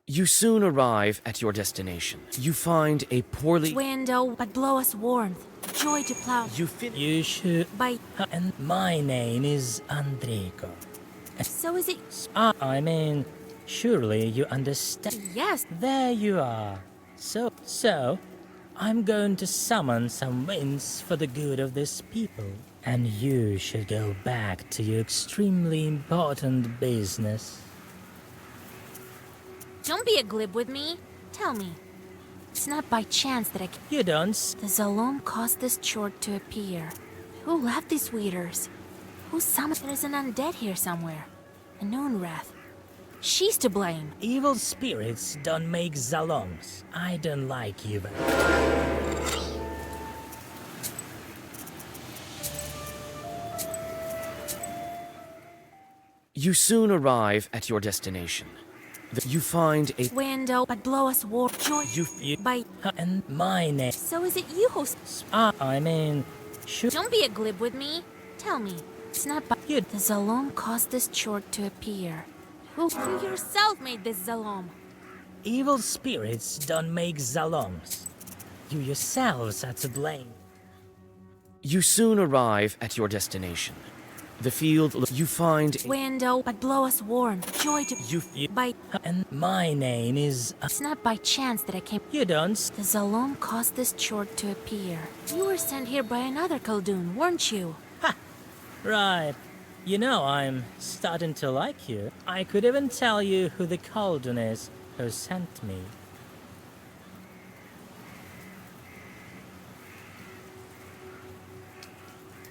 You soon arrive at your destination. You find a poorly... Window, but blow us warmth. Joy to plow. You should... By... And my name is Andriko. So is it... I mean, surely you understand. Yes. There you are. So, I'm going to summon some winds for the good of this people. And you should go back to your extremely important business. Don't be a glib with me. Tell me. It's not by chance that I... You don't... The Zalom caused this chord to appear. Who left these weeders? Who summoned... There's an undead here somewhere. A Noonwrath. She's to blame. Evil spirits don't make Zaloms. I don't like you very You soon arrive at your destination. You find a... Window, but blow us war... Joy... By... And my name... So is it you who... I mean... Don't be a glib with me. Tell me. It's not by... You... The Zalom caused this chord to appear. Who... You yourself made this Zalom. Evil spirits don't make Zaloms. You yourselves are to blame. You soon arrive at your destination. The field... You find... Window, but blow us warm. Joy to... By... And my name is... It's not by chance that I came... You don't... The Zalom caused this chord to appear. You were sent here by another Khaldun, weren't you? Ha! Right. You know, I'm starting to like you. I could even tell you who the Khaldun is who sent me.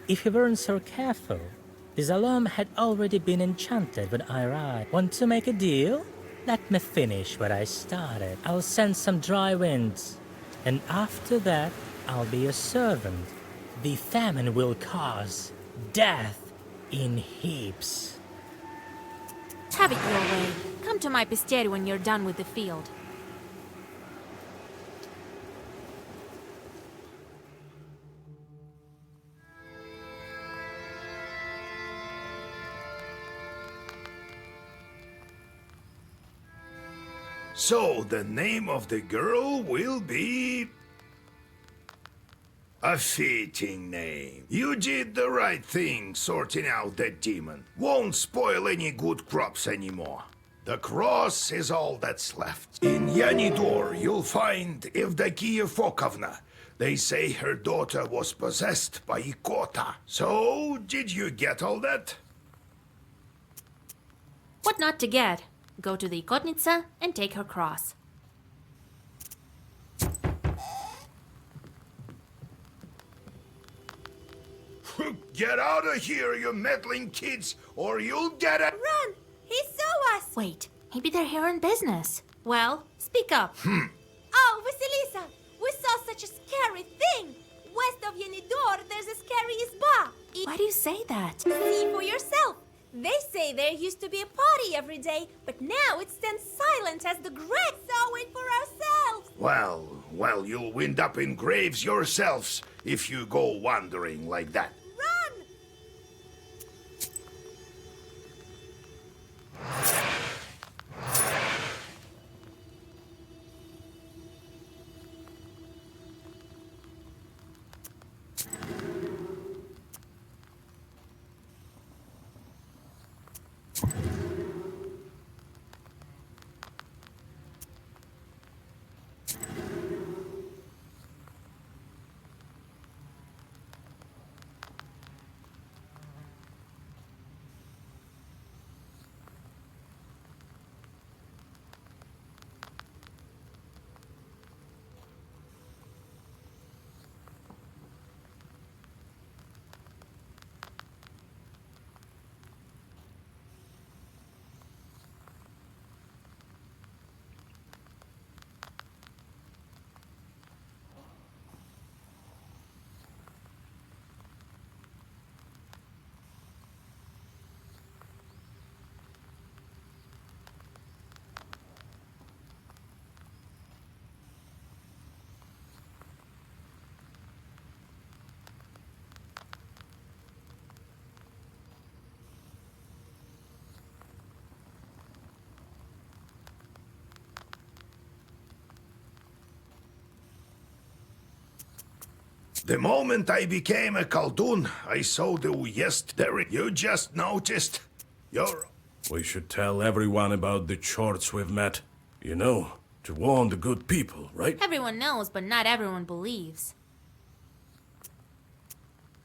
If you weren't so careful, the Zalom had already been enchanted when I arrived. Want to make a deal? Let me finish what I started. I'll send some dry winds, and after that, I'll be a servant. The famine will cause death in heaps. Have it your way. Come to my Pisteri when you're done with the field. So the name of the girl will be... a fitting name. You did the right thing sorting out that demon. Won't spoil any good crops anymore. The cross is all that's left. In Yanidor, you'll find Evdokia Fokovna. They say her daughter was possessed by Ikota. So, did you get all that? What not to get? Go to the Ikotnitsa and take her cross. Get out of here, you meddling kids, or you'll get it! Run! He saw us! Wait, maybe they're here on business. Well, speak up. Oh, Vasilisa! We saw such a scary thing! West of Yanidor, there's a scary Izba! Why do you say that? See for yourself! They say there used to be a party every day, but now it stands silent as the grave. Saw it for ourselves! Well, you'll wind up in graves yourselves if you go wandering like that. Run! The moment I became a Khaldun, I saw the yesterday. You just noticed. You're... We should tell everyone about the Chorts we've met. You know, to warn the good people, right? Everyone knows, but not everyone believes.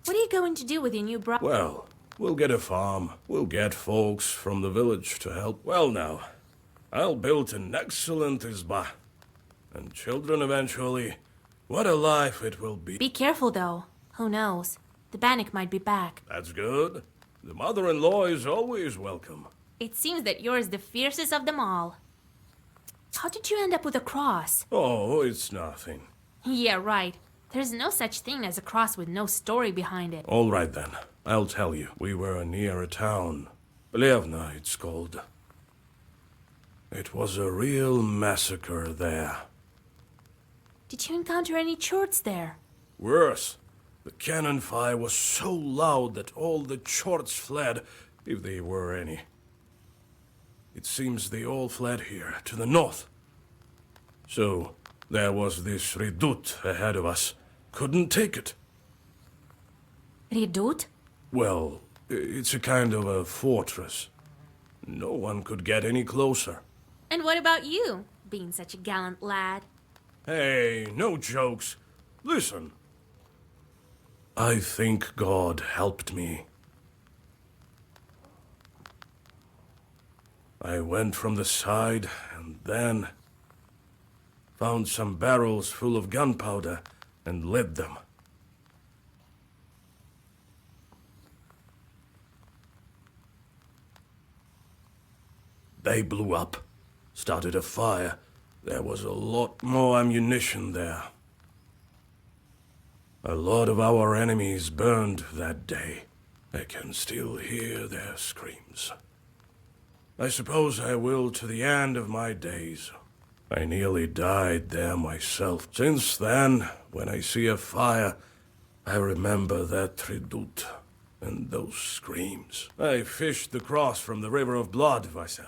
What are you going to do with your new bro- Well, we'll get a farm. We'll get folks from the village to help. Well now, I'll build an excellent izba. And children eventually. What a life it will be. Be careful, though. Who knows? The Bannock might be back. That's good. The mother-in-law is always welcome. It seems that you're the fiercest of them all. How did you end up with a cross? Oh, it's nothing. Yeah, right. There's no such thing as a cross with no story behind it. All right then, I'll tell you. We were near a town. Plevna, it's called. It was a real massacre there. Did you encounter any Chorts there? Worse, the cannon fire was so loud that all the Chorts fled, if they were any. It seems they all fled here, to the north. So, there was this Redut ahead of us. Couldn't take it. Redut? Well, it's a kind of a fortress. No one could get any closer. And what about you, being such a gallant lad? Hey, no jokes. Listen. I think God helped me. I went from the side and then found some barrels full of gunpowder and lit them. They blew up, started a fire. There was a lot more ammunition there. A lot of our enemies burned that day. I can still hear their screams. I suppose I will to the end of my days. I nearly died there myself. Since then, when I see a fire, I remember that Redut and those screams. I fished the cross from the River of Blood, Vaisa.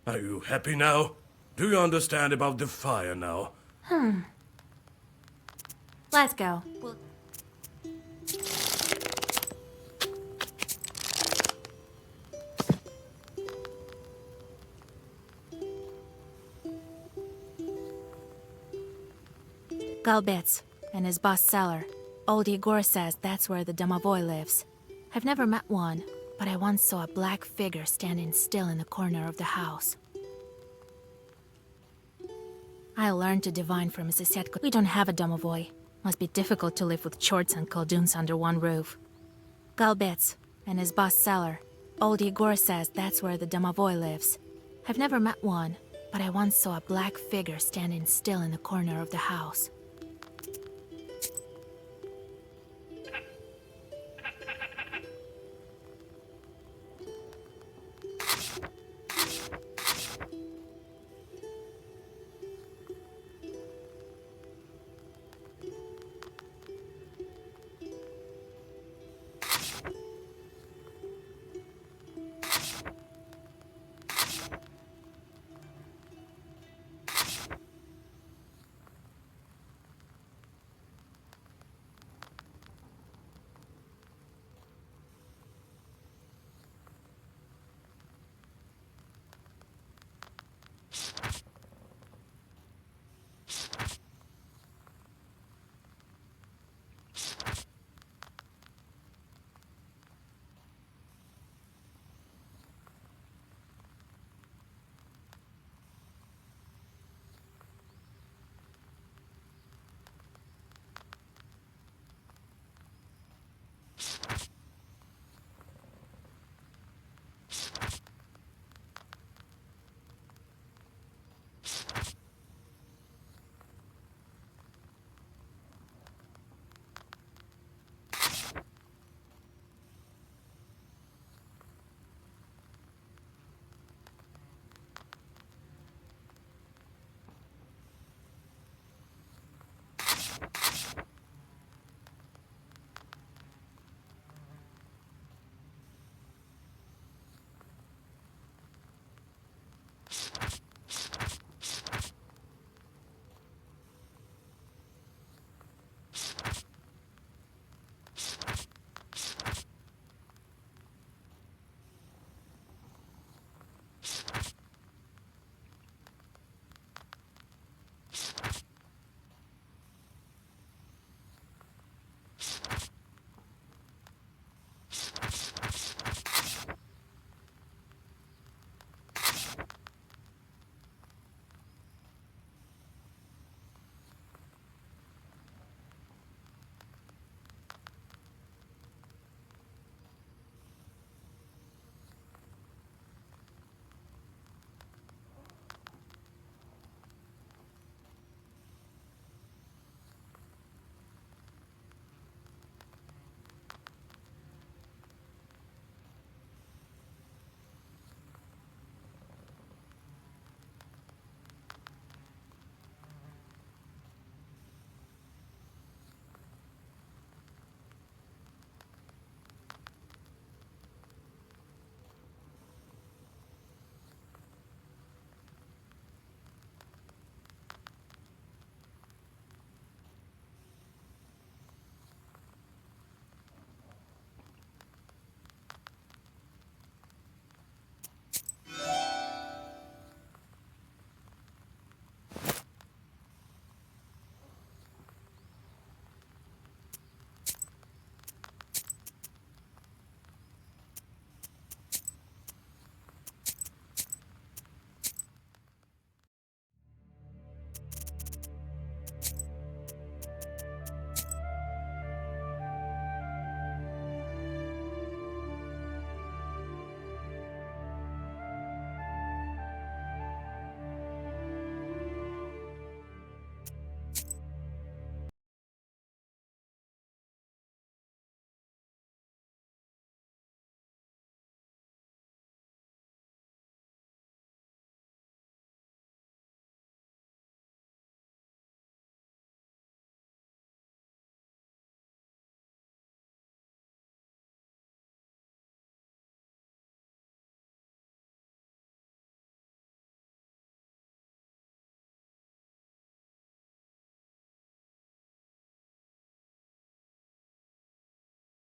Are you happy now? Do you understand about the fire now? Let's go. Galbets and his boss cellar. Old Igor says that's where the Domovoy lives. I've never met one, but I once saw a black figure standing still in the corner of the house. I learned to divine from Mrs. Setko. We don't have a Domovoy. Must be difficult to live with Chorts and Khalduns under one roof. Galbets and his boss cellar. Old Igor says that's where the Domovoy lives. I've never met one, but I once saw a black figure standing still in the corner of the house.